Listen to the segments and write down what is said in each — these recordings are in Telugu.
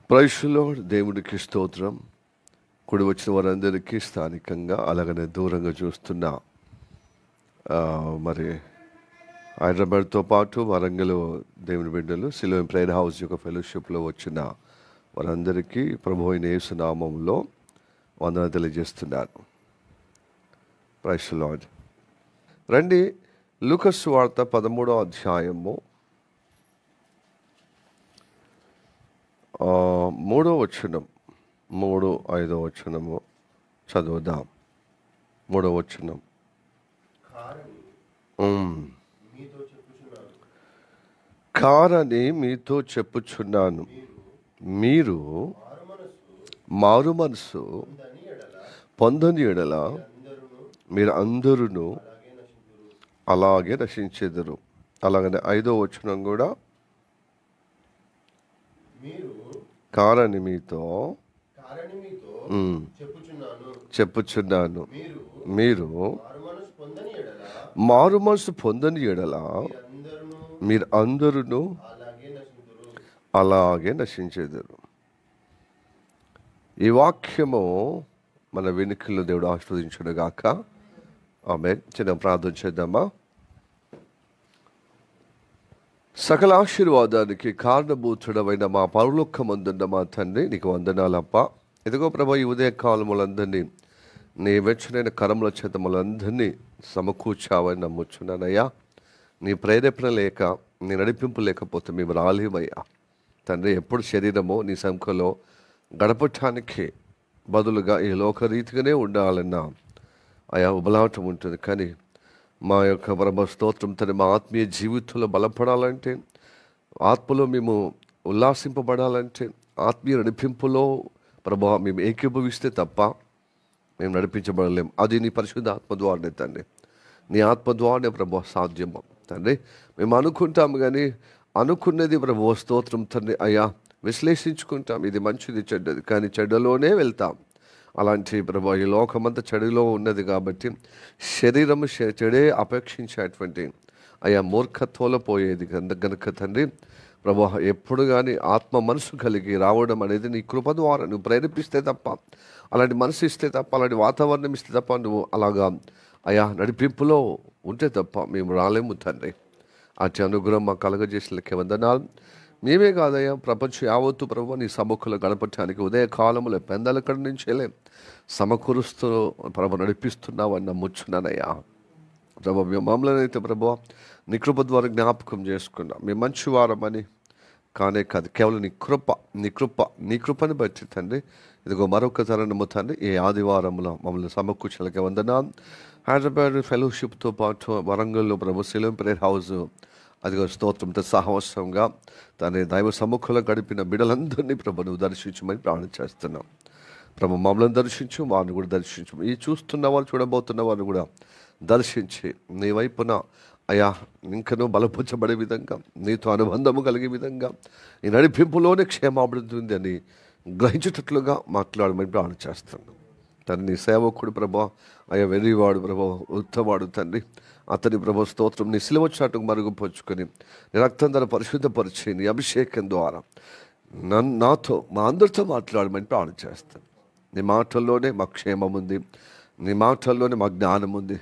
Praise the lord. దేవునికి స్తోత్రం. కూడి వచ్చిన వారందరికీ స్థానికంగా అలాగనే దూరంగా చూస్తున్న మరి హైదరాబాద్తో పాటు వరంగల్ దేవుని బిడ్డలు సిలోన్ ప్రేయర్ హౌస్ యొక్క ఫెలోషిప్లో వచ్చిన వారందరికీ ప్రభు అయిన యేసు నామములో వందనాలు తెలియజేస్తున్నాను. Praise the Lord. రండి, లూకా సువార్త 13వ అధ్యాయము 3వ వచనం 3-5వ వచనము చదువుదాం. 3వ వచనం. కారని మీతో చెప్పుచున్నాను, మీరు మారు మనసు పొందని ఎడల మీరు అందరూ అలాగే నశించెదరు. అలాగనే 5వ వచనం కూడా, కారని మీతో చెప్పుచున్నాను, మీరు మారు మనసు పొందని ఎడల మీరు అందరూ అలాగే నశించెదరు. ఈ వాక్యము మన వెనుకల్లో దేవుడు ఆశీర్వదించును గాక. ఆమేన్. చిన్న ప్రార్థన చేద్దామా. సకల ఆశీర్వాదానికి కారణభూతుడమైన మా పరలోకమందున్న మా తండ్రి, నీకు వందనాలప్ప. ఇదిగో ప్రభా, ఈ ఉదయకాలములందరినీ నీ వెచ్చనైన కరముల చేత మనందరినీ సమకూర్చావని నమ్ముచున్నానయ్యా. నీ ప్రేరేపణ లేక, నీ నడిపింపు లేకపోతే మేము రాలేమయ్యా తండ్రి. ఎప్పుడు శరీరము నీ సంఖ్యలో గడపటానికి బదులుగా ఈ లోకరీతిగానే ఉండాలన్నా అయా ఉబలాటం ఉంటుంది. కానీ మా యొక్క ప్రభ స్తోత్రం తండ్రి, మా ఆత్మీయ జీవితంలో బలపడాలంటే, ఆత్మలో మేము ఉల్లాసింపబడాలంటే, ఆత్మీయ నడిపింపులో ప్రభా మేము ఏకీభవిస్తే తప్ప మేము నడిపించబడలేము. అది నీ పరిశుద్ధ ఆత్మ ద్వారానే తండ్రి. నీ ఆత్మ ద్వారానే ప్రభా సాధ్యము తండ్రి. మేము అనుకుంటాము కానీ అనుకున్నది ప్రభు స్తోత్రం తండ్రి అయ్యా విశ్లేషించుకుంటాం, ఇది మంచిది చెడ్డది, కానీ చెడ్డలోనే వెళ్తాం. అలాంటి ప్రభా ఈ లోకమంతా చెడులో ఉన్నది కాబట్టి శరీరము చెడే అపేక్షించేటువంటి అయా మూర్ఖత్వంలో పోయేది గనుక తండ్రి ప్రభా, ఎప్పుడు కానీ ఆత్మ మనసు కలిగి రావడం అనేది నీ కృప ద్వారా నువ్వు ప్రేరేపిస్తే తప్ప, అలాంటి మనసు ఇస్తే తప్ప, అలాంటి వాతావరణం ఇస్తే తప్ప, నువ్వు అలాగా అయా నడిపింపులో ఉంటే తప్ప మేము రాలేము తండ్రి. అతి అనుగ్రహం మాకు కలగజేసిన వందనాలు. మేమే కాదయ్యా, ప్రపంచం యావత్తు ప్రభు నీ సముఖంలో గడపటానికి ఉదయకాలంలో పెందలకడ నుంచేలే సమకూరుస్తూ ప్రభు నడిపిస్తున్నావని నమ్ముచున్నానయ్యా. ప్రభు మేము మమ్మల్ని అయితే ప్రభు నీ కృప ద్వారా జ్ఞాపకం చేసుకున్నాం. మేము మంచివారమని కానే కాదు, కేవలం నీ కృపని బట్టి తండ్రి. ఇదిగో మరొక తరుణము తండ్రి, ఈ ఆదివారంలో మమ్మల్ని సమకూర్చలకే వందనాలు. హైదరాబాద్ ఫెలోషిప్తో పాటు వరంగల్లో ప్రభు సిలోన్ ప్రేయర్ హౌస్ అదిగో స్తోత్రంతో సాహసంగా తన దైవ సమ్ముఖంలో గడిపిన బిడ్డలందరినీ ప్రభు నువ్వు దర్శించమని ప్రార్థన చేస్తున్నాం. ప్రభు మమ్మల్ని దర్శించు, వారిని కూడా దర్శించు. ఈ చూస్తున్న వాళ్ళు, చూడబోతున్న వారిని కూడా దర్శించి నీ వైపున అయా ఇంకనూ బలపరచబడే విధంగా, నీతో అనుబంధము కలిగే విధంగా, ఈ నడిపింపులోనే క్షేమాభివృద్ధి ఉంది అని గ్రహించేటట్లుగా మాట్లాడమని ప్రార్థన చేస్తున్నాం తండ్రి. నీ సేవకుడు ప్రభా అయ్యా వెర్రివాడు ప్రభా, ఉత్తవాడు తండ్రి. అతని ప్రభు స్తోత్రం నీ సిలువ చాటుకు మరుగుపరుచుకొని నీ రక్తం ద్వారా పరిశుద్ధపరిచి నీ అభిషేకం ద్వారా నాతో మా అందరితో మాట్లాడమని ప్రార్థన చేస్తాను. నీ మాటల్లోనే మా క్షేమం ఉంది, నీ మాటల్లోనే మా జ్ఞానం ఉంది,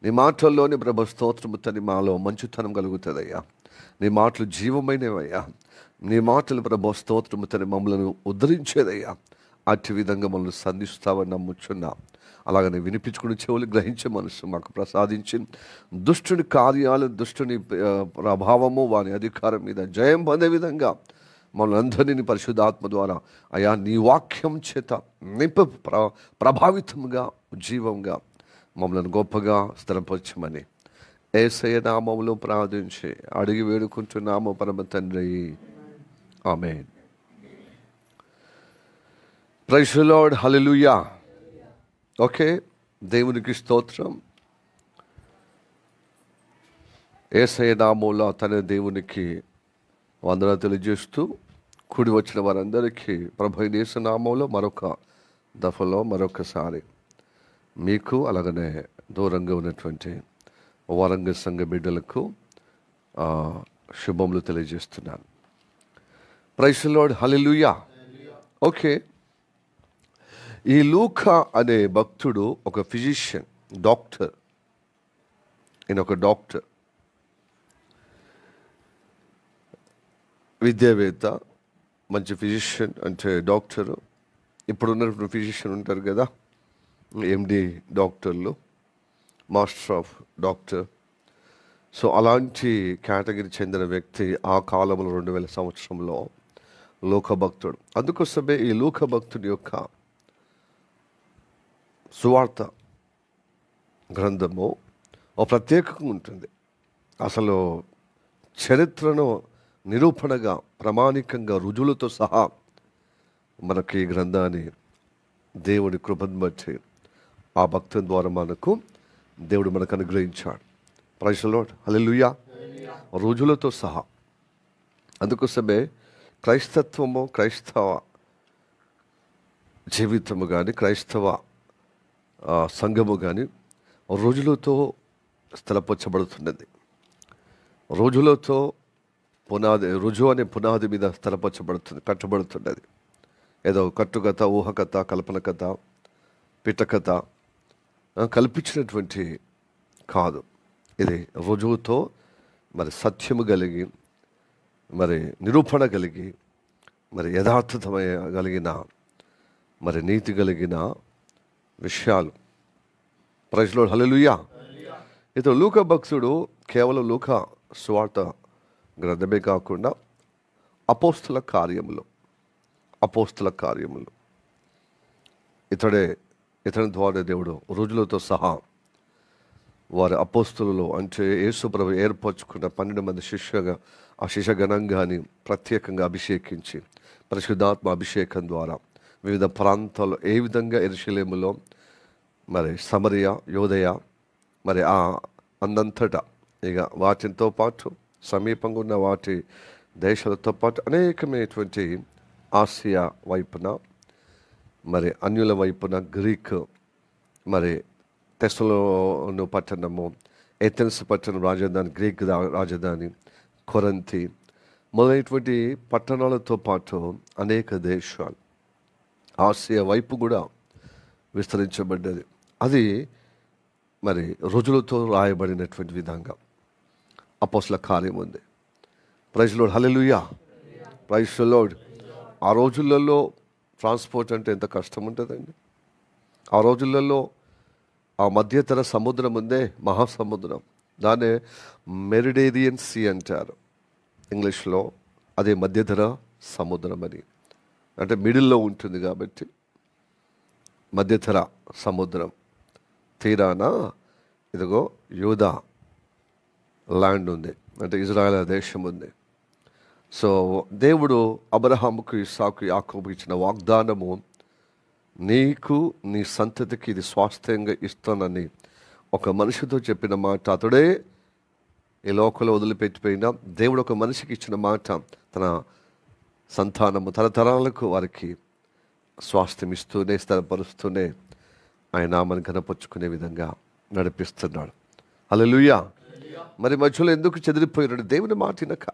నీ మాటల్లోనే ప్రభు స్తోత్రము తని మాలో మంచుతనం కలుగుతుందయ్యా. నీ మాటలు జీవమైనవయ్యా. నీ మాటలు ప్రభు స్తోత్రము తని మమ్మల్ని ఉద్ధరించేదయ్యా. అట్టి విధంగా మమ్మల్ని సంధిస్తావని నమ్ముచున్నా. అలాగనే వినిపించుకుని చెవులు గ్రహించే మనసు మాకు ప్రసాదించి, దుష్టుని కార్యాలు, దుష్టుని ప్రభావము, వాని అధికారం మీద జయం పొందే విధంగా మమ్మల్ని అందరినీ పరిశుద్ధాత్మ ద్వారా అయా నీ వాక్యం చేత ప్రభావితంగా జీవంగా మమ్మల్ని గొప్పగా స్థిరపరచమని యేసయ్య నామములో ప్రార్థించి అడిగి వేడుకుంటున్నాము పరమ తండ్రి. Amen. Praise the Lord. Hallelujah. Okay, దేవునికి స్తోత్రం. యేసయ్య నామములో తన దేవునికి వందనాలు తెలియజేస్తూ కూడి వచ్చిన వారందరికీ ప్రభు యేసు నామములో మరొక దఫలో మరొకసారి మీకు అలాగనే దూరంగా ఉన్నటువంటి వరంగల్ సంఘ బిడ్డలకు శుభములు తెలియజేస్తున్నాను. Praise the Lord. Hallelujah. Okay, ఈ లూకా అనే భక్తుడు ఒక ఫిజిషియన్, డాక్టర్. ఈయన ఒక డాక్టర్, విద్యావేత్త, మంచి ఫిజిషియన్. అంటే డాక్టరు, ఇప్పుడున్న ఫిజిషియన్ ఉంటారు కదా, ఎండి డాక్టర్లు, మాస్టర్ ఆఫ్ డాక్టర్. సో అలాంటి కేటగిరీ చెందిన వ్యక్తి ఆ కాలంలో 2000 సంవత్సరంలో లోకభక్తుడు. అందుకోసమే ఈ లోకభక్తుడి యొక్క సువార్త గ్రంథము ఒక ప్రత్యేకంగా ఉంటుంది. అసలు చరిత్రను నిరూపణగా, ప్రామాణికంగా, రుజువులతో సహా మనకి ఈ గ్రంథాన్ని దేవుడి కృపను బట్టి ఆ భక్తుని ద్వారా దేవుడు మనకు అనుగ్రహించాడు. ప్రైజ్ ది లార్డ్, హల్లెలూయా. రుజువులతో సహా. అందుకోసమే క్రైస్తత్వము, క్రైస్తవ జీవితము కానీ, క్రైస్తవ సంఘము కానీ రోజులతో స్థిరపరచబడుతున్నది. రోజులతో పునాది, రుజువు అనే పునాది మీద కట్టబడుతున్నది. ఏదో కట్టుకథ, ఊహకథ, కల్పన కథ, పిట్టకథ కల్పించినటువంటి కాదు. ఇది రుజువుతో మరి సత్యము కలిగి, మరి నిరూపణ కలిగి, మరి కలిగిన, మరి నీతి కలిగిన విషయాలు. ప్రైజ్ ది లార్డ్, హల్లెలూయా. ఇతడు లూకా భక్తుడు కేవలం లూకా సువార్త గ్రంథమే కాకుండా అపోస్తుల కార్యములు ఇతని ద్వారా దేవుడు రోజులతో సహా వారి అపోస్తులలో, అంటే యేసుప్రభు ఏర్పరచుకున్న 12 మంది శిష్యగణంగాని ప్రత్యేకంగా అభిషేకించి పరిశుద్ధాత్మ అభిషేకం ద్వారా వివిధ ప్రాంతాల్లో, ఏ విధంగా యెరూషలేములో, మరి సమరయ, యోదయ, మరి అందంతటా, ఇక వాటితో పాటు సమీపంగా ఉన్న వాటి దేశాలతో పాటు అనేకమైనటువంటి ఆసియా వైపున, మరి అన్యుల వైపున, గ్రీక్, మరి తెస్సలోను పట్టణము, ఏథెన్స్ పట్టణం రాజధాని, గ్రీక్ రాజధాని, కొరంతి మొదలైనటువంటి పట్టణాలతో పాటు అనేక దేశాలు ఆసియా వైపు కూడా విస్తరించబడ్డది. అది మరి రోజులతో రాయబడినటువంటి విధంగా అపోస్తల కార్యం ఉంది. Praise the Lord, hallelujah. Praise the Lord. ఆ రోజులలో ట్రాన్స్పోర్ట్ అంటే ఎంత కష్టం ఉంటుందండి. ఆ రోజులలో ఆ మధ్యధరా సముద్రం ఉందే, మహాసముద్రం, దాన్నే మెరిడేరియన్ సీ అంటారు ఇంగ్లీష్లో. అదే మధ్యధరా సముద్రం అని, అంటే మిడిల్లో ఉంటుంది కాబట్టి మధ్యధరా సముద్రం తీరాన ఇదిగో యూదా ల్యాండ్ ఉంది, అంటే ఇజ్రాయెల్ దేశం ఉంది. సో దేవుడు అబ్రహాముకు, ఇస్సాకు, యాకోబుకు ఇచ్చిన వాగ్దానము, నీకు నీ సంతతికి ఇది స్వాస్థ్యంగా ఇస్తానని ఒక మనిషితో చెప్పిన మాట, అతడే ఈ లోకంలో వదిలిపెట్టిపోయినా దేవుడు ఒక మనిషికి ఇచ్చిన మాట తన సంతానము తరతరాలకు వారికి స్వాస్థ్యం ఇస్తూనే, స్థిరపరుస్తూనే ఆయన నామని ఘనపరుచుకునే విధంగా నడిపిస్తున్నాడు. హల్లెలూయా. మరి మధ్యలో ఎందుకు చెదిరిపోయినాడు? దేవుని మాట వినక.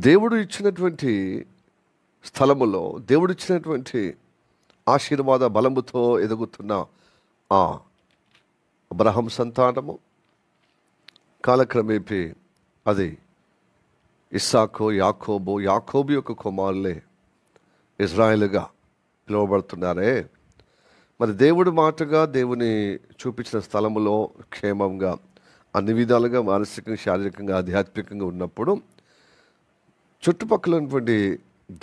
దేవుడు ఇచ్చినటువంటి స్థలములో, దేవుడు ఇచ్చినటువంటి ఆశీర్వాద బలముతో ఎదుగుతున్న ఆ అబ్రహాం సంతానము కాలక్రమేపీ అది ఇస్సాకు, యాకోబు యొక్క కుమారులే ఇజ్రాయేలుగా పిలువబడుతున్నారే. మరి దేవుడి మాటగా దేవుని చూపించిన స్థలములో క్షేమంగా అన్ని విధాలుగా మానసికంగా, శారీరకంగా, ఆధ్యాత్మికంగా ఉన్నప్పుడు చుట్టుపక్కల ఉన్నటువంటి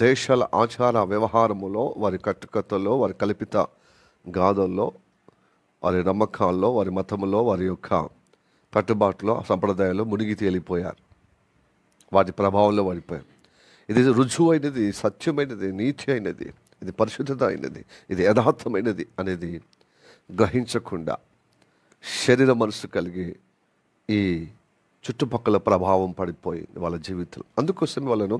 దేశాల ఆచార వ్యవహారములో, వారి కట్టుకథల్లో, వారి కల్పిత గాథల్లో, వారి నమ్మకాల్లో, వారి మతములో, వారి యొక్క కట్టుబాటులో, సంప్రదాయాల్లో మునిగి తేలిపోయారు. వాటి ప్రభావంలో పడిపోయారు. ఇది రుజువు అయినది, సత్యమైనది, నీతి అయినది, ఇది పరిశుద్ధత అయినది, ఇది యథార్థమైనది అనేది గ్రహించకుండా శరీర మనసు కలిగి ఈ చుట్టుపక్కల ప్రభావం పడిపోయింది వాళ్ళ జీవితంలో. అందుకోసం వాళ్ళను,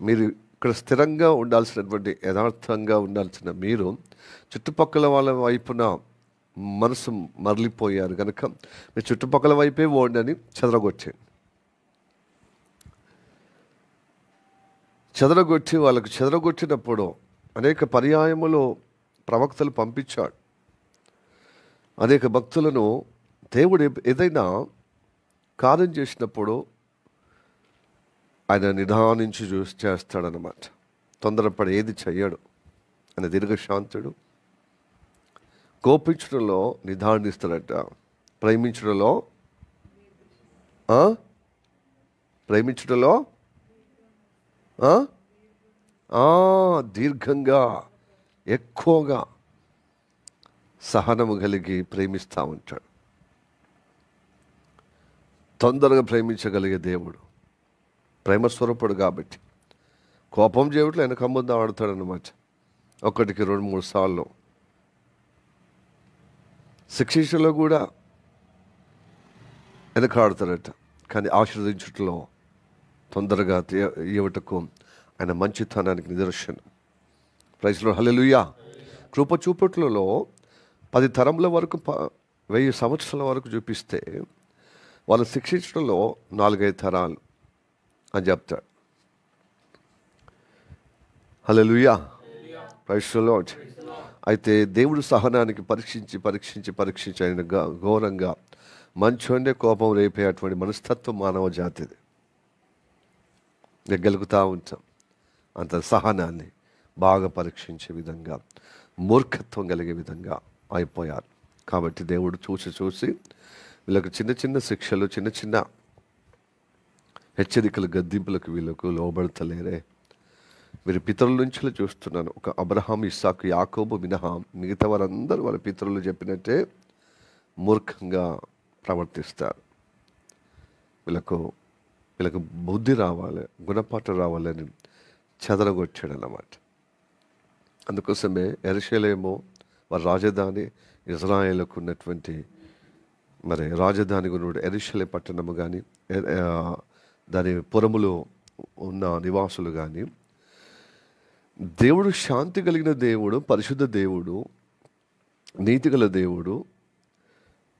మీరు ఇక్కడ స్థిరంగా ఉండాల్సినటువంటి, యథార్థంగా ఉండాల్సిన మీరు చుట్టుపక్కల వాళ్ళ వైపున మనసు మరలిపోయారు కనుక మీరు చుట్టుపక్కల వైపే ఓండి అని చెదరగొట్టండి. చెదరగొట్టి వాళ్ళకు చెదరగొట్టినప్పుడు అనేక పర్యాయములు ప్రవక్తలు పంపించాడు. అనేక భక్తులను దేవుడు ఏదైనా కార్యం చేసినప్పుడు ఆయన నిదానించి చూసి చేస్తాడనమాట. తొందరపడి ఏది చెయ్యడు. ఆయన దీర్ఘశాంతుడు. కోపించడంలో నిదానిస్తాడట. ప్రేమించడంలో దీర్ఘంగా ఎక్కువగా సహనము కలిగి ప్రేమిస్తూ ఉంటాడు. తొందరగా ప్రేమించగలిగే దేవుడు ప్రేమ స్వరూపుడు కాబట్టి కోపం చేయట్లో వెనక ముందు ఆడుతాడనమాట. 1-2-3 సార్లు శిక్షించలో కూడా వెనక ఆడుతాడట. కానీ ఆశీర్వదించుటలో తొందరగా ఇవ్వటకు ఆయన మంచితనానికి నిదర్శనం. ప్రైజ్ లార్డ్, హల్లెలూయా. కృప చూపట్లలో 10 తరముల వరకు 1000 సంవత్సరాల వరకు చూపిస్తే వాళ్ళు శిక్షించడంలో 4-5 తరాలు అని చెప్తాడు. హల్లెలూయా, ప్రైజ్ లార్డ్. అయితే దేవుడు సహనానికి పరీక్షించి ఆయన ఘోరంగా మంచోండే కోపం రేపే అటువంటి మనస్తత్వం మానవ జాతిది. గెలుగుతూ ఉంటాం. అంత సహనాన్ని బాగా పరీక్షించే విధంగా, మూర్ఖత్వం కలిగే విధంగా అయిపోయారు. కాబట్టి దేవుడు చూసి వీళ్ళకు చిన్న శిక్షలు, చిన్న హెచ్చరికలు, గద్దింపులకు వీళ్ళకు లోబడతలేరే. వీరి పితరుల నుంచి చూస్తున్నాను. ఒక అబ్రహాం, ఇస్సాకు, యాకోబు మినహా మిగతా వారందరూ వాళ్ళ పితరులు చెప్పినట్టే మూర్ఖంగా ప్రవర్తిస్తారు. వీళ్ళకు బుద్ధి రావాలి, గుణపాఠం రావాలని చెదరగొచ్చాడు అన్నమాట. అందుకోసమే యెరూషలేము వారి రాజధాని, ఇజ్రాయేలుకు ఉన్నటువంటి మరి రాజధాని గురుడు యెరూషలేము పట్టణము కానీ దాని పురములో ఉన్న నివాసులు కానీ, దేవుడు శాంతి కలిగిన దేవుడు, పరిశుద్ధ దేవుడు, నీతిగల దేవుడు,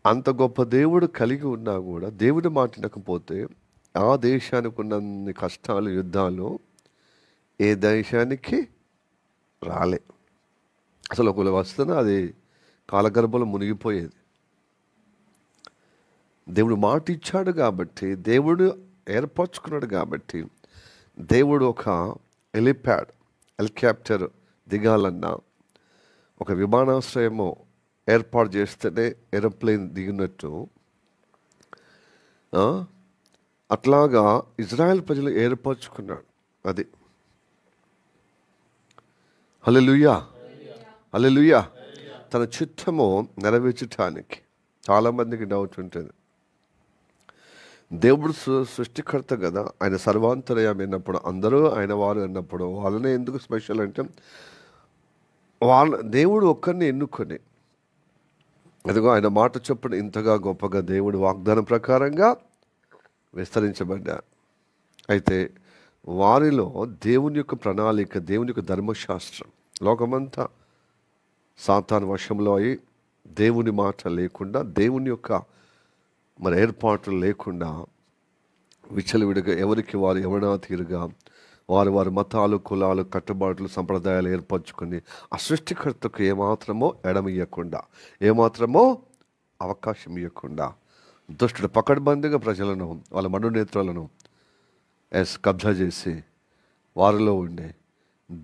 అంత గొప్ప దేవుడు కలిగి ఉన్నా కూడా దేవుడి మాట వినకపోతే ఆ దేశానికి ఉన్నన్ని కష్టాలు, యుద్ధాలు ఏ దేశానికి రాలే. అసలు ఒకవేళ వస్తున్నా అది కాలగర్భంలో మునిగిపోయేది. దేవుడు మాట ఇచ్చాడు కాబట్టి, దేవుడు ఏర్పరచుకున్నాడు కాబట్టి, దేవుడు ఒక హెలికాప్టర్ దిగాలన్నా ఒక విమానాశ్రయము ఏర్పాటు చేస్తేనే ఏరోప్లేన్ దిగినట్టు అట్లాగా ఇజ్రాయెల్ ప్రజలు ఏర్పరచుకున్నాడు. అది హల్లెలూయా, హల్లెలూయా. తన చిత్తము నెరవేర్చడానికి. చాలామందికి డౌట్ ఉంటుంది. దేవుడు సృష్టికర్త కదా, ఆయన సర్వాంతర్యామి అన్నప్పుడు, అందరూ ఆయన వారు అన్నప్పుడు వాళ్ళనే ఎందుకు స్పెషల్ అంటే, దేవుడు ఒక్కరిని ఎన్నుకొని అదిగో ఆయన మాట చొప్పున ఇంతగా గొప్పగా దేవుడు వాగ్దానం ప్రకారంగా విస్తరించబడ్డారు. అయితే వారిలో దేవుని యొక్క ప్రణాళిక, దేవుని యొక్క ధర్మశాస్త్రం, లోకమంతా సాతాను వశంలో అయి దేవుని మాట లేకుండా, దేవుని యొక్క మరి ఏర్పాట్లు లేకుండా విచ్చలవిడిగా ఎవరికి వారు ఎవడా తీరుగా వారి మతాలు, కులాలు, కట్టుబాట్లు, సంప్రదాయాలు ఏర్పరచుకొని ఆ సృష్టికర్తకు ఏమాత్రమో ఎడమియ్యకుండా, ఏమాత్రమో అవకాశం ఇవ్వకుండా దుష్టుడు పకడ్బందీగా ప్రజలను, వాళ్ళ మనోనేత్రాలను కబ్జా చేసి వారిలో ఉండే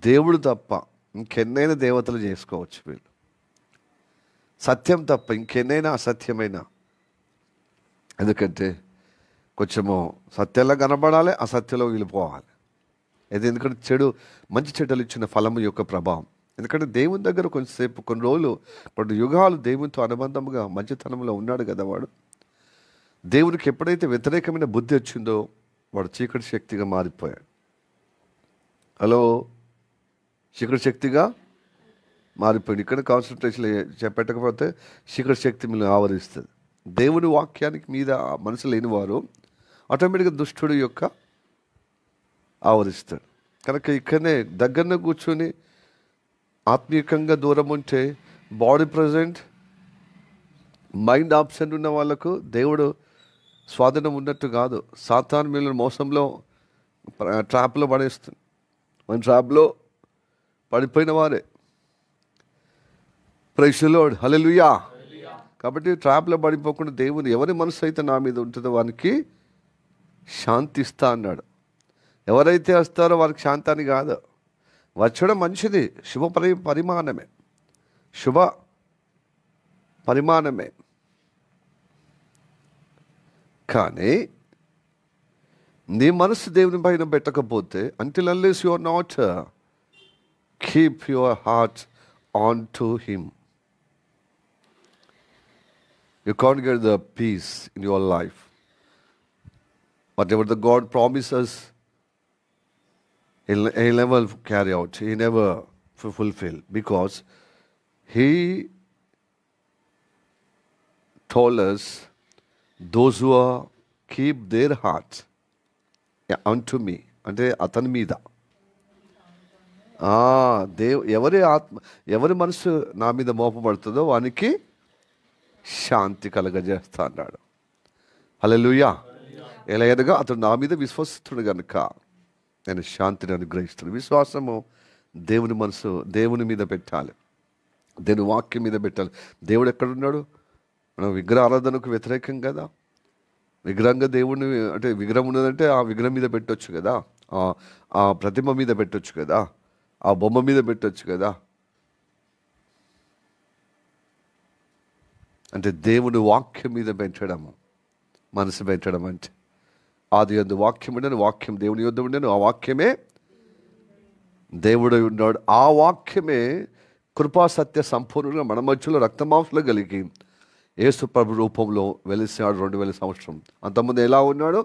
దేవుడు తప్ప ఇంకెన్నైనా దేవతలు చేసుకోవచ్చు వీళ్ళు. సత్యం తప్ప ఇంకెన్నైనా అసత్యమైన. ఎందుకంటే కొంచెము సత్యంలో కనబడాలి, అసత్యంలో వెళ్ళిపోవాలి. అది ఎందుకంటే మంచి చెడ్డలు ఇచ్చిన ఫలము యొక్క ప్రభావం. ఎందుకంటే దేవుని దగ్గర కొంచెంసేపు, కొన్ని రోజులు, కొన్ని యుగాలు దేవునితో అనుబంధముగా మంచితనంలో ఉన్నాడు కదా వాడు. దేవునికి ఎప్పుడైతే వ్యతిరేకమైన బుద్ధి వచ్చిందో వాడు చీకటి శక్తిగా మారిపోయాడు. హలో, చీకటి శక్తిగా మారిపోయింది. ఇక్కడ కాన్సన్ట్రేషన్ పెట్టకపోతే చీకటి శక్తి మిమ్మల్ని ఆవరిస్తుంది. దేవుని వాక్యానికి మీద మనసు లేని వారు ఆటోమేటిక్గా దుష్టుడు యొక్క ఆవరిస్తాడు. కనుక ఇక్కడనే దగ్గరనే కూర్చొని ఆత్మీయంగా దూరం ఉంటే బాడీ ప్రజెంట్, మైండ్ ఆబ్సెంట్ ఉన్న వాళ్ళకు దేవుడు స్వాధీనం ఉన్నట్టు కాదు. సాతాను మిమ్మల్ని మోసంలో, ట్రాప్లో పడేస్తుంది. మన ట్రాప్లో పడిపోయిన వారే. Praise the Lord, hallelujah. కాబట్టి ట్రాప్లో పడిపోకుండా దేవుని ఎవరి మనసు అయితే నా మీద ఉంటుందో వానికి శాంతి ఇస్తా అన్నాడు. ఎవరైతే వస్తారో వారికి శాంతాన్ని కాదు, వచ్చడం మంచిది, పరిమాణమే, శుభ పరిమాణమే. కానీ నీ మనసు దేవుని పైన పెట్టకపోతే, until unless you are not keep your heart on to him, you can't get the peace in your life. Whatever the God promises, he'll never carry out, he never fulfill, because he told us, those who are keep their hearts unto me, అంటే అతని మీద. ఎవరి మనసు నా మీద మోపబడుతుందో వానికి శాంతి కలగజేస్తా అన్నాడు. హల్లెలూయా. ఎలాగనగా అతడు నా మీద విశ్వసిస్తుడు కనుక నేను శాంతిని అనుగ్రహిస్తున్నాను. విశ్వాసము దేవుని మనసు దేవుని మీద పెట్టాలి, దేవుని వాక్యం మీద పెట్టాలి. దేవుడు ఎక్కడున్నాడు? మనం విగ్రహ ఆరాధనకు వ్యతిరేకం కదా. విగ్రహంగా దేవుడిని, అంటే విగ్రహం ఉన్నదంటే ఆ విగ్రహం మీద పెట్టొచ్చు కదా, ఆ ప్రతిమ మీద పెట్టొచ్చు కదా, ఆ బొమ్మ మీద పెట్టొచ్చు కదా. అంటే దేవుని వాక్యం మీద పెట్టడము, మనసు పెట్టడం. అంటే ఆది యందు వాక్యం ఉండను, వాక్యం దేవుని యొద్ద ఉండను, ఆ వాక్యమే దేవుడు ఉన్నాడు. ఆ వాక్యమే కృపా సత్య సంపూర్ణంగా మన మధ్యలో రక్తమాంసలు కలిగి యేసు ప్రభు రూపంలో వెలిసాడు 2000 సంవత్సరం. అంతకుముందు ఎలా ఉన్నాడు?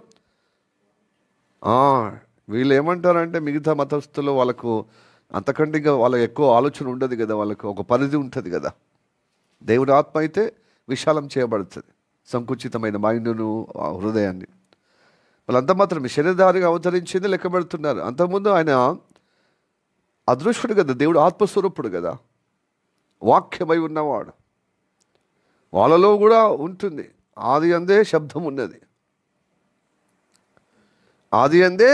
వీళ్ళు ఏమంటారంటే మిగతా మతస్థులు వాళ్ళకు అంతకంటే ఇంకా వాళ్ళకి ఎక్కువ ఆలోచన ఉండదు కదా, వాళ్ళకు ఒక పరిధి ఉంటుంది కదా. దేవుని ఆత్మ అయితే విశాలం చేయబడుతుంది, సంకుచితమైన మైండ్ను, హృదయాన్ని. వాళ్ళంత మాత్రమే శరీరధారిగా అవతరించింది లెక్క పెడుతున్నారు. అంతకుముందు ఆయన అదృశ్యుడు కదా, దేవుడు ఆత్మస్వరూపుడు కదా, వాక్యమై ఉన్నవాడు. వాళ్ళలో కూడా ఉంటుంది. ఆది అందే శబ్దం ఉన్నది, ఆది అందే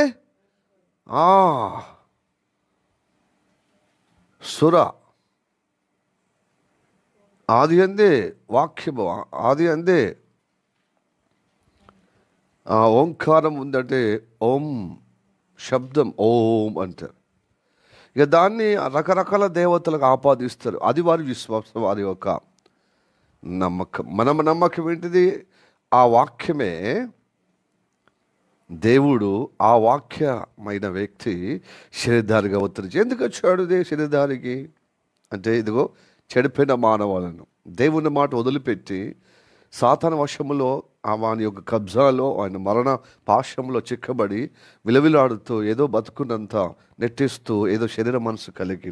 సుర, ఆది అందే వాక్యము, ఆది అందే ఓంకారం ఉందంటే ఓం శబ్దం, ఓం అంటారు. ఇక దాన్ని రకరకాల దేవతలకు ఆపాదిస్తారు. అది వారి విశ్వాసం, వారి యొక్క నమ్మకం. మన నమ్మకం ఏంటిది? ఆ వాక్యమే దేవుడు. ఆ వాక్యమైన వ్యక్తి శరీరధారిగా అవతరించి. ఎందుకు వచ్చాడు శరీరధారికి అంటే, ఇదిగో చెడిపోయిన మానవాలను దేవుని మాట వదిలిపెట్టి సాతాను వశములో, వాని యొక్క కబ్జాలో, ఆయన మరణ పాశంలో చిక్కబడి విలవిలాడుతూ ఏదో బతుకున్నంత నెట్టిస్తూ ఏదో శరీర మనసు కలిగి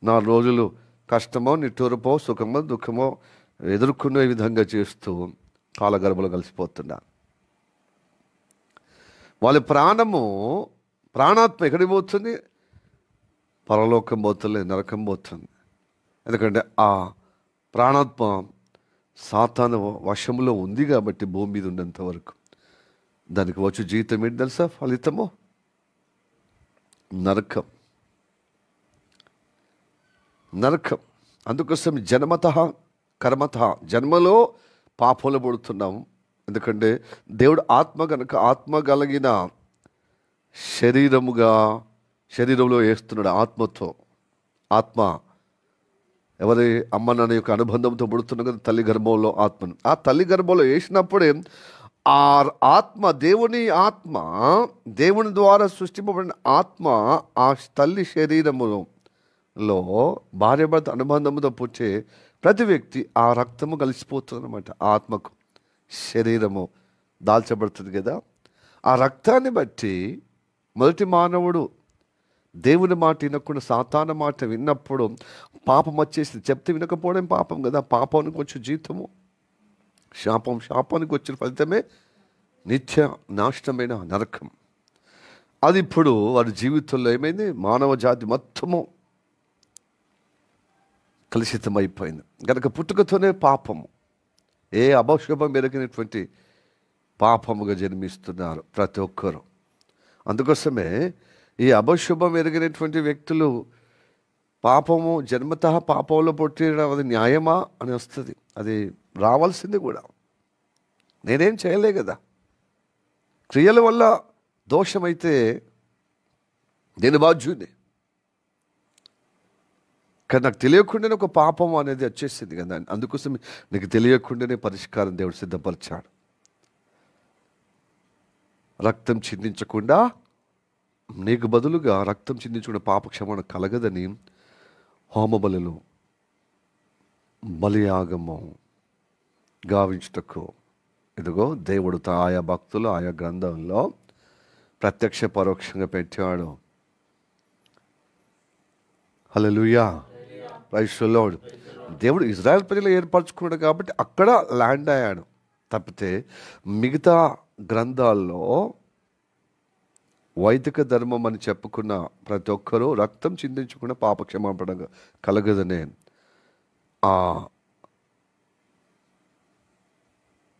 4 రోజులు కష్టమో నిట్టూరుపో సుఖమో దుఃఖమో ఎదుర్కొనే విధంగా చేస్తూ కాలగర్భలో కలిసిపోతున్నారు. వాళ్ళ ప్రాణాత్మ ఎక్కడికి పోతుంది? పరలోకం పోతుంది, నరకం పోతుంది. ఎందుకంటే ఆ ప్రాణాత్మ సాతాను వశంలో ఉంది కాబట్టి భూమి మీద ఉన్నంత వరకు దానికి వచ్చే జీవితం ఏంటి తెలుసా? ఫలితము నరకం. అందుకోసం జన్మతః కర్మతః, జన్మలో పాపంలో పడుతున్నాం. ఎందుకంటే దేవుడు ఆత్మ కనుక ఆత్మ కలిగిన శరీరంలో వేస్తున్నాడు. ఆత్మతో, ఆత్మ ఎవరి అమ్మ నాన్న యొక్క అనుబంధంతో పుడుతున్నాం కదా, తల్లి గర్భంలో ఆత్మను. ఆ తల్లి గర్భంలో వేసినప్పుడే ఆ ఆత్మ, దేవుని ఆత్మ, దేవుని ద్వారా సృష్టింపబడిన ఆత్మ ఆ తల్లి శరీరములో భార్యాభర్త అనుబంధంతో పుట్టే ప్రతి వ్యక్తి ఆ రక్తము కలిసిపోతుంది అనమాట. ఆత్మకు శరీరము దాల్చబడుతుంది కదా. ఆ రక్తాన్ని బట్టి మొదటి మానవుడు దేవుని మాట వినకుండా సాతాను మాట విన్నప్పుడు పాపం వచ్చేసింది. చెప్తే వినకపోవడం పాపం కదా. పాపానికి వచ్చే జీతము శాపం, శాపానికి వచ్చిన ఫలితమే నిత్య నాశనమైన నరకం. అది ఇప్పుడు వారి జీవితంలో ఏమైంది? మానవ జాతి మొత్తము కలుషితమైపోయింది కనుక పుట్టుకతోనే పాపము, ఏ అభశుభం ఎరగినటువంటి పాపముగా జన్మిస్తున్నారు ప్రతి ఒక్కరు. అందుకోసమే ఈ అభశుభం ఎరిగినటువంటి వ్యక్తులు పాపము జన్మతః పాపంలో పుట్టడం అది న్యాయమా అని వస్తుంది. అది రావాల్సింది కూడా. నేనేం చేయలే కదా. క్రియల వల్ల దోషమైతే నేను బాధ్యుని. కానీ నాకు తెలియకుండానే ఒక పాపం అనేది వచ్చేసింది కదా. అందుకోసం నీకు తెలియకుండానే పరిష్కారం దేవుడు సిద్ధపరిచాడు. రక్తం చిందించకుండా, నీకు బదులుగా రక్తం చిందించకుండా పాప క్షమాపణ కలగదని హోమబలులు బలియాగము గావించుటకు ఇదిగో దేవుడు ఆయా భక్తులు ఆయా గ్రంథంలో ప్రత్యక్ష పరోక్షంగా పెట్టాడు. హల్లెలూయా, ప్రైజ్ ది లార్డ్. దేవుడు ఇజ్రాయెల్ ప్రజలు ఏర్పరచుకున్నాడు కాబట్టి అక్కడ ల్యాండ్ అయ్యాడు. తప్పితే మిగతా గ్రంథాల్లో వైదిక ధర్మం అని చెప్పుకున్న ప్రతి ఒక్కరూ రక్తం చిందించకుండా పాప క్షమాపణ కలగదనే ఆ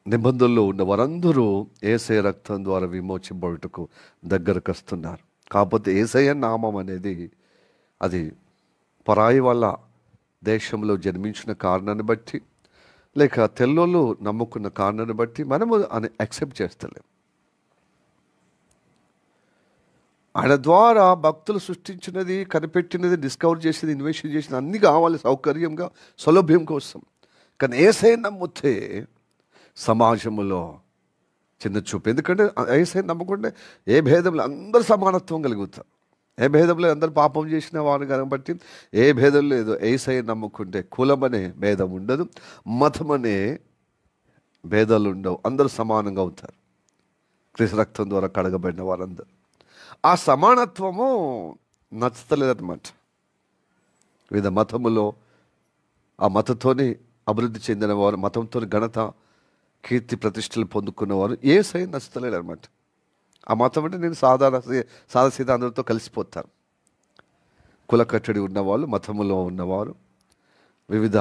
నిబంధనలో ఉన్న వారందరూ యేసయ్య రక్తం ద్వారా విమోచింపబడుటకు దగ్గరకు వస్తున్నారు. కాకపోతే యేసయ్య నామం అనేది అది పరాయి వాళ్ళ దేశంలో జన్మించిన కారణాన్ని బట్టి, లేక తెల్లోళ్ళు నమ్ముకున్న కారణాన్ని బట్టి మనము అని యాక్సెప్ట్ చేస్తలేం. ఆయన ద్వారా భక్తులు సృష్టించినది, కనిపెట్టినది, డిస్కవర్ చేసేది, ఇన్వెషన్ చేసినది అన్నీ కావాలి సౌకర్యంగా, సౌలభ్యం కోసం. కానీ యేసయ్య నమ్మితే సమాజంలో చిన్న చూపు. ఎందుకంటే యేసయ్య నమ్మకుంటే ఏ భేదంలో అందరూ సమానత్వం కలుగుతారు. ఏ భేదంలో అందరూ పాపం చేసిన వారు కాబట్టి ఏ భేదం లేదు. యేసయ్య నమ్ముకుంటే కులం అనే భేదం ఉండదు, మతం అనే భేదాలు ఉండవు. అందరూ సమానంగా అవుతారు క్రీస్తు రక్తం ద్వారా కడగబడిన వారందరూ. ఆ సమానత్వము నచ్చలేదన్నమాట. వివిధ మతములో ఆ మతంతోని అభివృద్ధి చెందిన వారు, మతంతో ఘనత కీర్తి ప్రతిష్టలు పొందుకున్నవారు యేసయ్య నచ్చలేడు అనమాట. ఆ మతం అంటే నేను సాదాసీదా అందరితో కలిసిపోతాను. కుల కట్టడి ఉన్నవాళ్ళు, మతములో ఉన్నవారు, వివిధ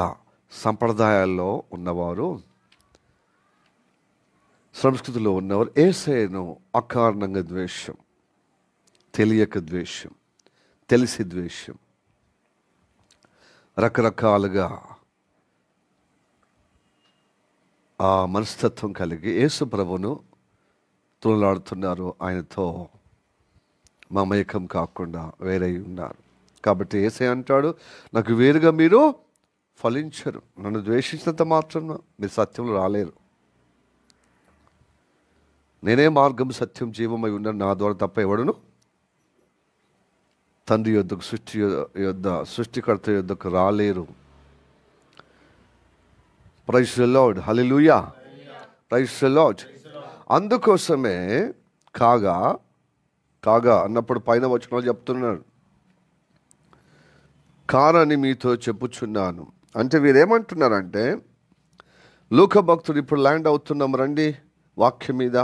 సంప్రదాయాల్లో ఉన్నవారు, సంస్కృతిలో ఉన్నవారు యేసయ్యను అకారణంగా ద్వేషం, తెలియక ద్వేషం, తెలిసి ద్వేషం, రకరకాలుగా ఆ మనస్తత్వం కలిగి యేసు ప్రభువును తులలాడుతున్నారు. ఆయనతో మమేకం కాకుండా వేరే ఉన్నారు. కాబట్టి యేసయ్య అంటాడు, నాకు వేరుగా మీరు ఫలించరు. నన్ను ద్వేషించినంత మాత్రం మీరు సత్యంలో రాలేరు. నేనే మార్గం సత్యం జీవమై ఉన్నాను. నా ద్వారా తప్ప ఎవడును తండ్రి యొద్దకు సృష్టికర్త యొద్దకు రాలేరు. Praise the Lord, hallelujah, praise the Lord. అందుకోసమే కాగా అన్నప్పుడు పైన వచనాలు చెప్తున్నాడు. కారని మీతో చెప్పుచున్నాను అంటే వీరేమంటున్నారంటే, లూకా భక్తుడు ఇప్పుడు ల్యాండ్ అవుతున్నాం రండి వాక్యం మీద,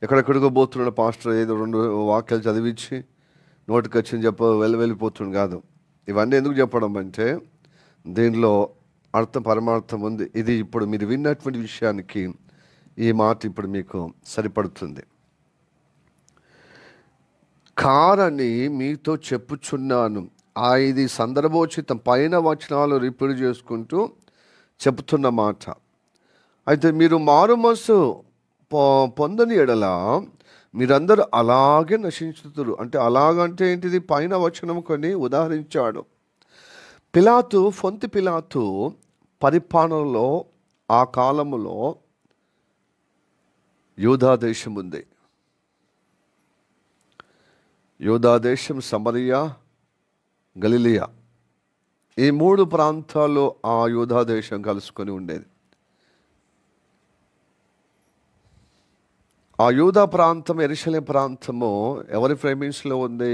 ఎక్కడెక్కడికో పోతున్నాడు పాస్టర్, ఏదో 2 వాక్యాలు చదివించి నోటికి వచ్చింది వెళ్ళిపోతుంది కాదు. ఇవన్నీ ఎందుకు చెప్పడం అంటే దీనిలో అర్థం పరమార్థం ఉంది. ఇది ఇప్పుడు మీరు విన్నటువంటి విషయానికి ఈ మాట ఇప్పుడు మీకు సరిపడుతుంది. కారని మీతో చెప్పుచున్నాను. ఇది సందర్భోచితం, పైన వచనాలు రిపీట్ చేసుకుంటూ చెప్తున్న మాట. అయితే మీరు మారు మనసు పొందని ఎడల మీరందరూ అలాగే నశించుతురు. అంటే అలాగంటే ఏంటిది? పైన వచనం కొన్ని ఉదాహరించాడు. పొంతి పిలాతు పరిపాలనలో ఆ కాలములో యూదా దేశం ఉంది. యూదా దేశం, సమరియా, గలిలియా, ఈ 3 ప్రాంతాల్లో ఆ యూదా దేశం కలుసుకొని ఉండేది. ఆ యూదా ప్రాంతం, యెరూషలేం ప్రాంతము ఎవరి ప్రైమిషన్లో ఉంది?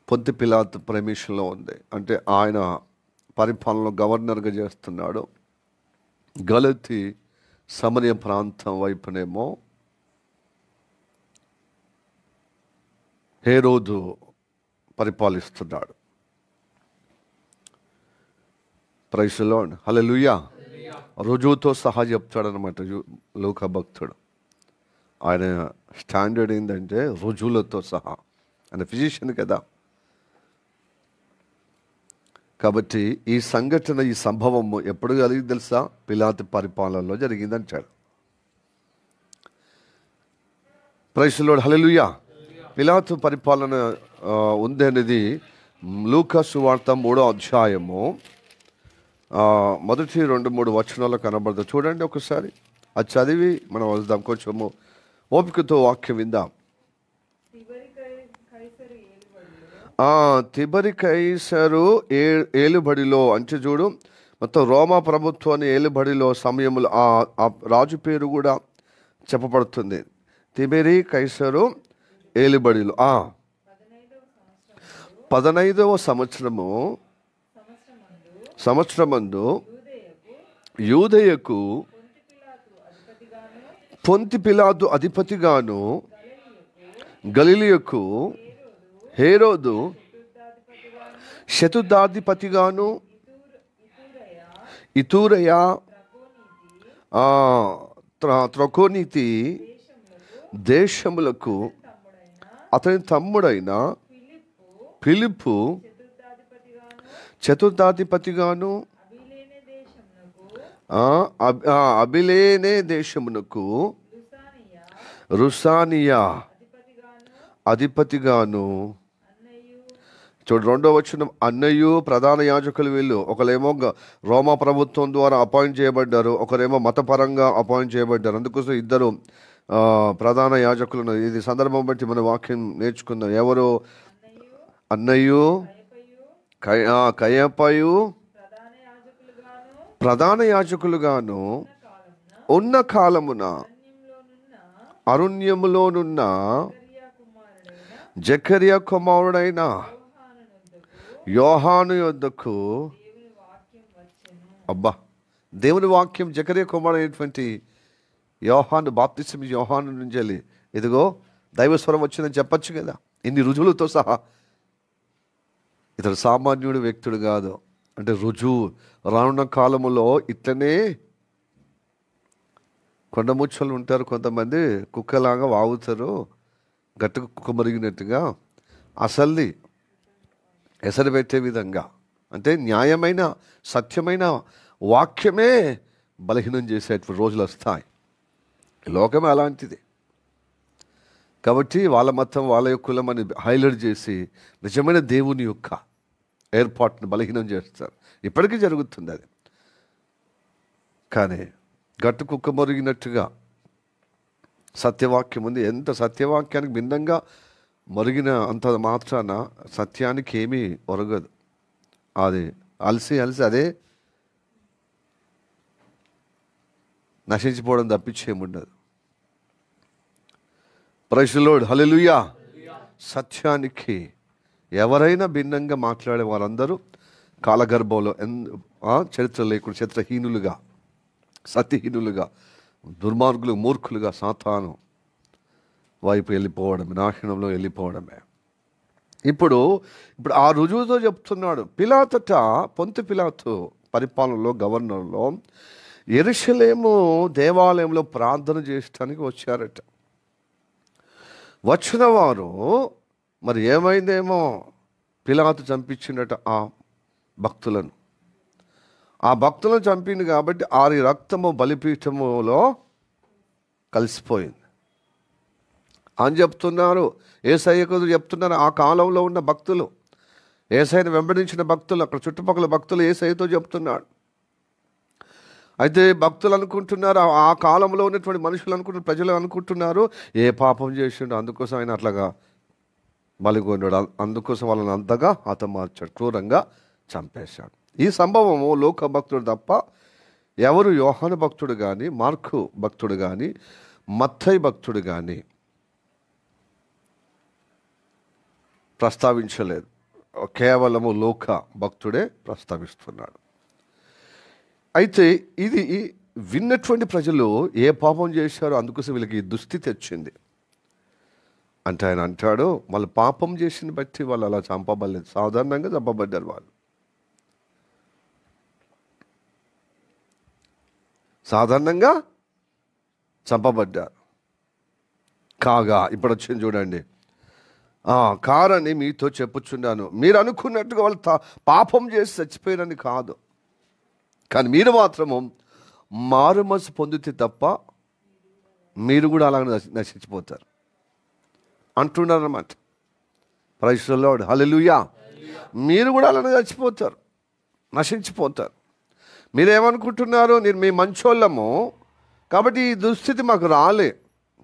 పొంతి పిలాతు ప్రైమిషన్లో ఉంది. అంటే ఆయన పరిపాలనలో గవర్నర్గా చేస్తున్నాడు. గలతీ సమరయ ప్రాంతం వైపునేమో హేరోదు పరిపాలిస్తున్నాడు. ప్రైజ్ ది లార్డ్, హల్లెలూయా. రుజువుతో సహా చెప్తాడనమాట లూకా భక్తుడు. ఆయన స్టాండర్డ్ ఏంటంటే రుజువులతో సహా. ఆయన ఫిజిషియన్ కదా. కాబట్టి ఈ సంఘటన, ఈ సంభవము ఎప్పుడు కలిగింది తెలుసా? పిలాతు పరిపాలనలో జరిగిందంటాడు. ప్రైజ్ ది లార్డ్, హల్లెలూయా. పిలాతు పరిపాలన ఉంది అనేది లూకా సువార్త 3వ అధ్యాయము మొదటి 2-3 వచనాలు కనబడదు. చూడండి ఒకసారి. అది చదివి మనం వద్దాం. కొంచెము ఓపికతో వాక్యం విందాం. తిబరి కైసరు ఏలుబడిలో అంటే చూడు, మొత్తం రోమా ప్రభుత్వాన్ని ఏలుబడిలో సమయంలో ఆ రాజు పేరు కూడా చెప్పబడుతుంది. తిబెరి కైసరు ఏలుబడిలో 15వ సంవత్సరమందు యూదయకు పొంతి పిలాతు అధిపతిగాను, గలిలియకు హేరోదు శతుర్థాధిపతిగాను, ఇతూరయ త్రకోనీతి దేశములకు అతని తమ్ముడైన ఫిలిప్పు చతుర్థాధిపతిగాను, అబిలేనే దేశమునకు రుసానియా అధిపతిగాను. చూడు 2వ వచనం, అన్నయ్యు ప్రధాన యాజకులు వీళ్ళు. ఒకరేమో రోమా ప్రభుత్వం ద్వారా అపాయింట్ చేయబడ్డారు, ఒకరేమో మతపరంగా అపాయింట్ చేయబడ్డారు. అందుకోసం ఇద్దరు ప్రధాన యాజకులు. ఇది సందర్భం బట్టి మన వాక్యం నేర్చుకుందాం. ఎవరు? అన్నయ్యు, కయపయు ప్రధాన యాజకులుగాను ఉన్న కాలమున అరణ్యములోనున్న జకరియా కుమారుడైన యోహాను యొద్దకు. అబ్బా, దేవుని వాక్యం జకరియా కుమారుడైనటువంటి యోహాను, బాప్తిసం యోహాను నుంచి వెళ్ళి ఇదిగో దైవస్వరం వచ్చిందని చెప్పచ్చు కదా, ఇన్ని రుజువులతో సహా. ఇతడు సామాన్యుడు వ్యక్తుడు కాదు. అంటే రుజువు. రానున్న కాలములో ఇట్లనే కొండముచ్చలు ఉంటారు, కొంతమంది కుక్కలాగా వాగుతారు, గట్టు కుక్క మరిగినట్టుగా. అసల్ది ఎసరు పెట్టే విధంగా, అంటే న్యాయమైన సత్యమైన వాక్యమే బలహీనం చేసేటువంటి రోజులు వస్తాయి. లోకమే అలాంటిది. కాబట్టి వాళ్ళ మతం, వాళ్ళ యొక్క కులం అని హైలైట్ చేసి నిజమైన దేవుని యొక్క ఏర్పాటును బలహీనం చేస్తారు. ఇప్పటికీ జరుగుతుంది అది. కానీ గట్టు కుక్క మొరిగినట్టుగా సత్యవాక్యం ఉంది. ఎంత సత్యవాక్యానికి భిన్నంగా మొరిగిన అంత మాత్రాన సత్యానికి ఏమీ ఒరగదు. అది అలసి అదే నశించిపోవడం తప్పించేముండదు. ప్రైజ్ ది లార్డ్, హల్లెలూయా. సత్యానికి ఎవరైనా భిన్నంగా మాట్లాడే వారందరూ కాలగర్భంలో చరిత్ర లేకుండా చరిత్రహీనులుగా, సత్యహీనులుగా, దుర్మార్గులు, మూర్ఖులుగా సాతాను వైపు వెళ్ళిపోవడమే, నాశనంలో వెళ్ళిపోవడమే. ఇప్పుడు ఆ రుజువుతో చెప్తున్నాడు. పిలాతట, పొంతి పిలాతు పరిపాలనలో, గవర్నర్లో యెరూషలేము దేవాలయంలో ప్రార్థన చేయడానికి వచ్చారట. వచ్చిన వారు మరి ఏమైందేమో, పిలాతు చంపించిండట ఆ భక్తులను. ఆ భక్తులను చంపింది కాబట్టి ఆరి రక్తము బలిపీఠములో కలిసిపోయింది అని చెప్తున్నారు. యేసయ్యకు చెప్తున్నారు. ఆ కాలంలో ఉన్న భక్తులు, యేసయ్యను వెంబడించిన భక్తులు, అక్కడ చుట్టుపక్కల భక్తులు యేసయ్యతో చెప్తున్నాడు. అయితే భక్తులు అనుకుంటున్నారు, ఆ కాలంలో ఉన్నటువంటి మనుషులు అనుకుంటున్నారు, ప్రజలు అనుకుంటున్నారు, ఏ పాపం చేసిండు అందుకోసం ఆయన అట్లాగా బలిగొన్నాడు, అందుకోసం వాళ్ళని అంతగా హతమార్చాడు, క్రూరంగా చంపేశాడు. ఈ సంభవము లోక భక్తుడు తప్ప ఎవరు యోహాను భక్తుడు కానీ, మార్కు భక్తుడు కానీ, మత్తయి భక్తుడు కానీ ప్రస్తావించలేదు. కేవలము లోక భక్తుడే ప్రస్తావిస్తున్నాడు. అయితే ఇది విన్నటువంటి ప్రజలు ఏ పాపం చేశారో అందుకోసం వీళ్ళకి ఈ దుస్థితి వచ్చింది అంటే ఆయన అంటాడు, వాళ్ళు పాపం చేసిన బట్టి వాళ్ళు అలా చంపబడలేదు, సాధారణంగా చంపబడ్డారు. వాళ్ళు సాధారణంగా చంపబడ్డారు. కాగా ఇప్పుడు వచ్చింది చూడండి. కారని మీతో చెప్పుచున్నాను. మీరు అనుకున్నట్టుగా వాళ్ళు పాపం చేసి చచ్చిపోయారని కాదు, కానీ మీరు మాత్రము మారుమనసు పొందితే తప్ప మీరు కూడా అలాగే నశించిపోతారు అంటున్నారు అన్నమాట. ప్రైజ్ ది లార్డ్, హల్లెలూయా. మీరు కూడా అలానే చచ్చిపోతారు, నశించిపోతారు. మీరేమనుకుంటున్నారు? మీ మంచోళ్ళము కాబట్టి ఈ దుస్థితి మాకు రాలే.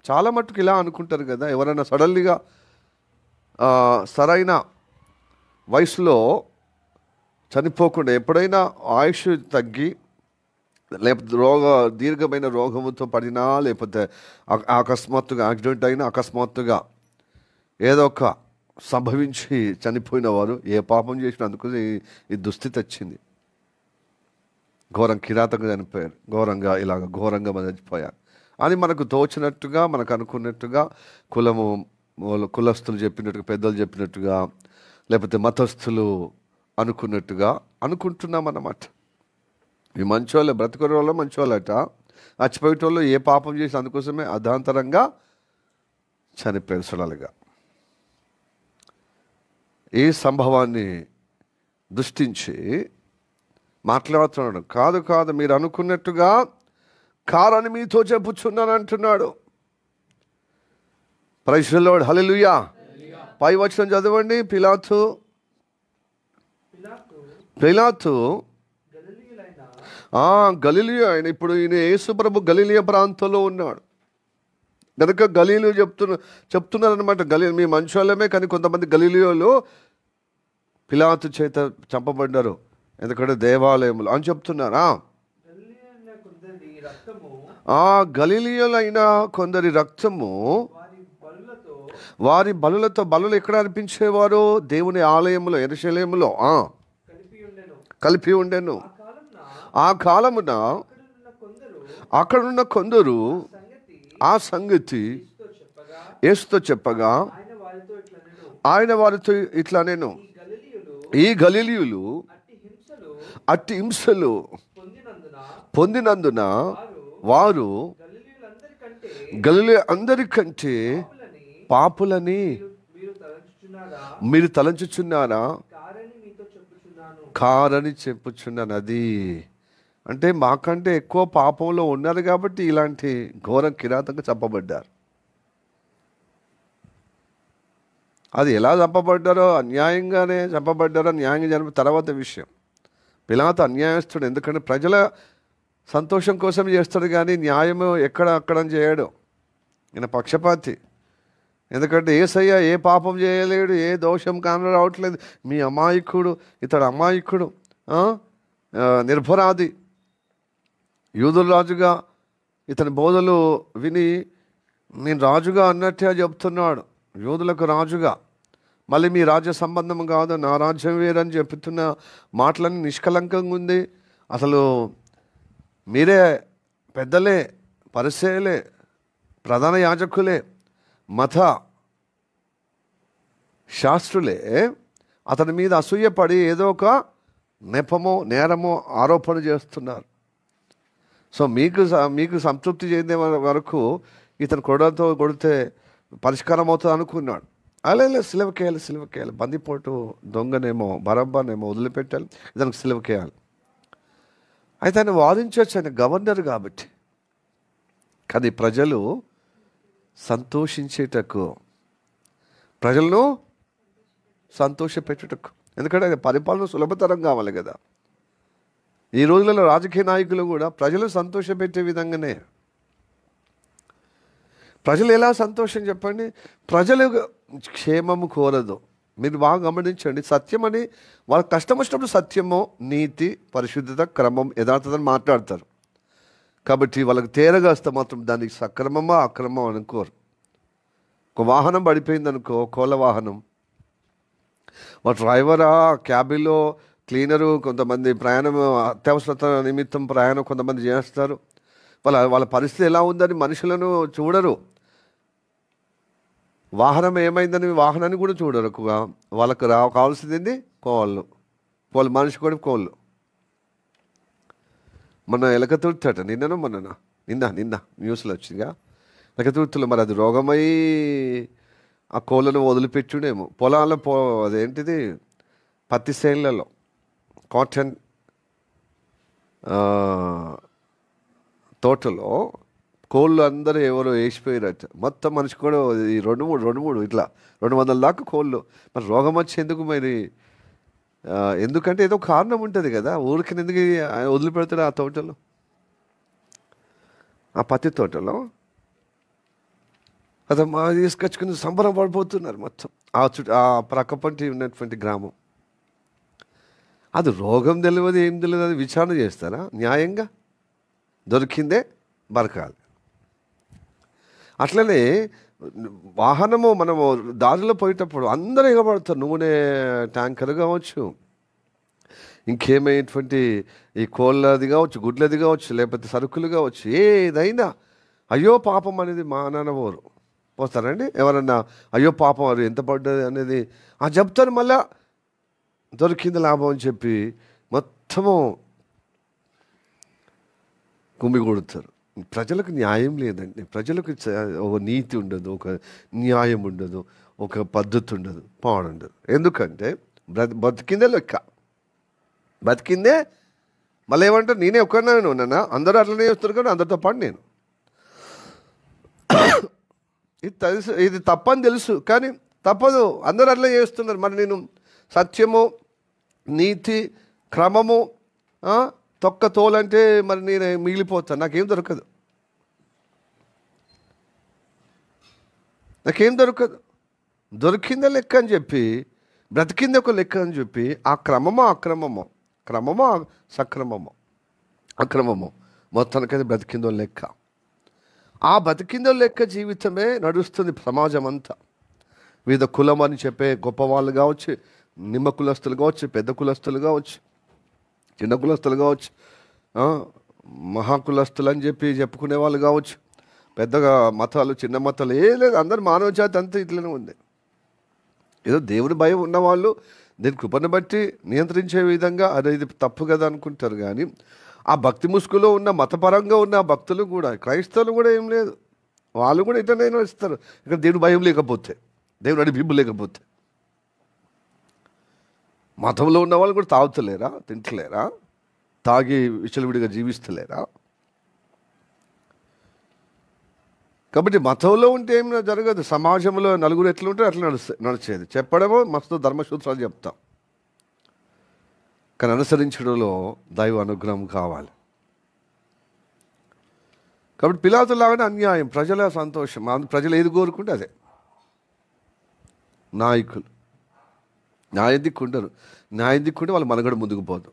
చాలా మట్టుకు ఇలా అనుకుంటారు కదా. ఎవరైనా సడన్లీగా సరైన వయసులో చనిపోకుండా ఎప్పుడైనా ఆయుష్ తగ్గి, లేకపోతే దీర్ఘమైన రోగంతో పడినా, లేకపోతే అకస్మాత్తుగా యాక్సిడెంట్ అయినా, అకస్మాత్తుగా ఏదో ఒక సంభవించి చనిపోయిన వారు ఏ పాపం చేసినందుకు ఈ దుస్థితి వచ్చింది. కిరాతకంగా చనిపోయారు, ఘోరంగా చనిపోయారు అని మనకు తోచినట్టుగా, మనకు అనుకున్నట్టుగా, కులస్తులు చెప్పినట్టుగా, పెద్దలు చెప్పినట్టుగా, లేకపోతే మతస్థులు అనుకున్నట్టుగా అనుకుంటున్నాం అన్నమాట. ఈ మంచోళ్ళే, బ్రతుకునే వాళ్ళు మంచోళ్ళట, చచ్చిపోయేటోళ్ళు ఏ పాపం చేసి అందుకోసమే అర్ధాంతరంగా చనిపోయారు సడలుగా. ఈ సంభవాన్ని దృష్టించి మాట్లాడుతున్నాడు. కాదు మీరు అనుకున్నట్టుగా కారని మీతో చెప్పుచున్నాను అంటున్నాడు. ప్రైజ్ ది లార్డ్, హల్లెలూయా. పై వచనం చదవండి. పిలాతు గలిలయ ఆయన. ఇప్పుడు ఈయన యేసు ప్రభు గలిలయ ప్రాంతంలో ఉన్నాడు కనుక గలీలు చెప్తున్నారనమాట. మీ మనుషులమే, కానీ కొంతమంది గలిలియోలు పిలాతు చేత చంపబడ్డారు ఎందుకంటే దేవాలయములు అని చెప్తున్నారా. గలిలియోలైన కొందరి రక్తము వారి బలులతో, బలులు ఎక్కడ అర్పించేవారు? దేవుని ఆలయములో, యెరూషలేములో కలిపి ఉండెను. ఆ కాలమున అక్కడున్న కొందరు ఆ సంగతి యేసుతో చెప్పగా ఆయన వారితో ఇట్లా నేను, ఈ గలిలీయులు అట్టి హింసలు పొందినందున వారు గలిలయ అందరికంటే పాపులని మీరు తలంచుచున్నారా? కారని చెప్పుచున్నాను. అది అంటే మాకంటే ఎక్కువ పాపంలో ఉన్నారు కాబట్టి ఇలాంటి ఘోర కిరాతంగా చంపబడ్డారు. అది ఎలా చంపబడ్డారో, అన్యాయంగానే చంపబడ్డారో, న్యాయంగా చంప తర్వాత విషయం. పిలాతు అన్యాయస్తుడు, ఎందుకంటే ప్రజల సంతోషం కోసం చేస్తాడు కానీ న్యాయము అక్కడ చేయడు. ఈయన పక్షపాతి. ఎందుకంటే యేసయ్య ఏ పాపం చేయలేడు, ఏ దోషం కాన రావట్లేదు. మీ అమాయకుడు, ఇతడు అమాయకుడు, నిర్భరాది, యూదుల రాజుగా ఇతని బోధలు విని నేను రాజుగా అన్నట్టే చెప్తున్నాడు. యూదులకు రాజుగా, మళ్ళీ మీ రాజ్య సంబంధం కాదు, నా రాజ్యం వేరని చెప్తున్న మాటలన్నీ నిష్కలంకంగా ఉంది. అసలు మీరే పెద్దలే, పరిసయ్యులే, ప్రధాన యాజకులే, మత శాస్త్రులే అతని మీద అసూయపడి ఏదో ఒక నెపమో, నేరమో ఆరోపణ చేస్తున్నారు. సో మీకు సంతృప్తి చెందే వరకు ఇతను కొడితే పరిష్కారం అవుతుంది అనుకున్నాడు. అలా సిలువకేయాలి, బందిపోటు దొంగనేమో, బరబ్బానేమో వదిలిపెట్టాలి, ఇతనికి సిలువకేయాలి. అయితే ఆయన వాదించవచ్చు, ఆయన గవర్నర్ కాబట్టి. కానీ ప్రజలు సంతోషించేటకు, ప్రజలను సంతోషపెట్టుటకు, ఎందుకంటే ఆయన పరిపాలన సులభతరం కావాలి కదా. ఈ రోజులలో రాజకీయ నాయకులు కూడా ప్రజలు సంతోషపెట్టే విధంగానే. ప్రజలు ఎలా సంతోషం చెప్పండి? ప్రజలు క్షేమము కోరదు. మీరు బాగా గమనించండి. సత్యం అని వాళ్ళకి కష్టం వచ్చినప్పుడు సత్యము, నీతి, పరిశుద్ధత, క్రమం, యథార్థతను మాట్లాడతారు. కాబట్టి వాళ్ళకి తేరగా వస్తే మాత్రం దానికి సక్రమమా అక్రమం అనుకోరు. ఒక వాహనం పడిపోయింది అనుకో, కోళ్ళ వాహనం, డ్రైవరా, క్యాబిలో క్లీనరు, కొంతమంది ప్రయాణం అత్యవసరత నిమిత్తం ప్రయాణం కొంతమంది చేస్తారు. వాళ్ళ పరిస్థితి ఎలా ఉందని మనుషులను చూడరు. వాహనం ఏమైందని వాహనాన్ని కూడా చూడరు. వాళ్ళకు కావాల్సింది కోళ్ళు, మనిషి కూడా కోళ్ళు. మొన్న ఎలక తుడతాట, నిన్న న్యూస్లో వచ్చిందిగా. నక్కతుర్తిలో మరి అది రోగమై ఆ కోళ్ళను వదిలిపెట్టుడేమో. పొలాల్లో అదేంటిది పత్తి చేనులలో కాటన్ తోటలో కోళ్ళు అందరూ ఎవరో వేసిపోయారట. మొత్తం మనిషి కూడా ఈ రెండు మూడు ఇట్లా 200 దాకా కోళ్ళు. మరి రోగం వచ్చేందుకు మరి ఎందుకంటే ఏదో కారణం ఉంటుంది కదా. ఊరికి ఎందుకు వదిలిపెడతాడు ఆ తోటలో, ఆ పత్తి తోటలో? అది తీసుకొచ్చుకుని సంబరం పడిపోతున్నారు మొత్తం ఆ ప్రక్కపంటి ఉన్నటువంటి గ్రామం. అది రోగం తెలియదు, ఏం తెలియదు, అది విచారణ చేస్తారా? న్యాయంగా దొరికిందే బరకాలి. అట్లనే వాహనము మనము దారిలో పోయేటప్పుడు అందరూ ఎగబడతారు. నూనె ట్యాంకర్ కావచ్చు, ఇంకేమైనటువంటి ఈ కోళ్ళది కావచ్చు, గుడ్లది కావచ్చు, లేకపోతే సరుకులు కావచ్చు, ఏదైనా అయ్యో పాపం అనేది మాననవరు పోస్తారండి. ఎవరన్నా అయ్యో పాపం వారు ఎంత పడ్డది అనేది చెప్తారు. మళ్ళా దొరికింది లాభం అని చెప్పి మొత్తము కుమ్మిగొడుతారు. ప్రజలకు న్యాయం లేదండి. ప్రజలకు ఒక నీతి ఉండదు, ఒక న్యాయం ఉండదు, ఒక పద్ధతి ఉండదు, ఉండదు. ఎందుకంటే బతికిందే లెక్క, బతికిందే. మళ్ళీ ఏమంటారు, నేనే ఒక్కరినాను ఉన్నా, అందరూ అట్లనే చేస్తారు కానీ అందరితో పాటు నేను. ఇది తప్పని తెలుసు కానీ తప్పదు, అందరూ అట్లా చేస్తున్నారు. మరి నేను సత్యము, నీతి, క్రమము తొక్క తోలంటే మరి నేను మిగిలిపోతాను, నాకేం దొరకదు, దొరికిందే లెక్క అని చెప్పి, బ్రతికిందే ఒక లెక్క అని చెప్పి ఆ క్రమమో అక్రమమో మొత్తానికైతే బ్రతికిందో లెక్క. ఆ బతికిందో లెక్క జీవితమే నడుస్తుంది సమాజం అంతా. వివిధ కులం అని చెప్పే గొప్పవాళ్ళు కావచ్చు, నిమ్మ కులస్తులు కావచ్చు, పెద్ద కులస్తులు కావచ్చు, చిన్న కులస్తులు కావచ్చు, మహాకులస్తులు అని చెప్పి చెప్పుకునే వాళ్ళు కావచ్చు, పెద్దగా మతాలు చిన్న మతాలు లేదు, అందరు మానవ జాతి అంతా ఇట్లనే ఉంది. ఏదో దేవుని భయం ఉన్నవాళ్ళు దీని కృపను బట్టి నియంత్రించే విధంగా అదే ఇది తప్పు కదా అనుకుంటారు. కానీ ఆ భక్తి ముసుగులో ఉన్న మతపరంగా ఉన్న భక్తులు కూడా, క్రైస్తవులు కూడా ఏం లేదు, వాళ్ళు కూడా ఇట్లనే ఇస్తారు. ఇక్కడ దేవుని భయం లేకపోతే, దేవుని అడిబింబు లేకపోతే. మతంలో ఉన్న వాళ్ళు కూడా తాగుతలేరా, తింటలేరా, తాగి విచలవిడిగా జీవిస్తలేరా? కాబట్టి మతంలో ఉంటే ఏం జరగదు. సమాజంలో నలుగురు ఎట్లా ఉంటే అట్లా నడిచేది. చెప్పడమో మస్తు ధర్మసూత్రాలు చెప్తాం, కానీ అనుసరించడంలో దైవ అనుగ్రహం కావాలి. కాబట్టి పిలాతులాగానే అన్యాయం, ప్రజల సంతోషం, ప్రజలు ఏది కోరుకుంటే అదే. నాయకులు న్యాయం దిక్కుంటారు, న్యాయం దిక్కుంటే వాళ్ళు మనగడ ముందుకు పోదు,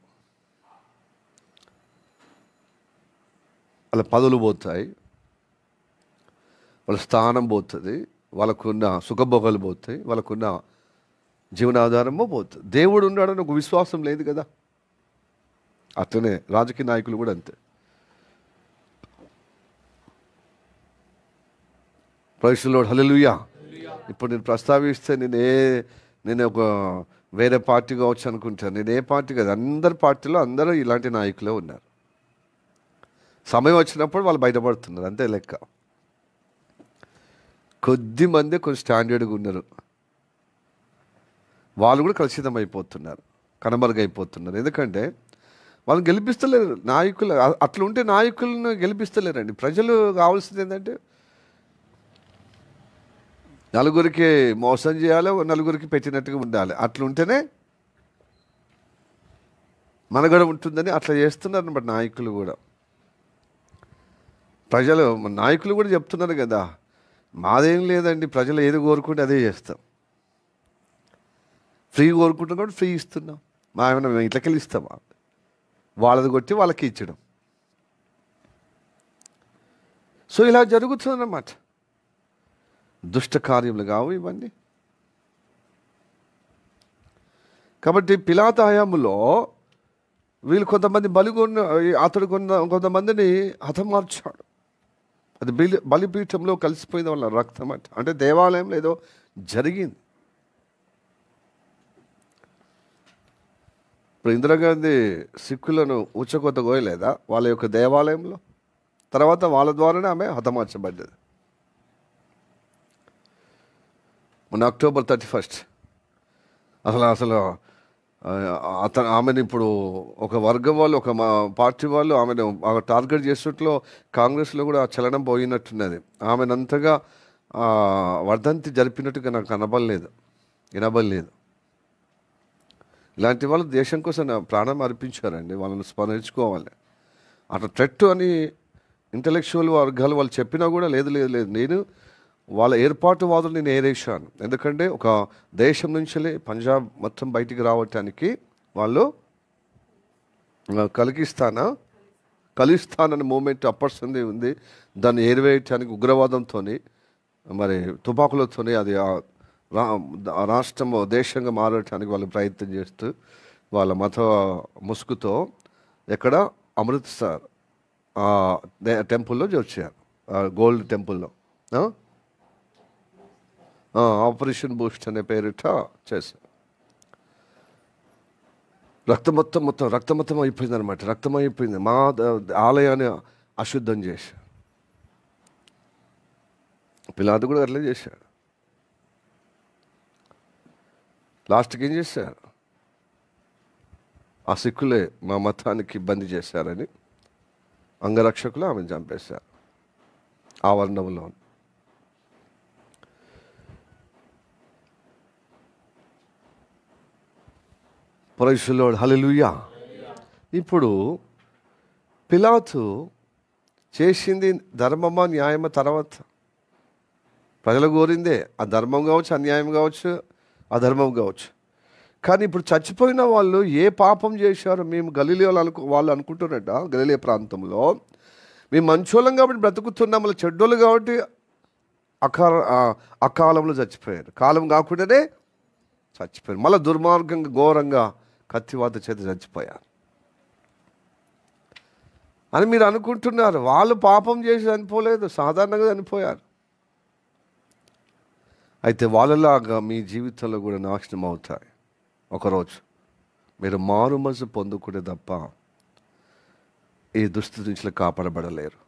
వాళ్ళ పదవులు పోతాయి, వాళ్ళ స్థానం పోతుంది, వాళ్ళకున్న సుఖభోగాలు పోతాయి, వాళ్ళకున్న జీవనాధారము పోతుంది. దేవుడు ఉన్నాడని ఒక విశ్వాసం లేదు కదా. అట్లనే రాజకీయ నాయకులు కూడా అంతే. ప్రైజ్ ది లార్డ్, హల్లెలూయా. ఇప్పుడు నేను ప్రస్తావిస్తే నేను ఒక వేరే పార్టీ కావచ్చు అనుకుంటాను. నేను ఏ పార్టీ కాదు, అందరి పార్టీలో అందరూ ఇలాంటి నాయకులే ఉన్నారు. సమయం వచ్చినప్పుడు వాళ్ళు బయటపడుతున్నారు, అంతే లెక్క. కొద్ది మంది కొంచెం స్టాండర్డ్గా ఉన్నారు, వాళ్ళు కూడా కలుషితం అయిపోతున్నారు, కనమరుగైపోతున్నారు. ఎందుకంటే వాళ్ళని గెలిపిస్తలేరు నాయకులు. అట్లా ఉంటే నాయకులను గెలిపిస్తలేరండి. ప్రజలు కావాల్సింది ఏంటంటే నలుగురికి మోసం చేయాలి, నలుగురికి పెట్టినట్టుగా ఉండాలి. అట్లుంటేనే మనగడ ఉంటుందని అట్లా చేస్తున్నారు అన్నమాట నాయకులు కూడా. ప్రజలు నాయకులు కూడా చెప్తున్నారు కదా, మాదేం లేదండి, ప్రజలు ఏది కోరుకుంటే అదే చేస్తాం, ఫ్రీ కోరుకుంటాం కాబట్టి ఫ్రీ ఇస్తున్నాం, ఏమైనా మేము ఇట్లకెళ్ళి ఇస్తామా, వాళ్ళది కొట్టి వాళ్ళకి ఇచ్చడం. సో ఇలా జరుగుతుందన్నమాట. దుష్ట కార్యములు కావు ఇవన్నీ. కాబట్టి పిలాతు హయాములో వీళ్ళు కొంతమంది అతడు కొంతమందిని హతమార్చాడు. అది బలిపీఠంలో కలిసిపోయింది వాళ్ళ రక్తం అంటే దేవాలయంలో ఏదో జరిగింది. ఇప్పుడు ఇందిరాగాంధీ సిక్కులను ఉచ్చకొత్త కోయలేదా వాళ్ళ యొక్క దేవాలయంలో? తర్వాత వాళ్ళ ద్వారానే ఆమె హతమార్చబడ్డది. మొన్న అక్టోబర్ 31 అసలు అసలు ఆమెను ఇప్పుడు ఒక వర్గం వాళ్ళు, ఒక మా పార్టీ వాళ్ళు ఆమెను టార్గెట్ చేసేట్లో కాంగ్రెస్లో కూడా చలనం పోయినట్టున్నది. ఆమెను అంతగా వర్ధంతి జరిపినట్టుగా నాకు వినబడలేదు. ఇలాంటి వాళ్ళు దేశం కోసం ప్రాణం అర్పించారండి. వాళ్ళని స్మరించుకోవాలి. అట్లా ట్రెట్ అని ఇంటలెక్చువల్ వర్గాలు వాళ్ళు చెప్పినా కూడా లేదు, నేను వాళ్ళ ఏర్పాటువాదులు నేను ఏరేశాను. ఎందుకంటే ఒక దేశం నుంచే పంజాబ్ మొత్తం బయటికి రావటానికి వాళ్ళు ఖలిస్తాన్ అనే మూమెంట్ అప్పర్సంది ఉంది. దాన్ని ఏరివేయటానికి ఉగ్రవాదంతో, మరి తుపాకులతో అది రాష్ట్రం దేశంగా మారటానికి వాళ్ళు ప్రయత్నం చేస్తూ వాళ్ళ మత ముసుగుతో ఎక్కడ అమృత్సర్ టెంపుల్లో వచ్చారు, గోల్డ్ టెంపుల్లో ఆపరేషన్ బూస్ట్ అనే పేరిట చేశారు. రక్తం మొత్తం అయిపోయింది అనమాట. రక్తం అయిపోయింది. మా ఆలయాన్ని అశుద్ధం చేశారు. పిలాతు కూడా అట్లే చేశాడు. లాస్ట్కి ఏం చేశారు? ఆ సిక్కులే మా మతానికి ఇబ్బంది చేశారని అంగరక్షకులు ఆమెను చంపేశారు ఆవరణంలో. ప్రైజ్ ది లార్డ్, హల్లెలూయా. ఇప్పుడు పిలాతు చేసింది ధర్మమా న్యాయమా తర్వాత ప్రజలు కోరిందే. ఆ ధర్మం కావచ్చు, అన్యాయం కావచ్చు, అధర్మం కావచ్చు. కానీ ఇప్పుడు చచ్చిపోయిన వాళ్ళు ఏ పాపం చేశారు? మేము గలిలే వాళ్ళు అనుకుంటున్నట్ట, గలిలే ప్రాంతంలో మేము మంచోళ్ళం కాబట్టి బ్రతుకుతున్నాం, మళ్ళీ చెడ్డోళ్ళు కాబట్టి అకాలంలో చచ్చిపోయారు. కాలం కాకుండానే చచ్చిపోయారు. మళ్ళీ దుర్మార్గంగా ఘోరంగా కత్తివాత చేత చచ్చిపోయారు అని మీరు అనుకుంటున్నారు. వాళ్ళు పాపం చేసి చనిపోలేదు, సాధారణంగా చనిపోయారు. అయితే వాళ్ళలాగా మీ జీవితంలో కూడా నాశనం అవుతాయి ఒకరోజు. మీరు మారు మనసు పొందుకుంటే తప్ప ఈ దుస్థితి నుంచి కాపాడబడలేరు.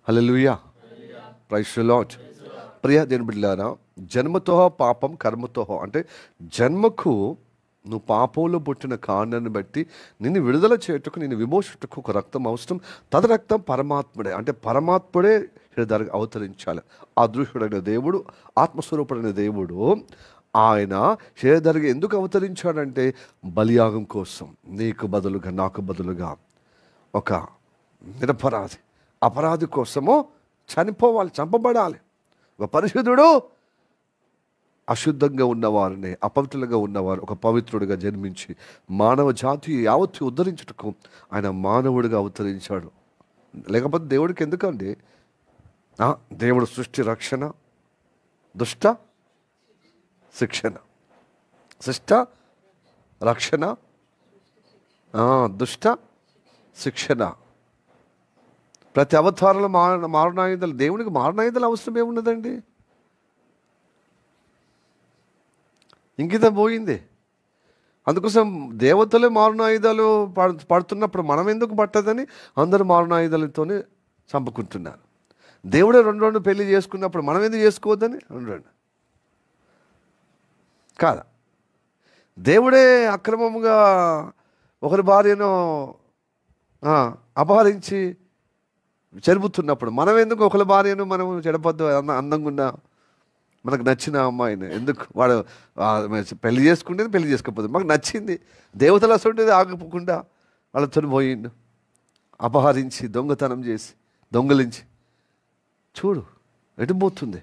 హల్లెలూయా, ప్రైజ్ ది లార్డ్. ప్రియ దేవుని బిడ్డలారా, జన్మతో పాపం కర్మతో, అంటే జన్మకు నువ్వు పాపంలో పుట్టిన కారణాన్ని బట్టి నిన్ను విడుదల చేయుటకు, నిన్ను విమోచటకు ఒక రక్తం అవసరం. తదరక్తం పరమాత్ముడే, అంటే పరమాత్ముడే హృదయ అవతరించాలి. అదృశ్యుడైన దేవుడు, ఆత్మస్వరూపుడైన దేవుడు ఆయన శరీరధరిగా ఎందుకు అవతరించాడంటే బలియాగం కోసం, నీకు బదులుగా నాకు బదులుగా ఒక అపరాధి కోసము చనిపోవాలి, చంపబడాలి. ఒక పరిశుద్ధుడు అశుద్ధంగా ఉన్నవారిని, అపవిత్రులుగా ఉన్నవారు ఒక పవిత్రుడిగా జన్మించి మానవ జాతి యావత్తు ఉద్ధరించుటకు ఆయన మానవుడిగా అవతరించాడు. లేకపోతే దేవుడికి ఎందుకండి? దేవుడు సృష్టి రక్షణ, దుష్ట శిక్షణ, శిష్ట రక్షణ, దుష్ట శిక్షణ. ప్రతి అవతారంలో మారణాయుధాలు. దేవునికి మారణాయుధాలు అవసరం ఏమున్నదండి? ఇంకితం పోయింది. అందుకోసం దేవతలే మారణాయుధాలు పడుతున్నప్పుడు మనం ఎందుకు పట్టదని అందరూ మారణాయుధాలతోనే చంపుకుంటున్నారు. దేవుడే రెండు పెళ్లి చేసుకున్నప్పుడు మనం ఎందుకు చేసుకోవద్దని రెండు కాదా? దేవుడే అక్రమంగా ఒకరి భార్యను అపహరించి చెరుపుతున్నప్పుడు మనం ఎందుకు ఒకరి భార్యను మనం చెడపద్దు? అందంగా ఉన్న మనకు నచ్చిన అమ్మాయిని ఎందుకు వాడు పెళ్లి చేసుకుంటేనే పెళ్లి చేసుకోకపోతే మాకు నచ్చింది. దేవతలు అసలు ఆగిపోకుండా వాళ్ళతో పోయిండు, అపహరించి దొంగతనం చేసి దొంగలించి. చూడు ఎటుపోతుంది.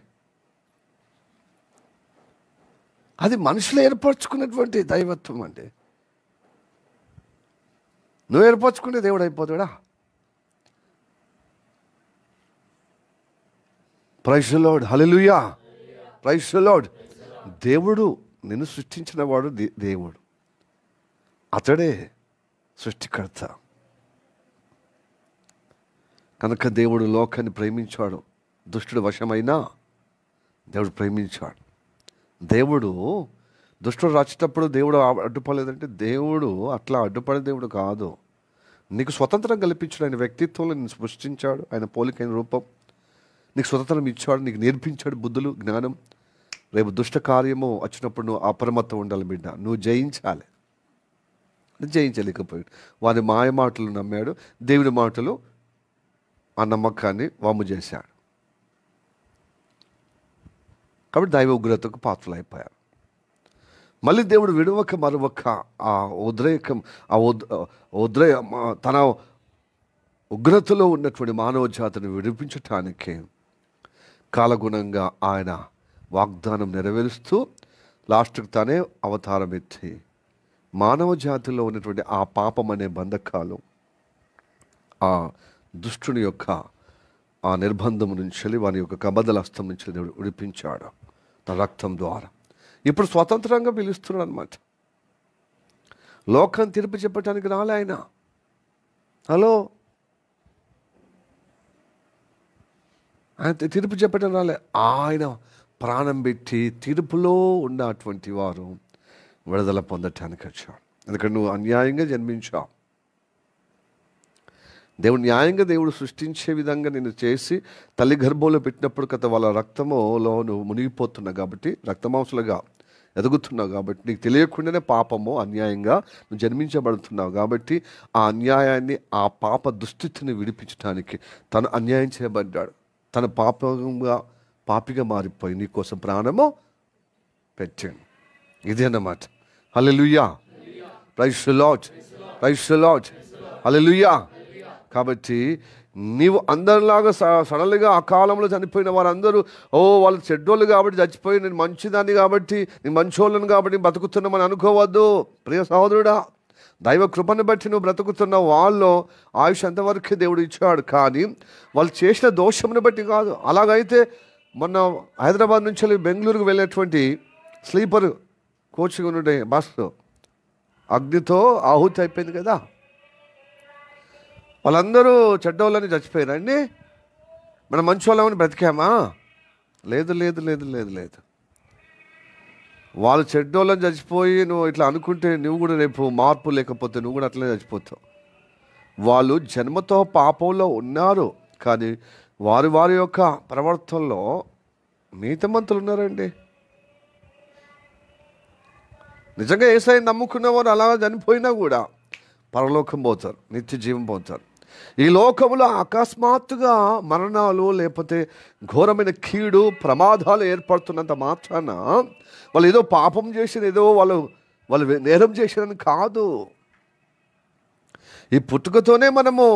అది మనుషులు ఏర్పరచుకున్నటువంటి దైవత్వం. అంటే నువ్వు ఏర్పరచుకునే దేవుడు అయిపోతాడా? Praise the Lord, hallelujah, praise the Lord. దేవుడు నిన్ను సృష్టించిన వాడు దేవుడు, అతడే సృష్టికర్త. కనుక దేవుడు లోకాన్ని ప్రేమించాడు. దుష్టుడు వశమైనా దేవుడు ప్రేమించాడు. దేవుడు దుష్టుడు రాచేటప్పుడు దేవుడు అడ్డుపడలేదంటే దేవుడు అట్లా అడ్డుపడే దేవుడు కాదు. నీకు స్వతంత్రం కల్పించాడు. ఆయన వ్యక్తిత్వంలో నిన్ను సృష్టించాడు. ఆయన పోలికైన రూపం నీకు స్వతంత్రం ఇచ్చాడు, నీకు నేర్పించాడు బుద్ధులు, జ్ఞానం, రేపు దుష్ట కార్యము వచ్చినప్పుడు నువ్వు అప్రమత్తం ఉండాలి బిడ్డ. నువ్వు జయించాలి. జయించలేకపోయాడు. వారి మాయ మాటలు నమ్మాడు, దేవుని మాటలు ఆ నమ్మకాన్ని వమ్ము చేశాడు. కాబట్టి దైవ ఉగ్రతకు పాత్రలైపోయారు. మళ్ళీ దేవుడు విడవక మరొక ఆ ఉద్రేకం, తన ఉగ్రతలో ఉన్నటువంటి మానవ జాతిని విడిపించటానికి కాలగుణంగా ఆయన వాగ్దానం నెరవేరుస్తూ లాస్ట్కి తానే అవతారం ఎత్తి మానవ జాతిలో ఉన్నటువంటి ఆ పాపం అనే బంధకాలు, ఆ దుష్టుని యొక్క ఆ నిర్బంధం నుంచి, వాని యొక్క కబదల హస్తం నుంచి దేవుడు విడిపించాడు తన రక్తం ద్వారా. ఇప్పుడు స్వతంత్రంగా పిలుస్తున్నాడు అనమాట. లోకం తీర్పు చెప్పడానికి రాలే ఆయన. హలో, ఆయన తీర్పు చెప్పడం రాలే. ఆయన ప్రాణం పెట్టి తీర్పులో ఉన్నటువంటి వారు విడుదల పొందటానికి వచ్చాడు. ఎందుకంటే నువ్వు అన్యాయంగా జన్మించావు. దేవుడు సృష్టించే విధంగా నేను చేసి తల్లి గర్భంలో పెట్టినప్పుడు కదా వాళ్ళ రక్తములో నువ్వు మునిగిపోతున్నావు కాబట్టి, రక్తమాంసలుగా ఎదుగుతున్నావు కాబట్టి, నీకు తెలియకుండానే పాపము అన్యాయంగా నువ్వు జన్మించబడుతున్నావు కాబట్టి, ఆ అన్యాయాన్ని, ఆ పాప దుస్థితిని విడిపించడానికి తను అన్యాయం చేయబడ్డాడు. తన పాపిగా మారిపోయి నీ కోసం ప్రాణము పెట్టాడు. ఇదే అన్నమాట. Hallelujah, praise the Lord, praise the Lord, hallelujah. కాబట్టి నీవు అందరిలాగా సడన్గా ఆ కాలంలో చనిపోయిన వారందరూ వాళ్ళు చెడ్డోళ్ళు కాబట్టి చచ్చిపోయి, నేను మంచిదాన్ని కాబట్టి, నేను మంచోళ్ళను కాబట్టి బ్రతుకుతున్నామని అనుకోవద్దు ప్రియ సహోదరుడా. దైవ కృపను బట్టి నువ్వు బ్రతుకుతున్న వాళ్ళు ఆయుష్ ఎంతవరకు దేవుడు ఇచ్చాడు, కానీ వాళ్ళు చేసిన దోషమును బట్టి కాదు. అలాగైతే మొన్న హైదరాబాద్ నుంచి బెంగళూరుకు వెళ్ళేటువంటి స్లీపర్ కోచింగ్ ఉండే బస్సు అగ్నితో ఆహుతి అయిపోయింది కదా. వాళ్ళందరూ చెడ్డోళ్ళని చచ్చిపోయారండి, మనం మంచి వాళ్ళమని బ్రతికామా? లేదు లేదు లేదు లేదు లేదు. వాళ్ళు చెడ్డోళ్ళని చచ్చిపోయి నువ్వు ఇట్లా అనుకుంటే నువ్వు కూడా రేపు మార్పు లేకపోతే నువ్వు కూడా అట్లనే చచ్చిపోతావు. వాళ్ళు జన్మతో పాపంలో ఉన్నారు, కానీ వారి యొక్క ప్రవర్తనలో నీతిమంతులు ఉన్నారండి. నిజంగా యేసయ్యని నమ్ముకున్నవారు అలా చనిపోయినా కూడా పరలోకం పోతారు, నిత్య జీవం పోతారు. ఈ లోకంలో అకస్మాత్తుగా మరణాలు లేకపోతే ఘోరమైన కీడు ప్రమాదాలు ఏర్పడుతున్నంత మాత్రాన వాళ్ళు ఏదో పాపం చేసిన, ఏదో వాళ్ళు నేరం చేసిరని కాదు. ఈ పుట్టుకతోనే మనము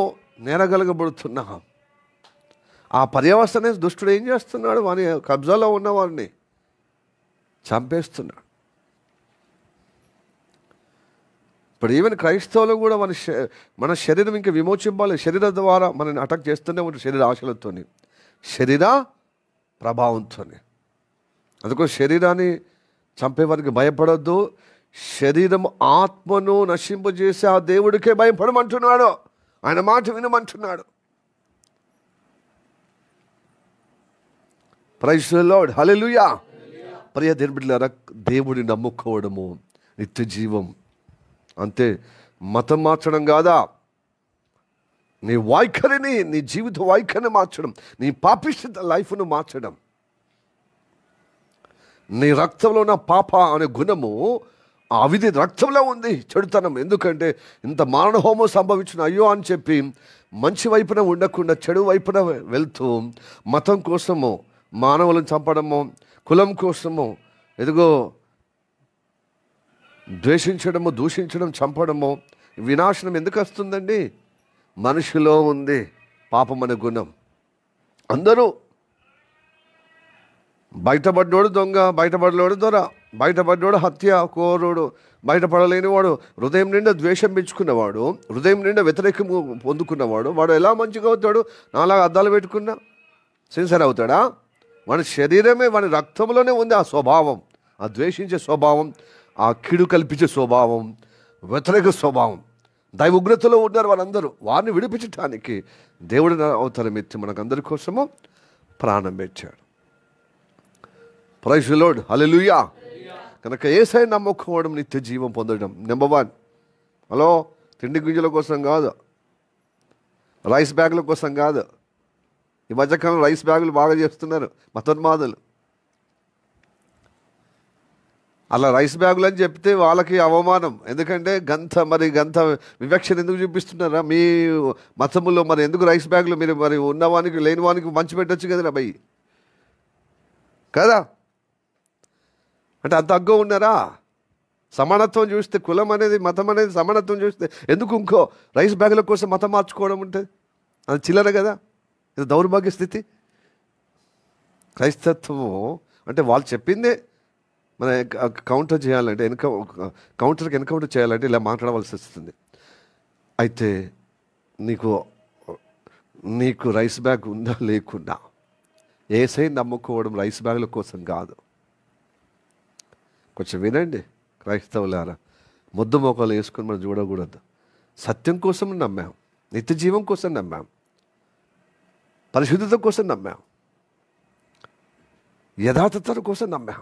నేరగలగబడుతున్నాం. ఆ పర్యవసనే దుష్టుడు ఏం చేస్తున్నాడు? వాని కబ్జాలో ఉన్నవాడిని చంపేస్తున్నాడు. ఇప్పుడు ఈవెన్ క్రైస్తవులు కూడా మన శరీరం ఇంకా విమోచింపాలి. శరీరం ద్వారా మనల్ని అటాక్ చేస్తూనే ఉంటుంది, శరీర ఆశలతో, శరీర ప్రభావంతో. అందుకో శరీరాన్ని చంపేవారికి భయపడొద్దు. శరీరం ఆత్మను నశింపజేసి ఆ దేవుడికే భయపడమంటున్నాడు, ఆయన మాట వినమంటున్నాడు. ప్రైజ్ ది లార్డ్, హల్లెలూయా. ప్రియ దేవుడిలారా, దేవుడిని నమ్ముకోవడము నిత్య జీవం. అంతే, మతం మార్చడం కాదా, నీ వైఖరిని, నీ జీవిత వైఖరిని మార్చడం, నీ పాపిష్ట లైఫ్ను మార్చడం. నీ రక్తంలో ఉన్న పాప అనే గుణము అవిధి రక్తంలో ఉంది, చెడుతనం. ఎందుకంటే ఇంత మారణహోమం సంభవించిన అయ్యో అని చెప్పి మంచి వైపున ఉండకుండా చెడు వైపున వెళ్తూ మతం కోసము మానవులను చంపడము, కులం కోసము ఎదుగో ద్వేషించడము, దూషించడం, చంపడము, వినాశనం ఎందుకు వస్తుందండి? మనిషిలో ఉంది పాపం అనే గుణం. అందరూ బయటపడ్డోడు దొంగ, బయటపడలేడు దొర, బయటపడ్డోడు హత్య కోరుడు, బయటపడలేనివాడు, హృదయం నిండా ద్వేషం పెంచుకున్నవాడు, హృదయం నిండా వ్యతిరేకం పొందుకున్నవాడు, వాడు ఎలా మంచిగా అవుతాడు? నాలాగా అద్దాలు పెట్టుకున్నా సిన్సియర్ అవుతాడా? వాడి శరీరమే, వాడి రక్తంలోనే ఉంది ఆ స్వభావం, ఆ ద్వేషించే స్వభావం, ఆ కీడు కల్పించే స్వభావం, వ్యతిరేక స్వభావం. దైవ ఉగ్రతలో ఉన్నారు వాళ్ళందరూ. వారిని విడిపించడానికి దేవుడి అవతారం ఎత్తి మనకందరి కోసము ప్రాణం పెట్టాడు. ప్రైజ్ ది లార్డ్, హల్లెలూయా. కనుక యేసయ్యని నమ్ముకోవడం నిత్య జీవం పొందడం. నెంబర్ 1. హలో, తిండి గింజల కోసం కాదు, రైస్ బ్యాగుల కోసం కాదు. ఈ మధ్యకాలంలో రైస్ బ్యాగులు బాగా చేస్తున్నారు మతోన్మాదులు. అలా రైస్ బ్యాగులు అని చెప్తే వాళ్ళకి అవమానం. ఎందుకంటే గంత వివక్షణ ఎందుకు చూపిస్తున్నారా మీ మతములో? మరి ఎందుకు రైస్ బ్యాగులు? మీరు మరి ఉన్నవానికి లేని వానికి మంచి పెట్టచ్చు కదరా భయ్, కదా? అంటే అంత అగ్గో ఉన్నారా? సమానత్వం చూస్తే, కులం అనేది మతం అనేది సమానత్వం చూస్తే ఎందుకు ఇంకో రైస్ బ్యాగుల కోసం మతం మార్చుకోవడం ఉంటుంది? అది చిల్లర కదా, ఇది దౌర్భాగ్య స్థితి. క్రైస్తత్వము అంటే వాళ్ళు చెప్పిందే మన కౌంటర్ చేయాలంటే కౌంటర్కి ఎన్కౌంటర్ చేయాలంటే ఇలా మాట్లాడవలసి వస్తుంది. అయితే నీకు రైస్ బ్యాగ్ ఉందా లేకుండా ఏసై నమ్ముకోవడం రైస్ బ్యాగుల కోసం కాదు. కొంచెం వినండి క్రైస్తవులారా, ముద్దు మోకాలు వేసుకొని మనం చూడకూడదు. సత్యం కోసం నమ్మాం, నిత్య జీవం కోసం నమ్మాం, పరిశుద్ధత కోసం నమ్మాం, యథార్థత కోసం నమ్మాం.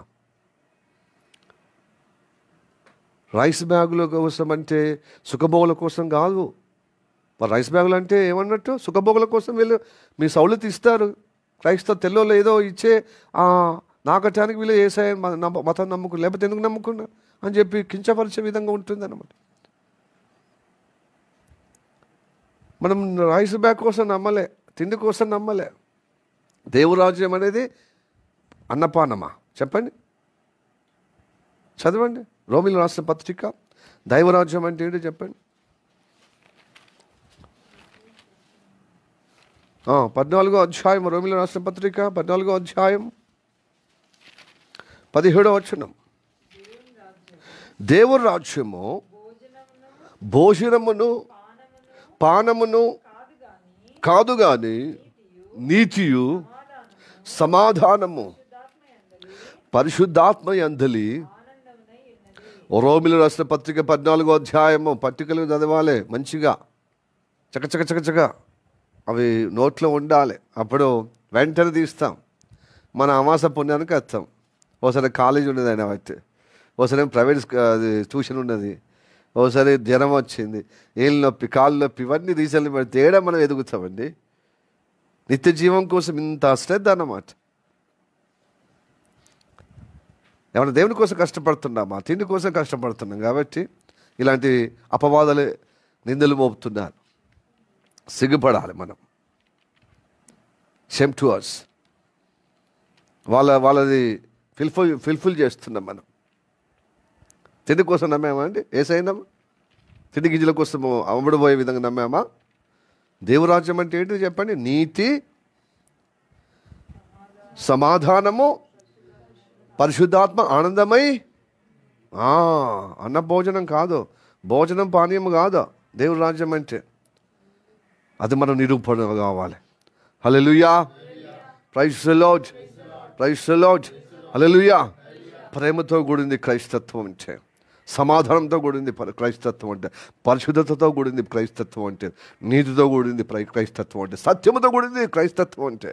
రైస్ బ్యాగుల కోసం అంటే సుఖభోగుల కోసం కాదు. మరి రైస్ బ్యాగులు అంటే ఏమన్నట్టు? సుఖభోగుల కోసం వీళ్ళు మీ సౌలతి ఇస్తారు. క్రైస్తవ తెల్లలో ఏదో ఇచ్చే నాకటానికి వీళ్ళు ఏసాయ మతం నమ్ముకున్నారు, లేకపోతే ఎందుకు నమ్ముకున్నారు అని చెప్పి కించపరిచే విధంగా ఉంటుంది అన్నమాట. మనం రైస్ బ్యాగ్ కోసం నమ్మలే, తిండి కోసం నమ్మలే. దేవురాజ్యం అనేది అన్నపానమా? చెప్పండి, చదవండి. రోమిలు రాసిన పత్రిక, దైవరాజ్యం అంటే ఏంటి చెప్పండి. 14వ అధ్యాయం, రోమిలు రాసిన పత్రిక 14వ అధ్యాయం 17వ వచనం. దేవుని రాజ్యము భోజనమును పానమును కాదు గాని నీతియు సమాధానము పరిశుద్ధాత్మ యందలి. రోమిలు రాసిన పత్రిక 14వ అధ్యాయము పట్టికలు చదవాలి మంచిగా, చకచక అవి నోట్లో ఉండాలి. అప్పుడు వెంటనే తీస్తాం, మన అమాస పుణ్యానికి వస్తాం. ఓసారి కాలేజ్ ఉన్నది ఆయన అయితే, ఓసారి ప్రైవేట్ ట్యూషన్ ఉన్నది, ఓసారి జ్వరం వచ్చింది, ఏళ్ళు నొప్పి, కాళ్ళు నొప్పి, ఇవన్నీ రీజన్లు పెడితే ఏడా మనం ఎదుగుతామండి. నిత్య జీవం కోసం ఇంత అశ్రద్ధ అన్నమాట. ఏమన్నా దేవుని కోసం కష్టపడుతున్నామా? తిండి కోసం కష్టపడుతున్నాం కాబట్టి ఇలాంటి అపవాదాలు నిందలు మోపుతున్నారు. సిగ్గుపడాలి మనం. Shame to us. వాళ్ళది ఫిల్ఫుల్ చేస్తున్నాం మనం. తిండి కోసం నమ్మామా అండి? ఏసైనామా? తిండి గింజల కోసం అమ్మడిపోయే విధంగా నమ్మామా? దేవురాజ్యం అంటే ఏంటి చెప్పండి? నీతి, సమాధానము, పరిశుద్ధాత్మ ఆనందమై. అన్న భోజనం కాదు, భోజనం పానీయం కాదు దేవుని రాజ్యం అంటే. అది మనం నిరూపణ కావాలి. Hallelujah, praise the Lord, praise the Lord, hallelujah. ప్రేమతో కూడింది క్రైస్తత్వం అంటే, సమాధానంతో కూడింది క్రైస్తత్వం అంటే, పరిశుద్ధతతో కూడింది క్రైస్తత్వం అంటే, నీతితో కూడింది క్రైస్తత్వం అంటే, సత్యముతో కూడింది క్రైస్తత్వం అంటే,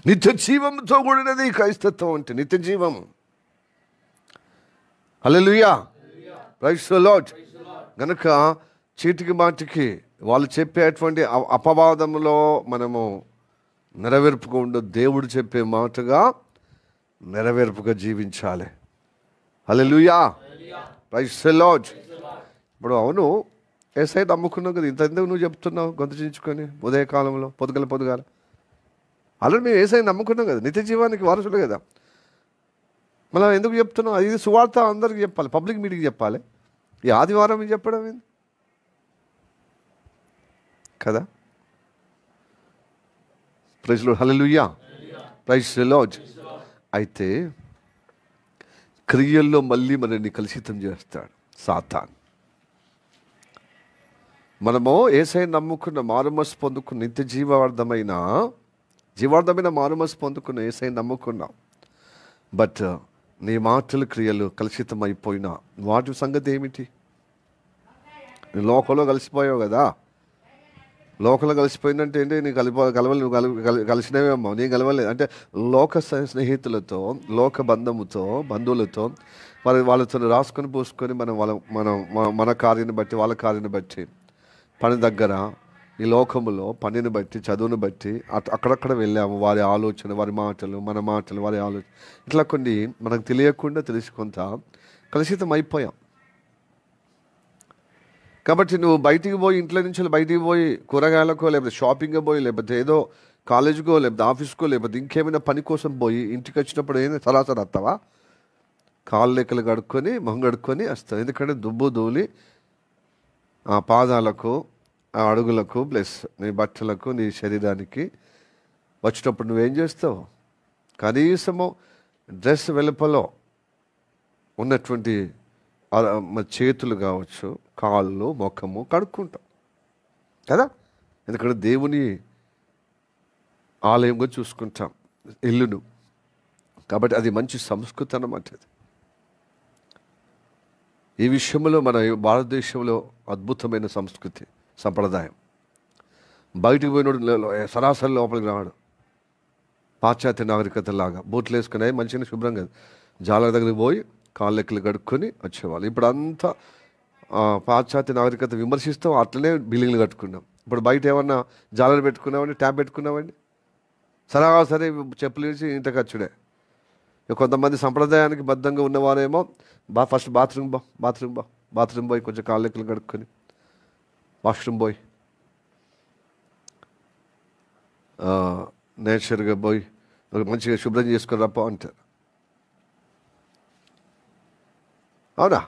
నిత్య జీవంతో కూడినది క్రైస్తత్వం అంటే. నిత్య జీవం. హల్లెలూయా, ప్రైజ్ ది లార్డ్. గనుక చీటికి మాటికి వాళ్ళు చెప్పేటువంటి అపవాదంలో మనము నెరవేర్పుకుండా దేవుడు చెప్పే మాటగా నెరవేర్పుగా జీవించాలి. హల్లెలూయా, ప్రైజ్ ది లార్డ్. ఇప్పుడు అవును ఏసై నమ్ముకున్నావు కదా, ఇంత ఎందుకు నువ్వు చెప్తున్నావు గొంతు చించుకొని ఉదయకాలంలో పొద్దుగల? ఆల్రెడీ మేము ఏసై నమ్ముకున్నాం కదా, నిత్య జీవానికి వారసులు కదా, మళ్ళీ ఎందుకు చెప్తున్నావు? ఇది సువార్త అందరికి చెప్పాలి, పబ్లిక్ మీటింగ్ చెప్పాలి. ఈ ఆదివారం ఇది చెప్పడం ఏంది కదా? Praise the Lord, hallelujah, praise the Lord. అయితే క్రియల్లో మళ్ళీ మనల్ని కలుషితం చేస్తాడు సాతాన్. మనము ఏసై నమ్ముకున్న మారుమనసు పొందుకున్న నిత్య జీవార్థమైన మారుమనసు పొందుకున్న ఏసై నమ్ముకున్నాం. బట్ నీ మాటలు క్రియలు కలుషితం అయిపోయినా వాటి సంగతి ఏమిటి? లోకంలో కలిసిపోయావు కదా. లోకంలో కలిసిపోయిందంటే ఏంటి? నీ కలిసినవేమో, నీ కలవలేదు అంటే లోక స్నేహితులతో, లోక బంధువులతో మరి వాళ్ళతో రాసుకొని పూసుకొని మన కార్యాన్ని బట్టి, వాళ్ళ కార్యాన్ని బట్టి, పని దగ్గర ఈ లోకములో పనిని బట్టి, చదువును బట్టి అక్కడక్కడ వెళ్ళాము. వారి ఆలోచన, వారి మాటలు, మన మాటలు, వారి ఆలోచన, ఇట్లా కొన్ని మనకు తెలియకుండా తెలుసుకుంటా కలుషితం అయిపోయాం. కాబట్టి నువ్వు బయటికి పోయి, ఇంట్లో నుంచి బయటికి పోయి కూరగాయలకో, లేకపోతే షాపింగ్కి పోయి, లేకపోతే ఏదో కాలేజీకో, లేకపోతే ఆఫీస్కో, లేకపోతే ఇంకేమైనా పని కోసం పోయి ఇంటికి వచ్చినప్పుడు ఏంది సరాసరి వస్తావా? కాళ్ళు లెక్కలు కడుక్కొని, మొహం కడుక్కొని వస్తావు. ఎందుకంటే దుబ్బు ధూళి ఆ పాదాలకు, ఆ అడుగులకు, ప్లస్ నీ బట్టలకు, నీ శరీరానికి వచ్చినప్పుడు నువ్వేం చేస్తావు? కనీసము డ్రెస్ వెలుపలో ఉన్నటువంటి చేతులు కావచ్చు, కాళ్ళు, ముఖము కడుక్కుంటాం కదా. ఎందుకంటే దేవుని ఆలయంగా చూసుకుంటాం ఇల్లును. కాబట్టి అది మంచి సంస్కృతి అన్నమాట. ఈ విషయంలో మన భారతదేశంలో అద్భుతమైన సంస్కృతి, సంప్రదాయం. బయటికి పోయినోడు సరాసరి లోపలికి రాడు. పాశ్చాత్య నాగరికత లాగా బూట్లు వేసుకుని మంచిగా శుభ్రంగా జాలర్ దగ్గరికి పోయి కాళ్ళు లెక్కలు కడుక్కొని వచ్చేవాళ్ళు. ఇప్పుడు అంతా పాశ్చాత్య నాగరికత విమర్శిస్తాం, అట్లనే బిల్డింగ్లు కట్టుకున్నాం. ఇప్పుడు బయట ఏమన్నా జాలర్ పెట్టుకున్నామండి, ట్యాబ్ పెట్టుకున్నామండి, సరే చెప్పులు వేసి ఇంటికి వచ్చుడే. కొంతమంది సంప్రదాయానికి బద్ధంగా ఉన్నవారేమో ఫస్ట్ బాత్రూమ్ పోయి కొంచెం కాళ్ళు లెక్కలు కడుక్కొని, వాష్రూమ్ పోయి నేచర్గా పోయి మంచిగా శుభ్రం చేసుకొని రప్ప అంటారు. అవునా?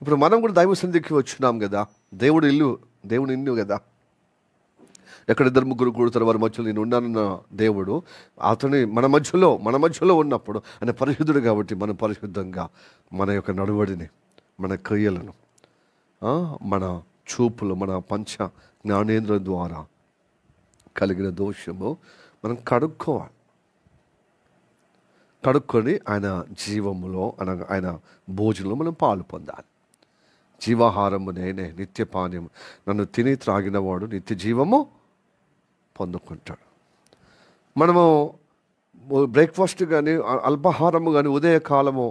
ఇప్పుడు మనం కూడా దైవ సన్నిధికి వచ్చినాం కదా. దేవుడి ఇల్లు కదా. ఎక్కడ ఇద్దరు ముగ్గురు కూడతారు వారి మధ్యలో నేను ఉన్నానన్న దేవుడు, అతని మన మధ్యలో ఉన్నప్పుడు ఆయన పరిశుద్ధుడు. కాబట్టి మనం పరిశుద్ధంగా మన యొక్క నడువడిని, మన క్రియలను, మన చూపులు, మన పంచ జ్ఞానేంద్రం ద్వారా కలిగిన దోషము మనం కడుక్కొని ఆయన జీవములో, ఆయన భోజనంలో మనం పాలు పొందాలి. జీవాహారము నేనే, నిత్యపానీయము, నన్ను తిని త్రాగిన వాడు నిత్య జీవము పొందుకుంటాడు. మనము బ్రేక్ఫాస్ట్ కానీ, అల్పాహారము కానీ, ఉదయకాలము,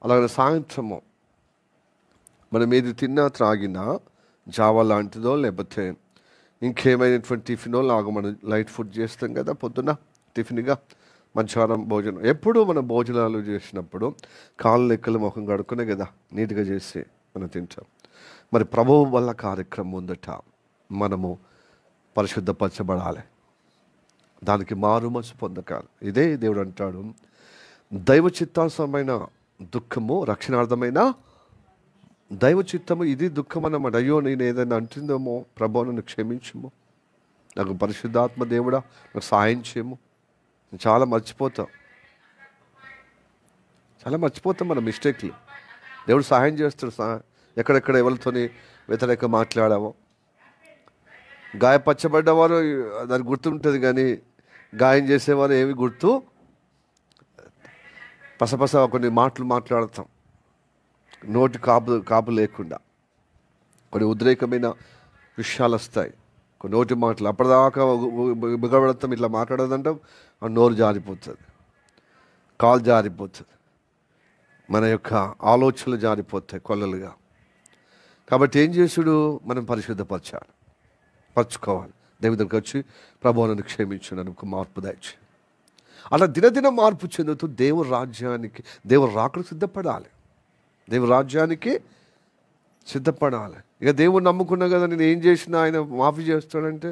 అలాగే సాయంత్రము మనం ఏది తిన్నా త్రాగినా, జావా లాంటిదో లేకపోతే ఇంకేమైనటువంటి టిఫినో లాగా మనం లైట్ ఫుడ్ చేస్తాం కదా పొద్దున టిఫిన్గా. మధ్యాహ్నం భోజనం ఎప్పుడు మనం భోజనాలు చేసినప్పుడు కాళ్ళు లెక్కలు ముఖం కడుక్కునే కదా నీట్గా చేసి మనం తింటాం. మరి ప్రభువు వల్ల కార్యక్రమం ఉందట, మనము పరిశుద్ధపరచబడాలి, దానికి మారుమనసు పొందకాలి. ఇదే దేవుడు అంటాడు, దైవ చిత్తానుసరమైన దుఃఖము రక్షణార్థమైన దైవ చిత్తము. ఇది దుఃఖం అన్నమాట. అయ్యో నేను ఏదైనా అంటుందేమో, ప్రభువు నన్ను క్షమించము, నాకు పరిశుద్ధాత్మ దేవుడా నాకు సహాయం చేయము. చాలా మర్చిపోతాం మన మిస్టేక్లు. దేవుడు సహాయం చేస్తాడు. ఎక్కడెక్కడ ఎవరితోని వ్యతిరేక మాట్లాడామో, గాయపరచబడ్డవారు దానికి గుర్తుంటుంది, కానీ గాయం చేసేవారు ఏమి గుర్తు. పసపస కొన్ని మాటలు మాట్లాడతాం, నోటి కాపు లేకుండా కొన్ని ఉద్రేకమైన విషయాలు వస్తాయి, కొన్ని నోటి మాటలు. అప్పటిదాకా బిగబడతాం, ఇట్లా మాట్లాడదంటాం, ఆ నోరు జారిపోతుంది, కాలు జారిపోతుంది, మన యొక్క ఆలోచనలు జారిపోతాయి కొల్లలుగా. కాబట్టి ఏం చేసుడు, మనం పరచుకోవాలి. దేవుని దగ్గరికి వచ్చి ప్రభువు నన్ను క్షమించు, నన్ను మార్పు దయచేయి. అలా దినదిన మార్పు చెందుతూ దేవుని రాజ్యానికి, దేవుని రాకడకు సిద్ధపడాలి. దేవుని రాజ్యానికి సిద్ధపడాలి. ఇక దేవుడు నమ్ముకున్నా కదా, నేను ఏం చేసినా ఆయన మాఫీ చేస్తాడంటే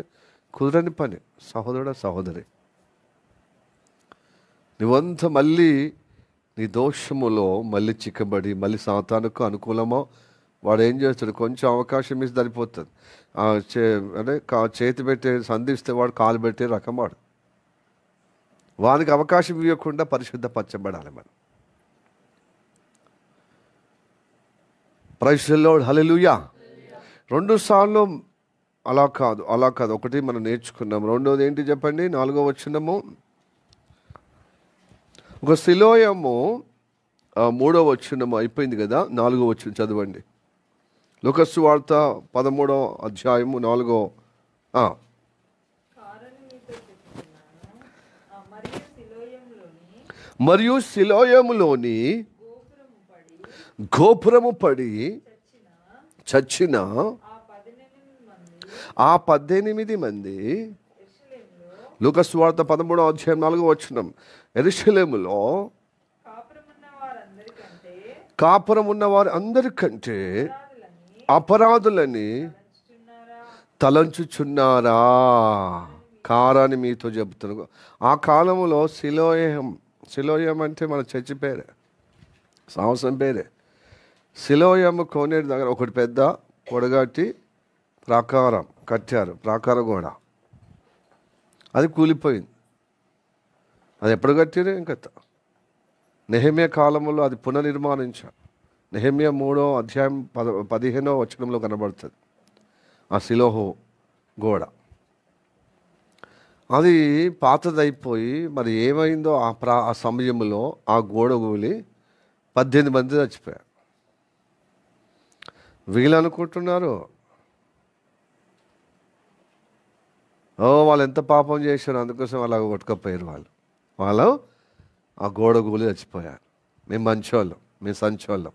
కుదరని పని. సహోదరుడా, సహోదరి, నువ్వంతా మళ్ళీ నీ దోషములో మళ్ళీ చిక్కబడి మళ్ళీ సాతానుకు అనుకూలమో వాడు ఏం చేస్తాడు, కొంచెం అవకాశం ఇస్తే సరిపోతుంది. అంటే చేతి పెట్టి సంధిస్తే వాడు కాలు పెట్టే రకం వాడు. వానికి అవకాశం ఇవ్వకుండా పరిశుద్ధపరచబడాలి మనం. ప్రైజ్ ది లార్డ్, హల్లెలూయా. 2 సార్లు అలా కాదు. ఒకటి మనం నేర్చుకున్నాం. రెండోది ఏంటి చెప్పండి, 4వ వచనము. ఒక సిలోయము 3వ వచనము అయిపోయింది కదా, 4వ వచనం చదవండి. లూకాసు సువార్త 13వ అధ్యాయము 4వ. మరియు సిలోయములోని గోపురము పడి చచ్చిన ఆ 18 మంది లూకాసు వార్త 13:4 యెరూషలేములో కాపురం ఉన్న వారు అందరికంటే అపరాధులని తలంచుచున్నారా? కారాన్ని మీతో చెబుతున్నా. ఆ కాలంలో సిలోయం అంటే మన చర్చి పేరే, సంవత్సరం పేరే. సిలోయము కోనేరు దగ్గర ఒకటి పెద్ద పొడగట్టి ప్రాకారం కట్టారు, ప్రాకారం కూడా. అది కూలిపోయింది. అది ఎప్పుడు కట్టారు? ఇంకా నెహెమ్యా కాలంలో అది పునర్నిర్మాణించారు. నెహెమ్యా 3:15 కనబడుతుంది ఆ సిలోహో గోడ. అది పాతదైపోయి మరి ఏమైందో ఆ సమయంలో ఆ గోడ కూలి 18 మంది చచ్చిపోయారు. వీళ్ళు అనుకుంటున్నారు వాళ్ళు ఎంత పాపం చేశారు, అందుకోసం అలా కొట్టుకపోయారు. వాళ్ళు ఆ గోడ కూలి చచ్చిపోయారు. మేము మంచోళ్ళం, మేము సంచోళ్ళం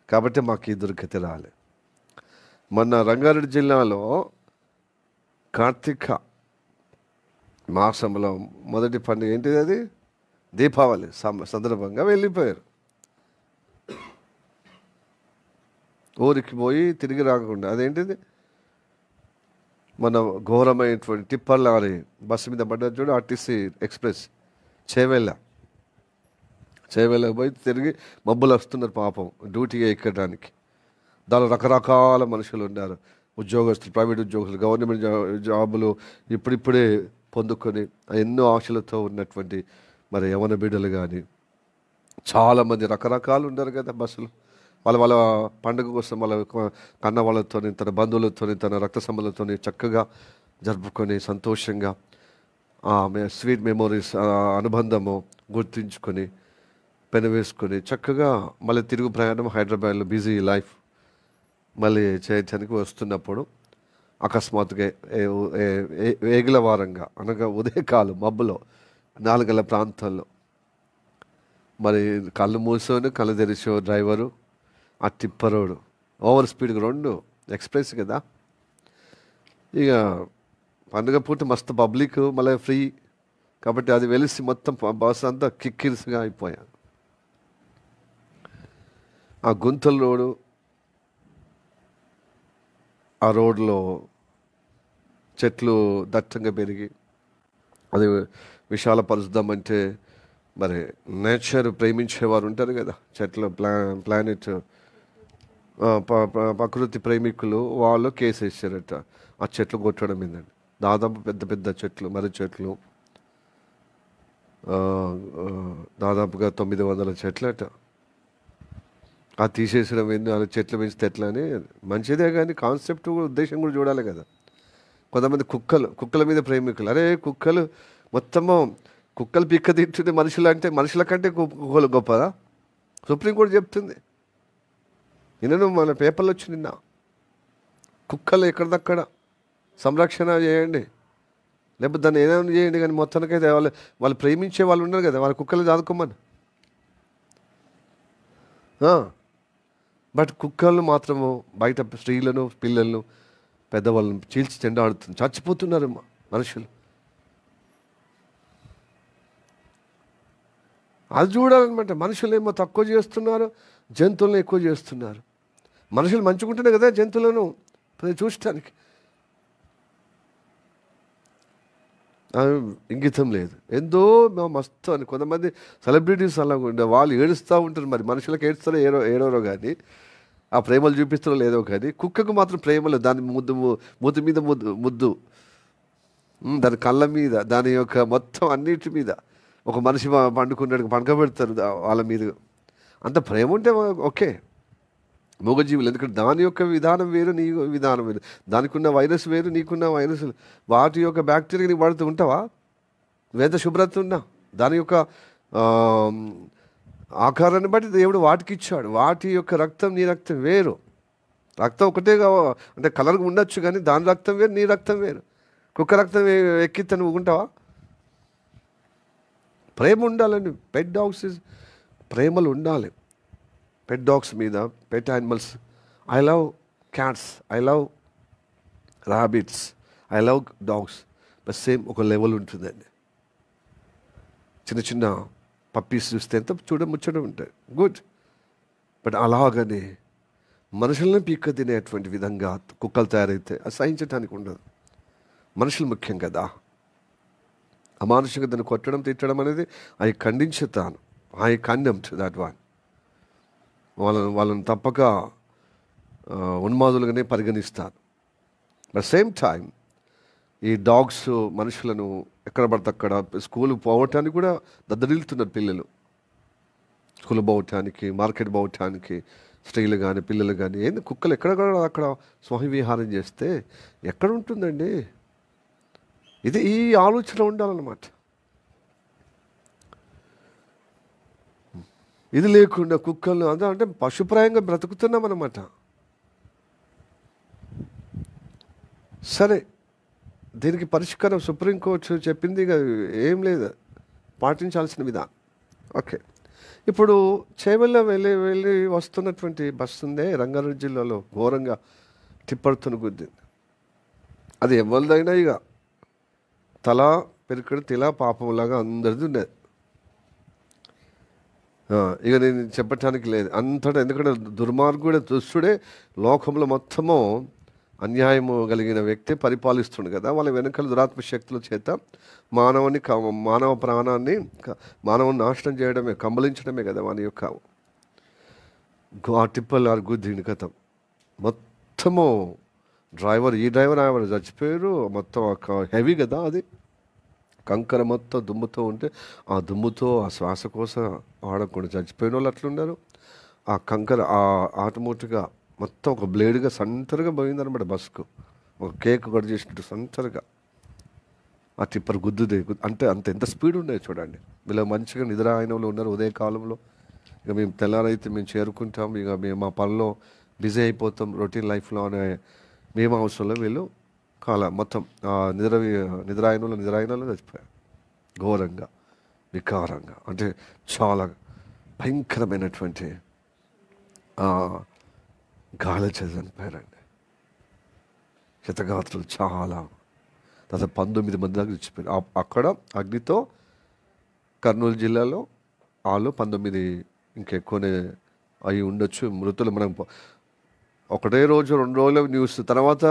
కాబట్టి మాకు ఈ దుర్గతి రాలే. మొన్న రంగారెడ్డి జిల్లాలో కార్తీక మాసంలో మొదటి పండుగ ఏంటిది? అది దీపావళి సందర్భంగా వెళ్ళిపోయారు. ఊరికి పోయి తిరిగి రాకుండా అదేంటిది మన ఘోరమైనటువంటి టిప్పర్ లారీ బస్సు మీద పడ్డది చూడు, ఆర్టీసీ ఎక్స్ప్రెస్ చేవేళ్ళకి పోయి తిరిగి మబ్బులు వస్తున్నారు పాపం డ్యూటీ ఎక్కడానికి. దానిలో రకరకాల మనుషులు ఉన్నారు, ఉద్యోగస్తులు, ప్రైవేట్ ఉద్యోగస్తులు, గవర్నమెంట్ జాబులు ఇప్పుడిప్పుడే పొందుకొని ఎన్నో ఆశలతో ఉన్నటువంటి మరి యవన బిడ్డలు కానీ చాలామంది రకరకాలు ఉన్నారు కదా బస్సులు. వాళ్ళ పండుగ కోసం వాళ్ళ కన్న వాళ్ళతో, తన బంధువులతో, తన రక్త సంబంధులతో చక్కగా జరుపుకొని సంతోషంగా స్వీట్ మెమోరీస్ అనుబంధము గుర్తుంచుకొని పెనవేసుకొని చక్కగా మళ్ళీ తిరుగు ప్రయాణం హైదరాబాద్లో బిజీ లైఫ్ మళ్ళీ చేయటానికి వస్తున్నప్పుడు అకస్మాత్తుగా ఏగిలవారంగా అనగా ఉదయకాలం మబ్బులో 4 గంటల ప్రాంతంలో మరి కళ్ళు మూసుకొని కళ్ళు తెరిచో డ్రైవరు, ఆ టిప్పరోడు ఓవర్ స్పీడ్గా 2 ఎక్స్ప్రెస్ కదా. ఇక పండుగ పూట మస్తు పబ్లిక్ మళ్ళీ ఫ్రీ కాబట్టి అది వెలిసి మొత్తం బస్ అంతా కిక్కిరిసిగా అయిపోయాను. ఆ గుంతల రోడ్డు, ఆ రోడ్లో చెట్లు దట్టంగా పెరిగి అది విశాలపరుద్దామంటే మరి నేచర్ ప్రేమించేవారు ఉంటారు కదా, చెట్లు ప్లానెట్ ప్రకృతి ప్రేమికులు, వాళ్ళు కేసు వేసారట ఆ చెట్లు కొట్టడం ఏందండి. దాదాపు పెద్ద పెద్ద చెట్లు, మర్రి చెట్లు దాదాపుగా 900 చెట్లట. అది తీసేసడం ఏంది, అలా చెట్లు పెంచితే ఎట్లా అని. మంచిదే కానీ కాన్సెప్ట్ ఉద్దేశం కూడా చూడాలి కదా. కొంతమంది కుక్కల మీద ప్రేమికులు, అరే కుక్కలు మొత్తము కుక్కలు పిక్క తింటుంది మనుషులు అంటే, మనుషుల కంటే కుక్కలు గొప్పదా? సుప్రీంకోర్టు చెప్తుంది. నిన్న మన పేపర్లో వచ్చి నిన్న కుక్కలు ఎక్కడిదక్కడ సంరక్షణ చేయండి, లేకపోతే దాన్ని ఏదైనా చేయండి, కానీ మొత్తానికైతే వాళ్ళు ప్రేమించే వాళ్ళు ఉన్నారు కదా, వాళ్ళ కుక్కలు దాదుకోమని. బట్ కుక్కలను మాత్రము బయట స్త్రీలను, పిల్లలను, పెద్దవాళ్ళను చీల్చి చెండాడుతుంది, చచ్చిపోతున్నారు మనుషులు. అది చూడాలన్నమాట. మనుషులేమో తక్కువ చేస్తున్నారు, జంతువులను ఎక్కువ చేస్తున్నారు. మనుషులు మంచుకుంటేనే కదా జంతువులను చూడటానికి. ఇంగితం లేదు, ఎంతో మస్తు అని. కొంతమంది సెలబ్రిటీస్ అలా ఉండే వాళ్ళు ఏడుస్తూ ఉంటారు. మరి మనుషులకు ఏడుస్తారో ఏడవరో కానీ, ఆ ప్రేమలు చూపిస్తారో లేదో కానీ, కుక్కకు మాత్రం ప్రేమలు. దాని మూతి మీద ముద్దు, దాని కళ్ళ మీద, దాని యొక్క మొత్తం అన్నిటి మీద. ఒక మనిషి పండుకున్నాడు పండుకోబెడతారు వాళ్ళ మీద. అంత ప్రేమ ఉంటే ఓకే, మూగజీవులు. ఎందుకంటే దాని యొక్క విధానం వేరు, నీ విధానం వేరు. దానికి ఉన్న వైరస్ వేరు, నీకున్న వైరస్, వాటి యొక్క బ్యాక్టీరియా నీకు పడుతూ ఉంటావా? వేద శుభ్రత ఉన్నా దాని యొక్క ఆకారాన్ని బట్టి దేవుడు వాటికి ఇచ్చాడు. వాటి యొక్క రక్తం నీ రక్తం వేరు. రక్తం ఒకటే అంటే కలర్గా ఉండొచ్చు కానీ దాని రక్తం వేరు, నీ రక్తం వేరు. కుక్క రక్తం ఎక్కితే నువ్వు ఉంటావా? ప్రేమ ఉండాలండి. పెట్ డాగ్స్ ప్రేమలు ఉండాలి. పెట్ డాగ్స్ మీద, pet animals. I love cats, I love rabbits, I love dogs, but same ఒక లెవెల్ ఉంటుందండి. చిన్న చిన్న పప్పీస్ చూస్తే ఎంత ముచ్చడం ఉంటాయి, గుడ్. బట్ అలాగని మనుషులను పీక్క తినేటువంటి విధంగా కుక్కలు తయారైతే అది సహించడానికి ఉండదు. మనుషులు ముఖ్యం కదా. అమానుషంగా దాన్ని కొట్టడం తిట్టడం అనేది అవి ఖండించుతాను. I condemn to that one. వాళ్ళని తప్పక ఉన్మాదులుగానే పరిగణిస్తాను. బట్ సేమ్ టైం ఈ డాగ్స్ మనుషులను ఎక్కడ పడితే అక్కడ స్కూల్కి పోవటానికి కూడా దద్దరిల్లుతున్నారు పిల్లలు. స్కూల్ పోవటానికి, మార్కెట్ పోవటానికి, స్త్రీలు కానీ పిల్లలు కానీ. ఏంది కుక్కలు ఎక్కడ అక్కడ స్వవిహారం చేస్తే ఎక్కడ ఉంటుందండి? ఇది ఈ ఆలోచన ఉండాలన్నమాట. ఇది లేకుండా కుక్కలు అంటే పశుప్రాయంగా బ్రతుకుతున్నాం అన్నమాట. సరే, దీనికి పరిష్కారం సుప్రీంకోర్టు చెప్పింది ఏం లేదు, పాటించాల్సిన విధానం. ఓకే, ఇప్పుడు చేవెళ్ళ వెళ్ళి వస్తున్నటువంటి బస్సు ఉందే రంగారెడ్డి జిల్లాలో ఘోరంగా టిప్పర్తో గుద్దింది. అది ఎవరిదైనా ఇక తల పెరికడు తిలా పాపంలాగా అందరిది ఉండేది. ఇక నేను చెప్పటానికి లేదు అంతటా. ఎందుకంటే దుర్మార్గుడే దుష్టుడే లోకంలో మొత్తము అన్యాయము కలిగిన వ్యక్తి పరిపాలిస్తుండు కదా. వాళ్ళ వెనుకల దురాత్మ శక్తుల చేత మానవ ప్రాణాన్ని మానవుని నాశనం చేయడమే, కంబలించడమే కదా వాని యొక్క ఆ టిప్పల్ ఆరు గుద్దిండి కథం. మొత్తము ఈ డ్రైవర్ చచ్చిపోయారు. మొత్తం హెవీ కదా అది, కంకర మొత్తం దుమ్ముతో ఉంటే ఆ దుమ్ముతో ఆ శ్వాసకోశ ఆడకుండా చచ్చిపోయిన వాళ్ళు అట్లున్నారు. ఆ కంకర ఆ ఆటమూటుగా మొత్తం ఒక బ్లేడ్గా సంటరుగా పోయిందనమాట బస్సుకు. ఒక కేక్ కట్ చేసినట్టు సంటరుగా ఆ టిప్పర్ గుద్దుదే. అంటే ఎంత స్పీడ్ ఉన్నాయి చూడండి. వీళ్ళు మంచిగా నిద్రాయనంలో ఉన్నారు ఉదయకాలంలో. ఇక మేము తెల్లారైతే మేము చేరుకుంటాం, ఇక మేము మా పనిలో బిజీ అయిపోతాం రొటీన్ లైఫ్లో అనే మేము అవసరంలో వీళ్ళు మొత్తం నిద్రాయనంలో చచ్చిపోయారు ఘోరంగా, వికారంగా. అంటే చాలా భయంకరమైనటువంటి గాలి చనిపోయారండి. క్షతగాత్రులు చాలా. తర్వాత 19 మంది దాకా చచ్చిపోయారు అక్కడ అగ్నితో. కర్నూలు జిల్లాలో 19, ఇంకెక్కువనే అయి ఉండొచ్చు మృతులు. మనం ఒకటే రోజు 2 రోజుల న్యూస్, తర్వాత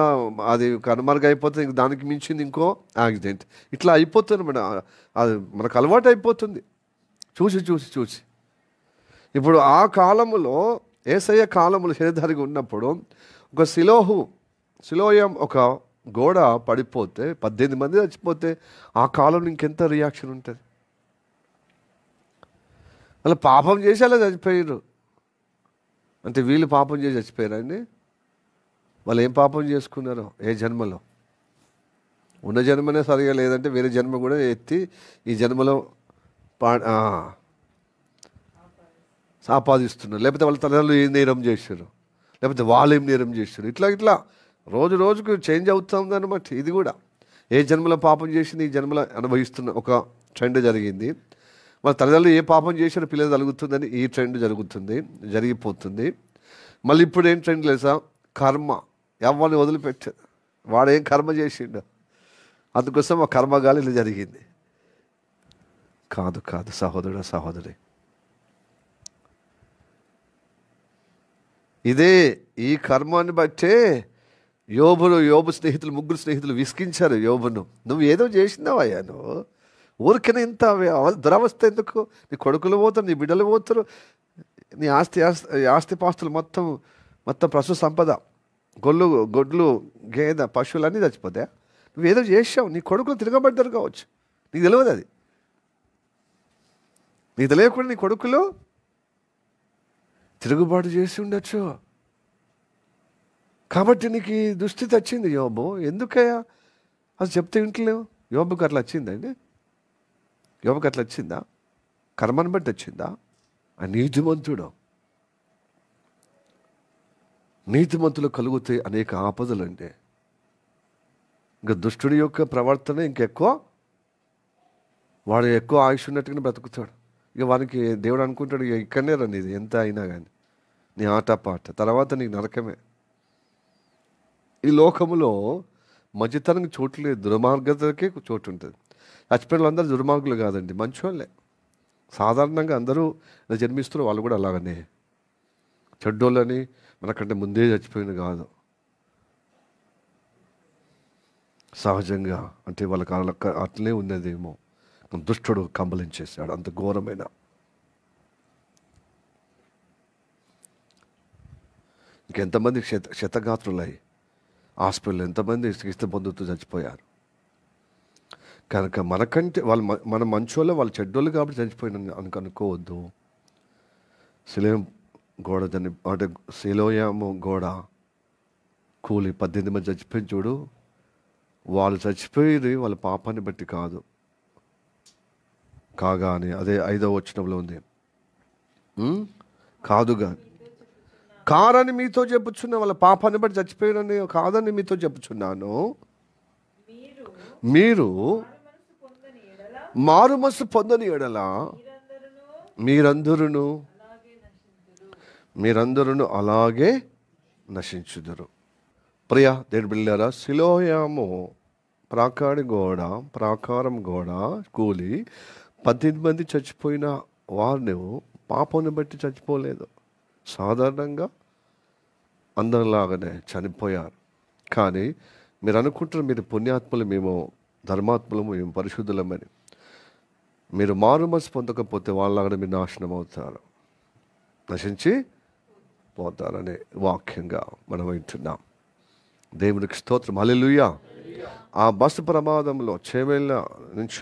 అది కనుమరుగైపోతుంది, ఇంక దానికి మించింది ఇంకో యాక్సిడెంట్. ఇట్లా అయిపోతుంది అది మనకు అలవాటు అయిపోతుంది చూసి. ఇప్పుడు ఆ కాలములో యేసయ్య కాలములు శరీరధారిగా ఉన్నప్పుడు ఒక సిలోయం ఒక గోడ పడిపోతే 18 మంది చచ్చిపోతే ఆ కాలంలో ఇంకెంత రియాక్షన్ ఉంటుంది? అలా పాపం చేసి అలా చచ్చిపోయారు. అంటే వీళ్ళు పాపం చేసి చచ్చిపోయారండి. వాళ్ళు ఏం పాపం చేసుకున్నారో ఏ జన్మలో? ఉన్న జన్మనే సరిగా లేదంటే వేరే జన్మ కూడా ఎత్తి ఈ జన్మలో ఆపాదిస్తున్నారు. లేకపోతే వాళ్ళ తల్లిదండ్రులు ఏం నేరం చేశారు, లేకపోతే వాళ్ళు ఏం నేరం చేశారు. ఇట్లా రోజుకు చేంజ్ అవుతుంది అనమాట. ఇది కూడా ఏ జన్మలో పాపం చేసింది ఈ జన్మలో అనుభవిస్తున్న ఒక ట్రెండ్ జరిగింది. వాళ్ళ తల్లిదండ్రులు ఏ పాపం చేశారో పిల్లలు జరుగుతుందని ఈ ట్రెండ్ జరిగిపోతుంది. మళ్ళీ ఇప్పుడు ఏం ట్రెండ్ లేసా? కర్మ. ఎవరిని వదిలిపెట్టారు, వాడేం కర్మ చేసిండు, అందుకోసం ఆ కర్మగాలి ఇలా జరిగింది. కాదు సహోదరి, ఇదే ఈ కర్మాన్ని బట్టే యోబు స్నేహితులు 3 స్నేహితులు విసిగించారు యోబును. నువ్వు ఏదో చేసినావయ్యా, నువ్వు ఊరికనే ఇంత దురవస్థ ఎందుకు? నీ కొడుకులు పోతారు, నీ బిడ్డలు పోతారు, నీ ఆస్తిపాస్తులు మొత్తం పశు సంపద, గొడ్లు గేదె పశువులన్నీ చచ్చిపోతాయా? నువ్వేదో చేసావు, నీ కొడుకులు తిరగబడ్డారు కావచ్చు, నీకు తెలియదు. అది నీకు తెలియకుండా నీ కొడుకులు తిరుగుబాటు చేసి ఉండొచ్చు. కాబట్టి నీకు ఈ దుస్థితి వచ్చింది యోబు. ఎందుకయ్యా అది చెప్తే వింటలేవు? యోబుకి అట్లా వచ్చిందండి? యోబుకి అట్లా వచ్చిందా? కర్మను బట్టి వచ్చిందా? ఆ నీతిమంతులు కలుగుతాయి అనేక ఆపదలు. అంటే ఇంకా దుష్టుడి యొక్క ప్రవర్తన ఇంకెక్కువ, వాడు ఎక్కువ ఆయుష్ ఉన్నట్టుగానే బ్రతుకుతాడు. ఇక వానికి దేవుడు అనుకుంటాడు, ఇక ఇక్కడనే రండి, ఇది ఎంత అయినా కానీ నీ ఆటపాట, తర్వాత నీకు నరకమే. ఈ లోకములో మంచితనం చోటు లేదు, దుర్మార్గతకే చోటు ఉంటుంది. చచ్చిపోయిన వాళ్ళందరూ దుర్మార్గులు కాదండి, మంచోళ్ళే. సాధారణంగా అందరూ ఇలా జన్మిస్తున్న వాళ్ళు కూడా అలాగనే. చెడ్డోళ్ళని మనకంటే ముందే చచ్చిపోయిన కాదు, సహజంగా అంటే వాళ్ళకి అట్లనే ఉన్నదేమో. దుష్టుడు కంబలించేశాడు, అంత ఘోరమైన. ఇంకెంతమంది శతగాత్రులై హాస్పిటల్ ఎంతమంది చికిత్స పొందుతూ చచ్చిపోయారు. కనుక మనకంటే మన మంచోళ్ళు, వాళ్ళు చెడ్డోళ్ళు కాబట్టి చచ్చిపోయిన అనుకోవద్దు. శిలోయం గోడ అంటే శిలోయాము గోడ కూలి 18 మంది చచ్చిపోయి చూడు. వాళ్ళు చచ్చిపోయేది వాళ్ళ పాపాన్ని బట్టి కాదు, కాగానే అదే 5వ వచనంలో ఉంది. కాదుగా కారని మీతో చెప్పుచున్నా, వాళ్ళ పాపాన్ని బట్టి చచ్చిపోయానని కాదని మీతో చెప్పుచున్నాను. మీరు మారు మనసు పొందని ఎడల మీరందరూ అలాగే నశించుదురు. ప్రియ దేవుని బిడ్డలారా, శిలోయాము ప్రాకారం గోడ కూలి 18 మంది చచ్చిపోయిన వారిని పాపాన్ని బట్టి చచ్చిపోలేదు, సాధారణంగా అందరిలాగానే చనిపోయారు. కానీ మీరు అనుకుంటారు మీరు పుణ్యాత్ములు, మేము ధర్మాత్ములము, మేము పరిశుద్ధులమని. మీరు మారు మనసు పొందకపోతే వాళ్ళలాగానే మీరు నాశనం అవుతారు, నశించి పోతారనే వాక్యంగా మనం వింటున్నాం. దేవునికి స్తోత్రం, హల్లెలూయా. ఆ బస్సు ప్రమాదంలో చేవేళ్ళ నుంచి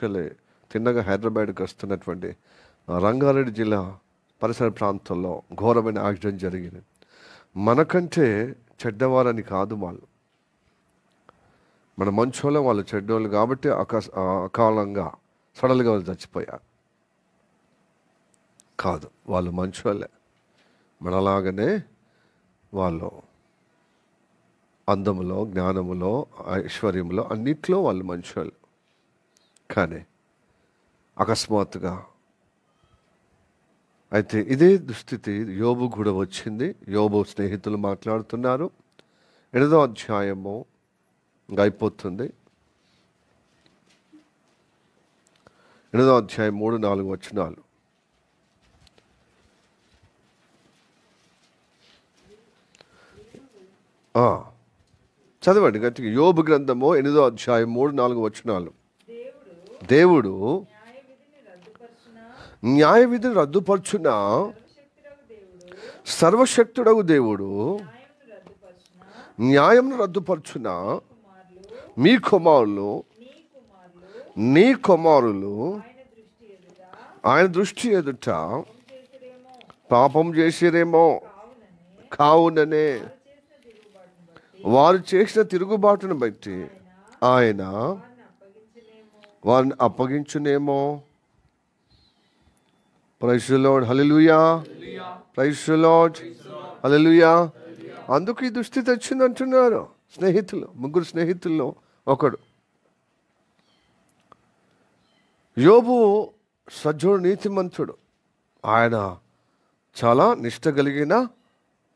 తిన్నగా హైదరాబాద్కి వస్తున్నటువంటి రంగారెడ్డి జిల్లా పరిసర ప్రాంతాల్లో ఘోరమైన యాక్సిడెంట్ జరిగింది. మనకంటే చెడ్డవారని కాదు వాళ్ళు, మన మంచోళ్ళ, వాళ్ళు చెడ్డోళ్ళు కాబట్టి అకాలంగా సడన్గా వాళ్ళు చచ్చిపోయారు. కాదు, వాళ్ళు మంచోళ్ళే, మనలాగనే వాళ్ళు అందములో, జ్ఞానములో, ఐశ్వర్యంలో అన్నిట్లో వాళ్ళు మంచోళ్ళు. కానీ అకస్మాత్తుగా అయితే ఇదే దుస్థితి యోబు కూడా వచ్చింది. యోబు స్నేహితులు మాట్లాడుతున్నారు. 8వ అధ్యాయము ఇంకా అయిపోతుంది. 8వ అధ్యాయం 3-4 వచనాలు. చదవండి గట్టిగా. యోబు గ్రంథము 8వ అధ్యాయం 3-4 వచనాలు. దేవుడు న్యాయ విధిని రద్దుపరచున, సర్వశక్తుడగు దేవుడు న్యాయంను రద్దుపరచున, మీ కుమారులు ఆయన దృష్టి ఎదుట పాపం చేసిరేమో, కావుననే వారు చేసిన తిరుగుబాటును బట్టి ఆయన వారిని అప్పగించునేమో. Praise the Lord, hallelujah. Praise the Lord, hallelujah. అందుకు ఈ దుస్థితి వచ్చింది అంటున్నారు స్నేహితులు, 3 స్నేహితుల్లో ఒకడు. యోబు సజ్జుడు, నీతిమంతుడు, ఆయన చాలా నిష్ట కలిగిన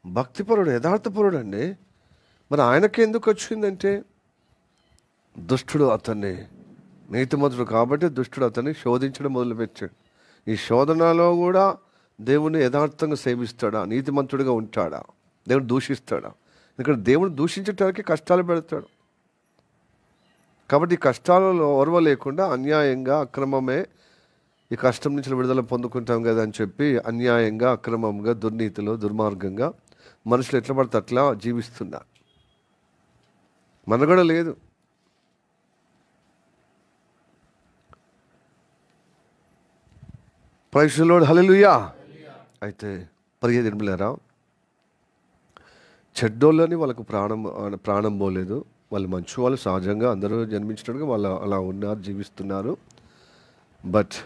భక్తిపరుడు, యథార్థపరుడు అండి. మరి ఆయనకి ఎందుకు వచ్చిందంటే దుష్టుడు అతన్ని, నీతిమంతుడు కాబట్టి దుష్టుడు అతన్ని శోధించడం మొదలుపెట్టాడు. ఈ శోధనలో కూడా దేవుని యథార్థంగా సేవిస్తాడా, నీతిమంతుడిగా ఉంటాడా, దేవుడు దూషిస్తాడా? ఇక్కడ దేవుడు దూషించడానికి కష్టాలు పెడతాడు. కాబట్టి ఈ కష్టాలలో ఓర్వ లేకుండా అన్యాయంగా, అక్రమమే ఈ కష్టం నుంచి విడుదల పొందుకుంటాం కదా అని చెప్పి అన్యాయంగా, అక్రమంగా, దుర్నీతిలో, దుర్మార్గంగా మనుషులు ఎట్లా పడితే అట్లా జీవిస్తున్నారు. మనగడ లేదు. ప్రైజ్ ది లార్డ్, హల్లెలూయా. అయితే ప్రియ దేవులారా, చెడ్డోళ్ళని వాళ్ళకు ప్రాణం పోలేదు, వాళ్ళు మంచి వాళ్ళు, సహజంగా అందరూ జన్మించినట్టుగా వాళ్ళు అలా ఉన్నారు, జీవిస్తున్నారు. బట్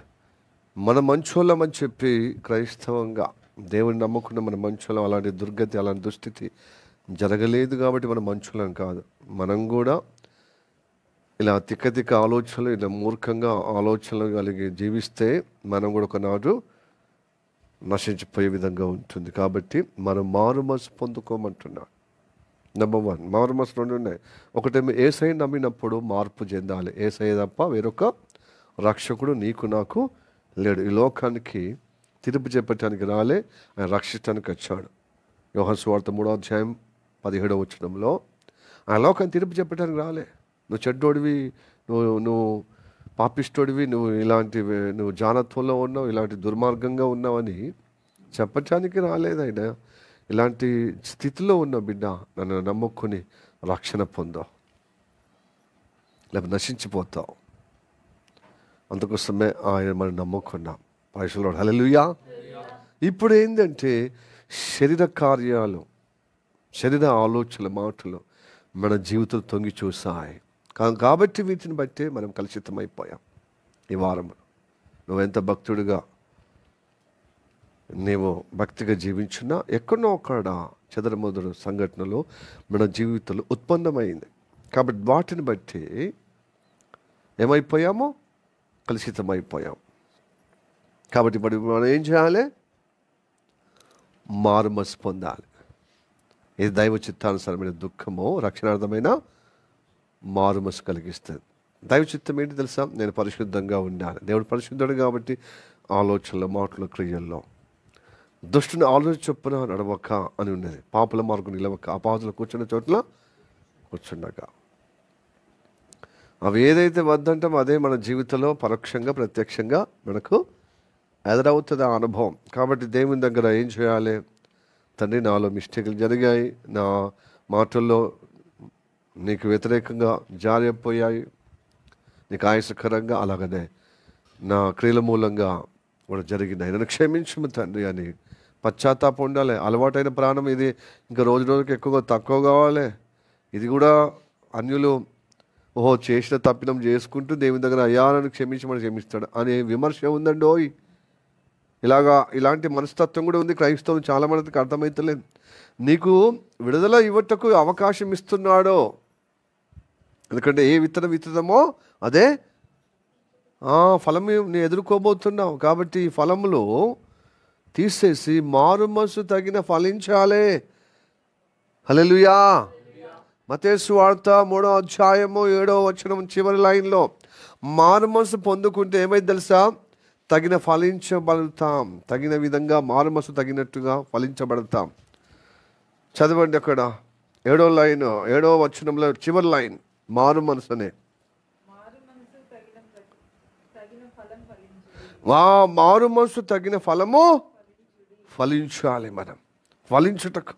మన మంచోళ్ళమని చెప్పి క్రైస్తవంగా దేవుని నమ్మకుండా మన మంచోళ్ళం, అలాంటి దుర్గతి, అలాంటి దుస్థితి జరగలేదు కాబట్టి మనం మంచోళ్ళం కాదు. మనం కూడా ఇలా తిక్క ఆలోచనలు, ఇలా మూర్ఖంగా ఆలోచనలు కలిగి జీవిస్తే మనం కూడా ఒకనాడు నశించిపోయే విధంగా ఉంటుంది. కాబట్టి మనం మారు మనసు పొందుకోమంటున్నాడు. నెంబర్ 1 మారుమనసు 2 ఉన్నాయి. ఒకటేమో యేసయ్యను నమ్మినప్పుడు మార్పు చెందాలి. యేసయ్య తప్ప వేరొక రక్షకుడు నీకు నాకు లేడు. ఈ లోకానికి తీర్పు చెప్పటానికి రాలే, ఆయన రక్షించడానికి వచ్చాడు. యోహాను సువార్త 3వ అధ్యాయం 17వ వచనంలో ఆ లోకాన్ని తీర్పు చెప్పటానికి రాలే. నువ్వు చెడ్డోడివి, నువ్వు పాపిష్టోడివి, నువ్వు జానత్వంలో ఉన్నావు, ఇలాంటి దుర్మార్గంగా ఉన్నావని చెప్పటానికి రాలేదు ఆయన. ఇలాంటి స్థితిలో ఉన్న బిడ్డ నన్ను నమ్ముకొని రక్షణ పొందావు, లేకపోతే నశించిపోతావు. అందుకోసమే ఆయన మనం నమ్ముకున్నాం. పరిశుద్ధుడు హల్లెలూయా. ఇప్పుడు ఏంటంటే శరీర కార్యాలు, శరీర ఆలోచనల మాటలు మన జీవితం తొంగి చూసాయి. కాబట్టి వీటిని బట్టే మనం కలుషితమైపోయాం. ఈ వారం నువ్వెంత భక్తుడిగా నీవు భక్తిగా జీవించినా ఎక్కడో అక్కడ చెదరమొదరు సంఘటనలు మన జీవితంలో ఉత్పన్నమైంది. కాబట్టి వాటిని బట్టి ఏమైపోయామో కలుషితమైపోయాం. కాబట్టి ఇప్పుడు మనం ఏం చేయాలి? మారుమనసు పొందాలి. ఇది దైవ చిత్తానుసారమైన దుఃఖమో రక్షణార్థమైన మారుమనసు కలిగిస్తుంది. దైవ చిత్తం ఏంటి తెలుసా? నేను పరిశుద్ధంగా ఉండాలి. దేవుడు పరిశుద్ధుడు కాబట్టి ఆలోచనలు, మాటలు, క్రియల్లో దుష్టుని ఆలోచన చొప్పున నడవక అని ఉన్నది. పాపుల మార్గం నిలవక, అపాదులు కూర్చున్న చోట్ల కూర్చుండగా. అవి ఏదైతే వద్దంటామో అదే మన జీవితంలో పరోక్షంగా ప్రత్యక్షంగా మనకు ఎదురవుతుంది ఆ అనుభవం. కాబట్టి దేవుని దగ్గర ఏం చేయాలి? తండ్రి, నాలో మిస్టేకులు జరిగాయి, నా మాటల్లో నీకు వ్యతిరేకంగా జారిపోయాయి, నీకు ఆయాసకరంగా, అలాగనే నా క్రియల మూలంగా కూడా జరిగినాయి, నన్ను క్షమించము తండ్రి అని పశ్చాత్తాపం ఉండాలి. అలవాటైన ప్రాణం ఇది ఇంకా రోజు రోజుకి ఎక్కువగా తక్కువ కావాలి. ఇది కూడా అన్యులు చేసిన తప్పిదం చేసుకుంటూ దేవుని దగ్గర అయ్యా నన్ను క్షమించమని క్షమిస్తాడు అనే విమర్శ ఉందండి. ఇలాంటి మనస్తత్వం కూడా ఉంది క్రైస్తవం చాలా మందికి అర్థమవుతలేదు. నీకు విడుదల ఇవ్వటకు అవకాశం ఇస్తున్నాడో, ఎందుకంటే ఏ విత్తనం విత్తుతామో అదే ఫలం నేను ఎదుర్కోబోతున్నావు. కాబట్టి ఈ ఫలములు తీసేసి మారుమనసు తగిన ఫలించాలి. హల్లెలూయా. మత్తయి సువార్త 3వ అధ్యాయము 7వ వచనం చివరి లైన్లో మారుమనసు పొందుకుంటే ఏమైంది తెలుసా? తగిన ఫలించబడతాం. తగిన విధంగా మారుమనసు తగినట్టుగా ఫలించబడతాం. చదవండి అక్కడ 7వ లైన్, 7వ వచనంలో చివరి లైన్ మారుమనసు అనే మారుమనసు తగిన ఫలము ఫలించాలి. మనం ఫలించుటకు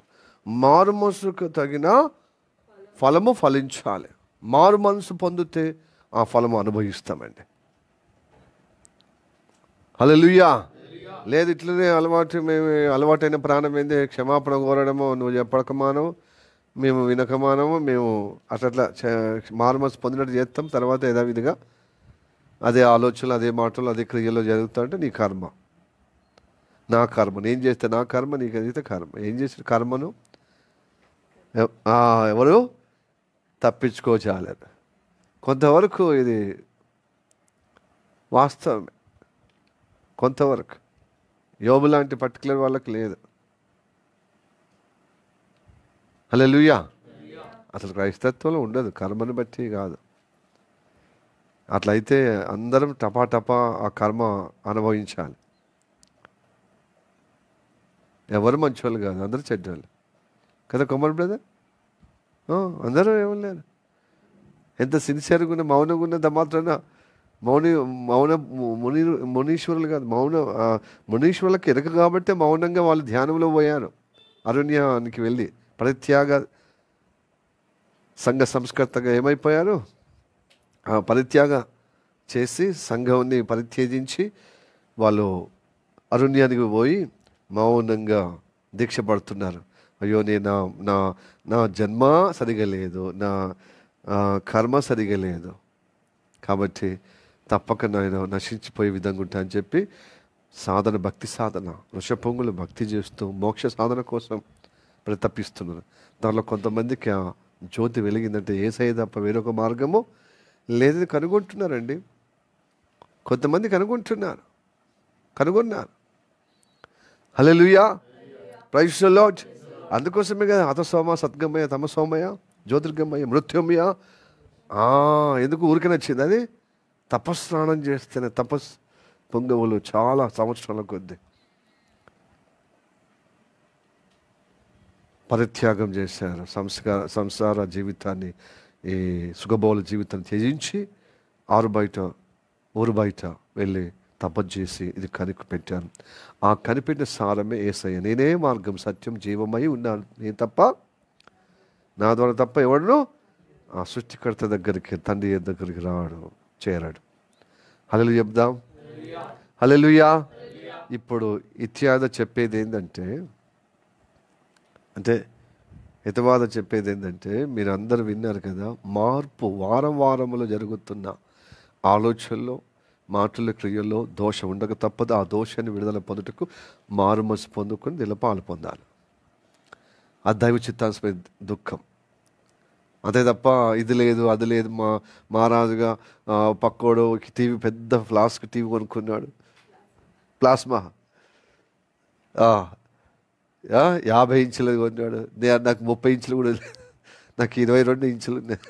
మారుమనసుకు తగిన ఫలము ఫలించాలి. మారుమనసు పొందితే ఆ ఫలము అనుభవిస్తామండి. హల్లెలూయా. లేదు ఇట్లనే అలవాటైన ప్రాణం ఏంది? క్షమాపణ కోరడము, నువ్వు చెప్పకమానము, మేము వినకమానము, మేము అట్లా మారుమనసు పొందినట్టు చేస్తాం. తర్వాత యథావిధిగా అదే ఆలోచనలు, అదే మాటలు, అదే క్రియలో జరుగుతా అంటే నీ కర్మ, నా కర్మ. నేను చేస్తే నా కర్మ, నీకు అయితే కర్మ. ఏం చేసిన కర్మను ఎవరు తప్పించుకోచాలేదు. కొంతవరకు ఇది వాస్తవమే, కొంతవరకు. యోబు లాంటి పర్టికులర్ వాళ్ళకి లేదు. హల్లెలూయా. అసలు క్రైస్తత్వంలో ఉండదు, కర్మను బట్టి కాదు. అట్లయితే అందరం టపా ఆ కర్మ అనుభవించాలి. ఎవరు మంచోళ్ళు కాదు, అందరూ చెడ్డోళ్ళు కదా. కొమ్మర్ బ్రదర్, అందరూ ఏమలేరు. ఎంత సిన్సియర్గా ఉన్న, మౌనంగా ఉన్నంత మాత్రాన మునీశ్వరులు కాదు, మునీశ్వరులకు ఎరక కాబట్టే మౌనంగా వాళ్ళు ధ్యానంలో పోయారు. అరణ్యానికి వెళ్ళి పరిత్యాగ సంఘ సంస్కర్తగా ఏమైపోయారు? పరిత్యాగ చేసి సంఘాన్ని పరిత్యజించి వాళ్ళు అరణ్యానికి పోయి మౌనంగా దీక్ష పడుతున్నారు. అయ్యో నేను నా జన్మ సరిగా లేదు, నా కర్మ సరిగా లేదు, కాబట్టి తప్పక నేను నశించిపోయే విధంగా ఉంటా అని చెప్పి సాధన, భక్తి సాధన, వృషపొంగులు భక్తి చేస్తూ మోక్ష సాధన కోసం ప్రతపిస్తున్నారు. దానిలో కొంతమందికి ఆ జ్యోతి వెలిగిందంటే యేసయ్య తప్ప వేరొక మార్గము లేదని కనుగొంటున్నారండి. కొంతమంది కనుగొన్నారు. హల్లెలూయా. Praise the Lord. అందుకోసమే కదా హతసోమ సద్గమయ తమసోమయ జ్యోతిర్గమయ మృత్యుమయ. ఎందుకు ఊరికే నచ్చింది అది? తపస్నానం చేస్తేనే పొంగవులు చాలా సంవత్సరాల కొద్ది పరిత్యాగం చేశారు. సంసార జీవితాన్ని, ఈ సుఖభోల జీవితాన్ని త్యజించి ఊరు బయట వెళ్ళి తపస్సు చేసి ఇది కనిపెట్టాను. ఆ కనిపెట్టిన సారమే యేసయ్య. నేనే మార్గం సత్యం జీవమై ఉన్నాను. నేను తప్ప, నా ద్వారా తప్ప ఎవడును ఆ సృష్టికర్త దగ్గరికి, తండ్రి దగ్గరికి చేరాడు. హల్లెలూయా చెప్దాం. హల్లెలూయా. ఇప్పుడు ఇత్యాద చెప్పేది ఏంటంటే, హితవాద చెప్పేది ఏంటంటే, మీరు అందరూ విన్నారు కదా, మార్పు వారములో జరుగుతున్న ఆలోచనలో, మాటల క్రియల్లో దోషం ఉండక తప్పదు. ఆ దోషాన్ని విడుదల పొందుటకు మారుమనసు పొందుకొని దీనిలో పాలు పొందాలి. ఆ దైవ చిత్తాంశమైన దుఃఖం. అంతే తప్ప ఇది లేదు అది లేదు. మహారాజుగా పక్కోడు టీవీ, పెద్ద ఫ్లాస్క్ టీవీ కొనుక్కున్నాడు, ప్లాస్మా 50 ఇంచులు కొన్నాడు. నాకు 30 ఇంచులు కూడా లేదు, నాకు 22 ఇంచులు ఉన్నాయి,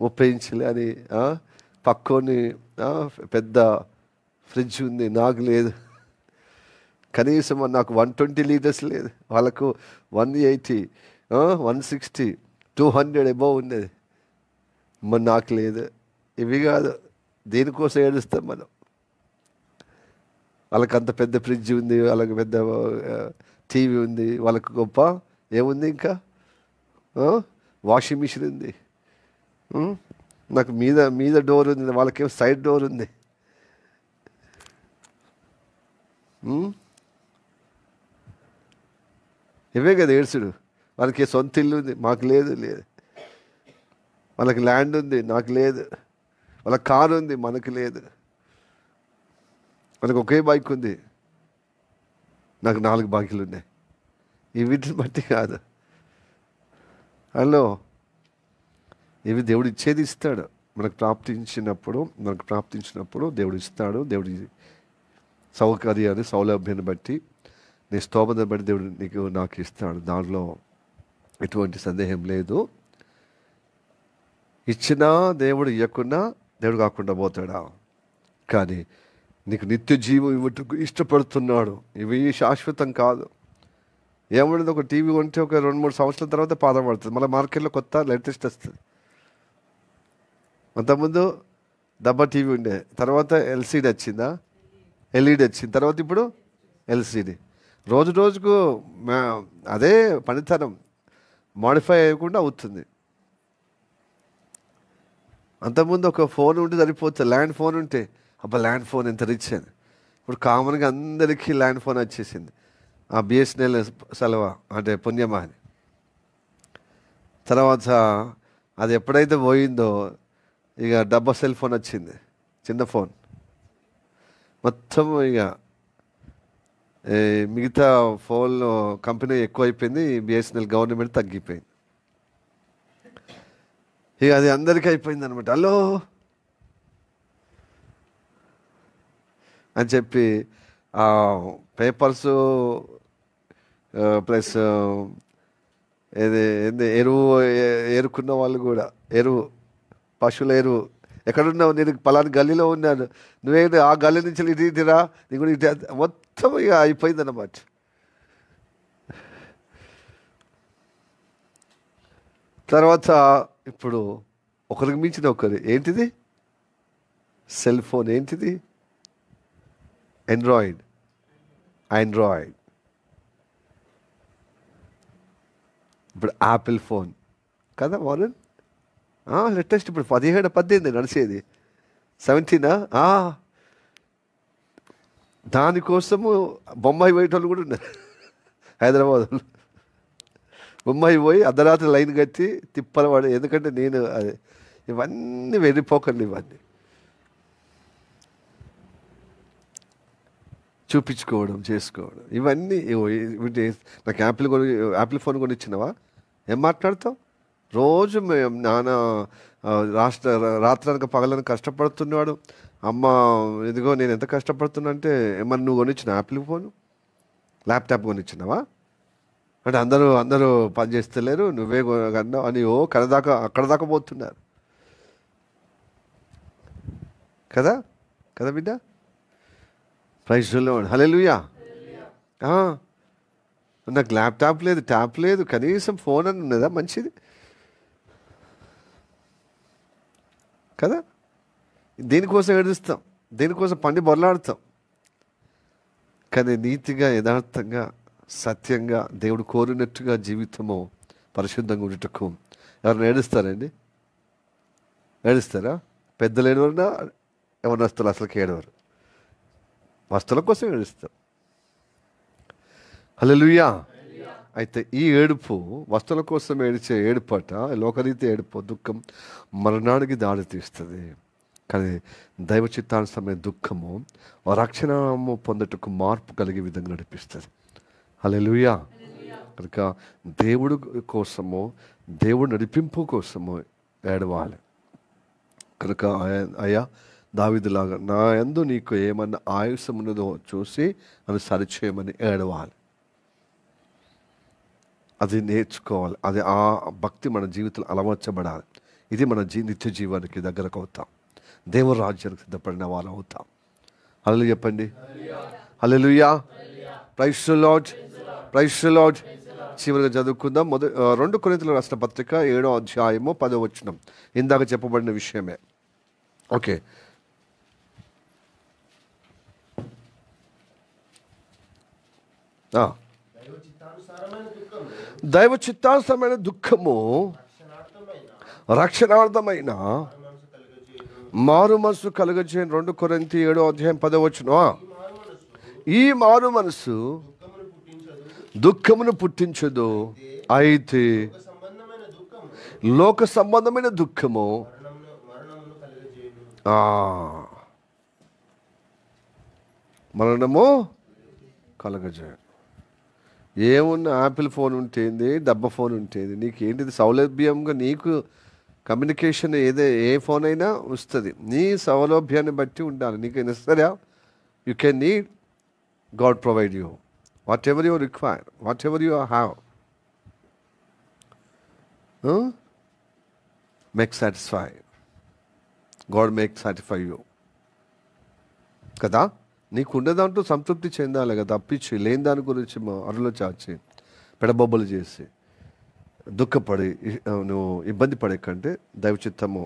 30 ఇంచులు అని. పక్కోని పెద్ద ఫ్రిడ్జ్ ఉంది, నాకు లేదు. కనీసం నాకు 120 లీటర్స్ లేదు, వాళ్ళకు 180, 160, 200 అబోవ్ ఉన్నది. మరి నాకు లేదు. ఇవి కాదు, దేనికోసం ఏడుస్తాం మనం? వాళ్ళకి అంత పెద్ద ఫ్రిడ్జ్ ఉంది, వాళ్ళకి పెద్ద టీవీ ఉంది, వాళ్ళకు గొప్ప ఏముంది? ఇంకా వాషింగ్ మిషన్ ఉంది. నాకు మీద డోర్ ఉంది, వాళ్ళకేమో సైడ్ డోర్ ఉంది. ఇవే కదా ఏడ్చుడు. వాళ్ళకి సొంత ఇల్లు ఉంది, మాకు లేదు. వాళ్ళకి ల్యాండ్ ఉంది, నాకు లేదు. వాళ్ళకి కారు ఉంది, మనకు లేదు. మనకు ఒకే బైక్ ఉంది, నాకు 4 బైకులు ఉన్నాయి. ఈ వీటిని బట్టి కాదు. హలో, ఇవి దేవుడు ఇచ్చేది ఇస్తాడు. మనకు ప్రాప్తించినప్పుడు దేవుడు ఇస్తాడు. దేవుడి సౌకర్యాన్ని, సౌలభ్యాన్ని బట్టి, నీ స్తోమతను బట్టి దేవుడు నాకు ఇస్తాడు. దానిలో ఎటువంటి సందేహం లేదు. ఇచ్చినా దేవుడు, ఇవ్వకున్నా దేవుడు కాకుండా పోతాడా? కానీ నీకు నిత్య జీవం ఇవ్వటకు ఇష్టపడుతున్నాడు. ఇవి శాశ్వతం కాదు. ఏముండదు, ఒక టీవీ కొంటే ఒక 2-3 సంవత్సరాల తర్వాత పాదం పడుతుంది, మళ్ళీ మార్కెట్లో కొత్త లేటెస్ట్ వస్తుంది. అంతకుముందు డబ్బా టీవీ ఉండే, తర్వాత ఎల్సీడీ వచ్చిందా, ఎల్ఈడి వచ్చింది, తర్వాత ఇప్పుడు ఎల్సీడీ. రోజుకు అదే పనితనం మాడిఫై అయ్యకుండా అవుతుంది. అంతకుముందు ఒక ఫోన్ ఉంటే సరిపోతుంది, ల్యాండ్ ఫోన్ ఉంటే. ల్యాండ్ ఫోన్ ఎంత రిచ్ అని. ఇప్పుడు కామన్గా అందరికీ ల్యాండ్ ఫోన్ వచ్చేసింది. బిఎస్ఎన్ఎల్ సెలవు అంటే పుణ్యమా అని. తర్వాత అది ఎప్పుడైతే పోయిందో ఇక డబ్బా సెల్ ఫోన్ వచ్చింది, చిన్న ఫోన్. మొత్తం ఇక మిగతా ఫోన్లో కంపెనీ ఎక్కువ అయిపోయింది, బిఎస్ఎన్ఎల్ గవర్నమెంట్ తగ్గిపోయింది. ఇక అది అందరికీ అయిపోయింది అనమాట. హలో అని చెప్పి పేపర్స్ ప్లస్ ఎరువు ఏరుకున్న వాళ్ళు కూడా, పశువుల ఎరువు. ఎక్కడున్నావు? నేను పలానా గల్లీలో ఉన్నాను, నువ్వేంటి ఆ గల్లీ నుంచి ఇటురా, నీ కూడా ఇటు. మొత్తం ఇక అయిపోయింది అన్నమాట. తర్వాత ఇప్పుడు ఒకరికి మించిన ఒకరు. ఏంటిది? Cell phone. ఏంటిది? ఆండ్రాయిడ్. ఇప్పుడు యాపిల్ ఫోన్ కదా వారన్, లేటెస్ట్. ఇప్పుడు 17-18 నడిచేది, 17. దానికోసము బొంబాయి పోయేటోళ్ళు కూడా ఉన్నారు. హైదరాబాద్ వాళ్ళు బొంబాయి పోయి అర్ధరాత్రి లైన్ కట్టి తిప్పలవాడు. ఎందుకంటే నేను ఇవన్నీ వెళ్ళిపోకండి, ఇవన్నీ చూపించుకోవడం, చేసుకోవడం, ఇవన్నీ. నాకు యాపిల్ ఫోన్ కొని ఇచ్చినవా? ఏం మాట్లాడతావు? రోజు నాన్న రాత్రనక పగలనక కష్టపడుతున్నాడు. అమ్మ ఇదిగో నేను ఎంత కష్టపడుతున్నా అంటే, ఏమన్నా నువ్వు కొనిచ్చిన యాపిల్ ఫోను, ల్యాప్టాప్ కొనిచ్చినావా? అంటే అందరూ అందరూ పని చేస్తలేరు, నువ్వే కన్నావు అని అక్కడ దాకా పోతున్నారు కదా కదా బిడ్డ. ప్రైజ్ ది లార్డ్, హల్లెలూయా. నాకు ల్యాప్టాప్ లేదు, ట్యాప్ లేదు, కనీసం ఫోన్ అని ఉన్నదా మంచిది కదా. దేనికోసం ఏడుస్తాం, దేనికోసం పండి బొరలాడుతాం. కానీ నీతిగా, యథార్థంగా, సత్యంగా దేవుడు కోరినట్టుగా జీవితము పరిశుద్ధంగా ఉండటకు ఎవరైనా ఏడుస్తారండి? ఏడుస్తారా? పెద్దలు ఏడవరునా యవనస్తులు అసలుకి ఏడవరు. వస్తువుల కోసం ఏడుస్తాం. హల్లెలూయా. అయితే ఈ ఏడుపు, వస్తువుల కోసం ఏడిచే ఏడుపట, లోకరీతి ఏడుపు, దుఃఖం మరణానికి దారి తీస్తుంది. కానీ దైవ చిత్తానుసరమైన దుఃఖము రక్షణము పొందటకు మార్పు కలిగే విధంగా నడిపిస్తుంది. హల్లెలూయా. కనుక దేవుడు కోసము, దేవుడు నడిపింపు కోసము ఏడవాలి. కనుక అయ్యా దావీదులాగా నా యందు నీకు ఏమన్నా ఆయుసం ఉన్నదో చూసి నన్ను సరిచేయమని ఏడవాలి. అది నేర్చుకోవాలి. అది ఆ భక్తి మన జీవితంలో అలవర్చబడాలి. ఇది మన నిత్య జీవానికి దగ్గరకు అవుతాం, దేవుని రాజ్యానికి సిద్ధపడిన వాళ్ళు అవుతాం. హల్లెలూయా చెప్పండి. Hallelujah. Praise the Lord, praise the Lord. చివరిగా చదువుకుందాం. 2 కొరింథీయులకు రాసిన పత్రిక 7వ అధ్యాయము 10వ వచనం. ఇందాక చెప్పబడిన విషయమే. ఓకే. దైవ చిత్తానుసారమైన దుఃఖము రక్షణార్థమైన మారు మనసు కలుగజేయని. 2 కొరింథీ 7వ అధ్యాయం 10వ వచనం. ఈ మారు మనసు దుఃఖమును పుట్టించదు, అయితే లోక సంబంధమైన దుఃఖము మరణము కలగజేయను. ఏమున్న యాపిల్ ఫోన్ ఉంటేంది, డబ్బా ఫోన్ ఉంటేంది, నీకేంటిది సౌలభ్యంగా నీకు కమ్యూనికేషన్ ఏ ఫోన్ అయినా వస్తుంది. నీ సౌలభ్యాన్ని బట్టి ఉండాలి. నీకు necessary you can need, God provide you what ever you require, what ever you have, make satisfy, God make satisfy you కదా. నీకున్న దాంట్లో సంతృప్తి చెందాలి కదా. తప్పించి లేని దాని గురించి అరులో చాచి పెడబొబ్బలు చేసి దుఃఖపడి నువ్వు ఇబ్బంది పడే కంటే దైవ చిత్తము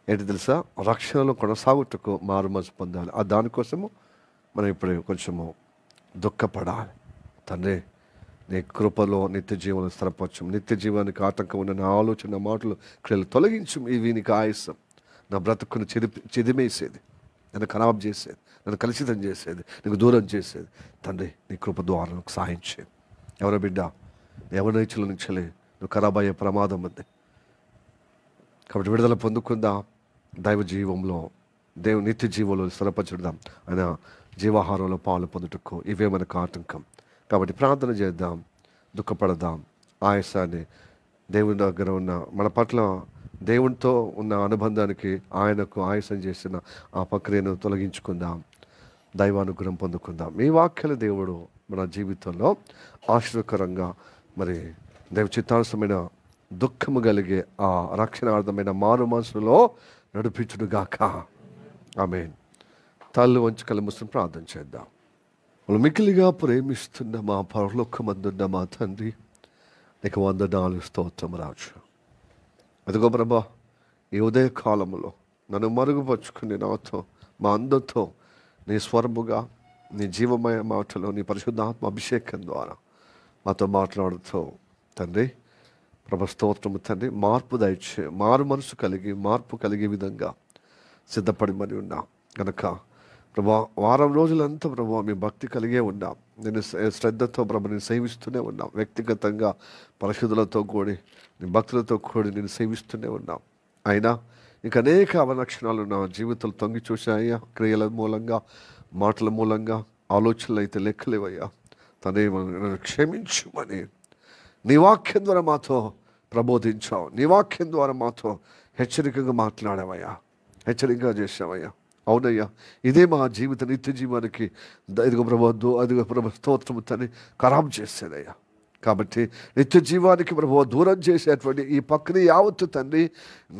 ఏంటి తెలుసా, రక్షణలో కొనసాగుటకు మారు మనసు పొందాలి. దానికోసము మనం ఇప్పుడు కొంచెము దుఃఖపడాలి. తండ్రి నీ కృపలో నిత్య జీవనం స్థిరపరచం, నిత్య జీవానికి ఆటంకం ఉన్న నా ఆలోచన, మాటలు, క్రియలు తొలగించు. ఇవి నీకు ఆయుసం, నా బ్రతుకుని చిదిమేసేది, నన్ను ఖరాబ్ చేసేది, నన్ను కలుషితం చేసేది, నీకు దూరం చేసేది. తండ్రి నీ కృప ద్వారా నాకు సహాయం చేయి. ఎవరో బిడ్డ ఎవరి నీచుల నుంచలే నువ్వు ఖరాబ్ అయ్యే ప్రమాదం ఉంది. కాబట్టి విడుదల పొందుకుందాం. దైవ జీవంలో, దేవుని నిత్య జీవంలో స్థిరపరచుదాం. ఆయన జీవాహారంలో పాలు పొందుటకు ఇవే మనకు ఆటంకం. కాబట్టి ప్రార్థన చేద్దాం, దుఃఖపడదాం. ఆయాసాన్ని దేవుని దగ్గర ఉన్న మన పట్ల దేవునితో ఉన్న అనుబంధానికి ఆయనకు ఆయాసం చేసిన ఆ ప్రక్రియను తొలగించుకుందాం. దైవానుగ్రహం పొందుకుందాం. మీ వాక్యాల దేవుడు మన జీవితంలో ఆశీర్వకరంగా మరి దైవ చిత్తానుసరమైన దుఃఖము కలిగే ఆ రక్షణార్థమైన మారు మనసులో నడిపించుడుగాక. ఆమేన్. తల్లు వంచి కళ్ళు మూసుకొని ప్రార్థన చేద్దాం. మిక్కిలిగా ప్రేమిస్తున్న మా పరలోకమందున్న మా తండ్రి, నీకు వందనాలు, స్తోత్రం రాజు. అదిగో ప్రభా, ఈ ఉదయ కాలంలో నన్ను మరుగుపరుచుకుని నాతో, మా అందరితో నీ స్వరముగా, నీ జీవమయ మాటలో, నీ పరిశుద్ధాత్మ అభిషేకం ద్వారా మాతో మాట్లాడుతూ తండ్రి ప్రభా స్తోత్రము తండ్రి. మార్పు దయచే, మారు మనసు కలిగి, మార్పు కలిగే విధంగా సిద్ధపడి మరి ఉన్నాం కనుక ప్రభా, వారం రోజులంతా ప్రభా మీ భక్తి కలిగే ఉన్నాం. నేను శ్రద్ధతో ప్రభు నేను సేవిస్తూనే ఉన్నాం. వ్యక్తిగతంగా పరిశుద్ధులతో కూడి, నీ భక్తులతో కూడి నేను సేవిస్తూనే ఉన్నాం. అయినా ఇంక అనేక అవలక్షణాలు నా జీవితంలో తొంగి చూశాయ్యా. క్రియల మూలంగా, మాటల మూలంగా, ఆలోచనలు అయితే లెక్కలేవయ్యా. తనే నన్ను క్షమించుమని నీ వాక్యం ద్వారా మాతో ప్రబోధించావు. నీ వాక్యం ద్వారా మాతో హెచ్చరికగా మాట్లాడావయ్యా, హెచ్చరికగా చేశావయ్యా. అవునయ్యా, ఇదే మా జీవిత నిత్య జీవానికి ఇదిగో ప్రభు స్తోత్రము తని ఖరాబ్ చేసేదయ్యా. కాబట్టి నిత్య జీవానికి ప్రభు దూరం చేసేటువంటి ఈ పక్కన యావత్తు తండ్రి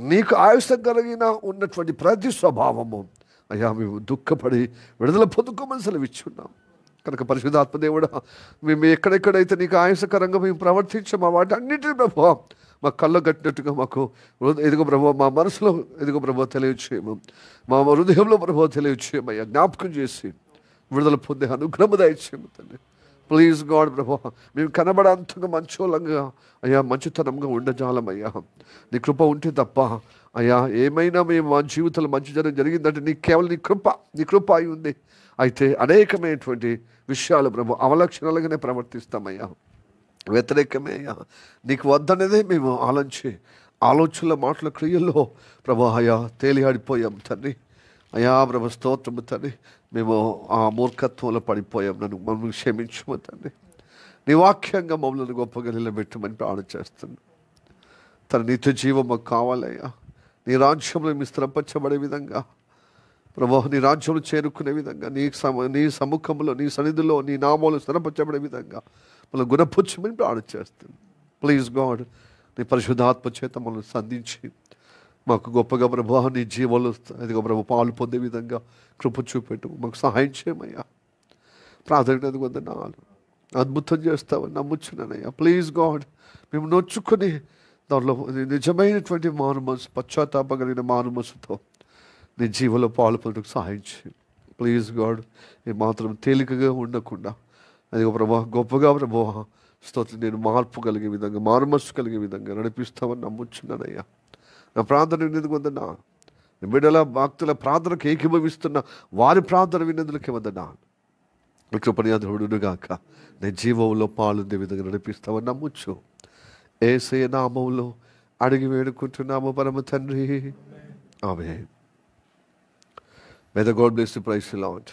నీకు ఆయుష్యం కలిగిన ఉన్నటువంటి ప్రతి స్వభావము అయ్యా మేము దుఃఖపడి విడుదల పొందుకోమని సెలవిచ్చున్నాం కనుక పరిశుద్ధాత్మ దేవుడా మేము ఎక్కడెక్కడైతే నీకు ఆయుషకరంగా మేము ప్రవర్తించామో వాటి అన్నిటిని ప్రభు మా కళ్ళ కట్టినట్టుగా మాకు ఎదుగు ప్రభు మా మనసులో ఎదుగు ప్రభు తెలియచేయము మా హృదయంలో ప్రభు తెలియచేయమయ్యా జ్ఞాపకం చేసి విడుదల పొందే అనుగ్రహం దయచేయము తండ్రి ప్లీజ్ గాడ్ ప్రభు మేము కనబడంతగా మంచోళంగా అయ్యా మంచితనంగా ఉండజాలమయ్యా నీ కృప ఉంటే తప్ప అయ్యా ఏమైనా మేము మా జీవితంలో మంచి జరిగిందంటే నీ కేవలం నీ కృప అయి ఉంది అయితే అనేకమైనటువంటి విషయాలు ప్రభు అవలక్షణాలుగానే ప్రవర్తిస్తామయ్యా వ్యతిరేకమే అయ్యా నీకు వద్దనేదే మేము ఆలోచనల మాటల క్రియల్లో ప్రభు అయ్యా తేలియాడిపోయాం తండ్రి అయ్యా ప్రభు స్తోత్రము తండ్రి మేము ఆ మూర్ఖత్వంలో పడిపోయాం మమ్మల్ని క్షమించము తండ్రి నీ వాక్యంగా మమ్మల్ని గొప్పగా నిలబెట్టమని ప్రార్థన చేస్తున్నాను తన నిత్య జీవం మాకు కావాలయ్యా నీ రాజ్యంలో మీ స్థిరపరచబడే విధంగా ప్రభు నీ రాజ్యంలో చేరుకునే విధంగా నీ సముఖంలో నీ సన్నిధిలో నీ నామంలో స్థిరపరచబడే విధంగా మనం గుణపుచ్చమని ప్రార్థన చేస్తుంది ప్లీజ్ గాడ్ నీ పరిశుద్ధాత్మ చేత మనల్ని సంధించి మాకు గొప్పగా ప్రభు నీ జీవంలో ఇదిగో ప్రభు పాలు పొందే విధంగా కృప చూపెట్టు మాకు సహాయం చేయమయ్యా ప్రాధాన్యత వందనాలు అద్భుతం చేస్తావని నమ్ముచున్నానయ్యా ప్లీజ్ గాడ్ మేము నొచ్చుకొని దానిలో నిజమైనటువంటి మారుమనసు పశ్చాత్తాప కలిగిన మారుమనసుతో నీ జీవంలో పాలు పొందడానికి సహాయం చేయి ప్లీజ్ గాడ్ ఈ మాత్రం తేలికగా ఉండకుండా అది ప్రభా గొప్పగా ప్రభా స్తోత్రం నేను మార్పు కలిగే విధంగా మారుమనసు కలిగే విధంగా నడిపిస్తామని నమ్ముచున్నానయ్యా నా ప్రార్థన వినేందుకు వందనా బిడ్డల భక్తుల ప్రార్థనకు ఏకీభవిస్తున్న వారి ప్రార్థన వినేందుకే వందనా కృపణ్యాధుడుగాక నీ జీవంలో పాలుండే విధంగా నడిపిస్తామని నమ్ముచ్చు యేసయ్య నామములో అడిగి వేడుకుంటున్నాము పరమ తండ్రి ఆమేన్. May the God bless you, praise the Lord.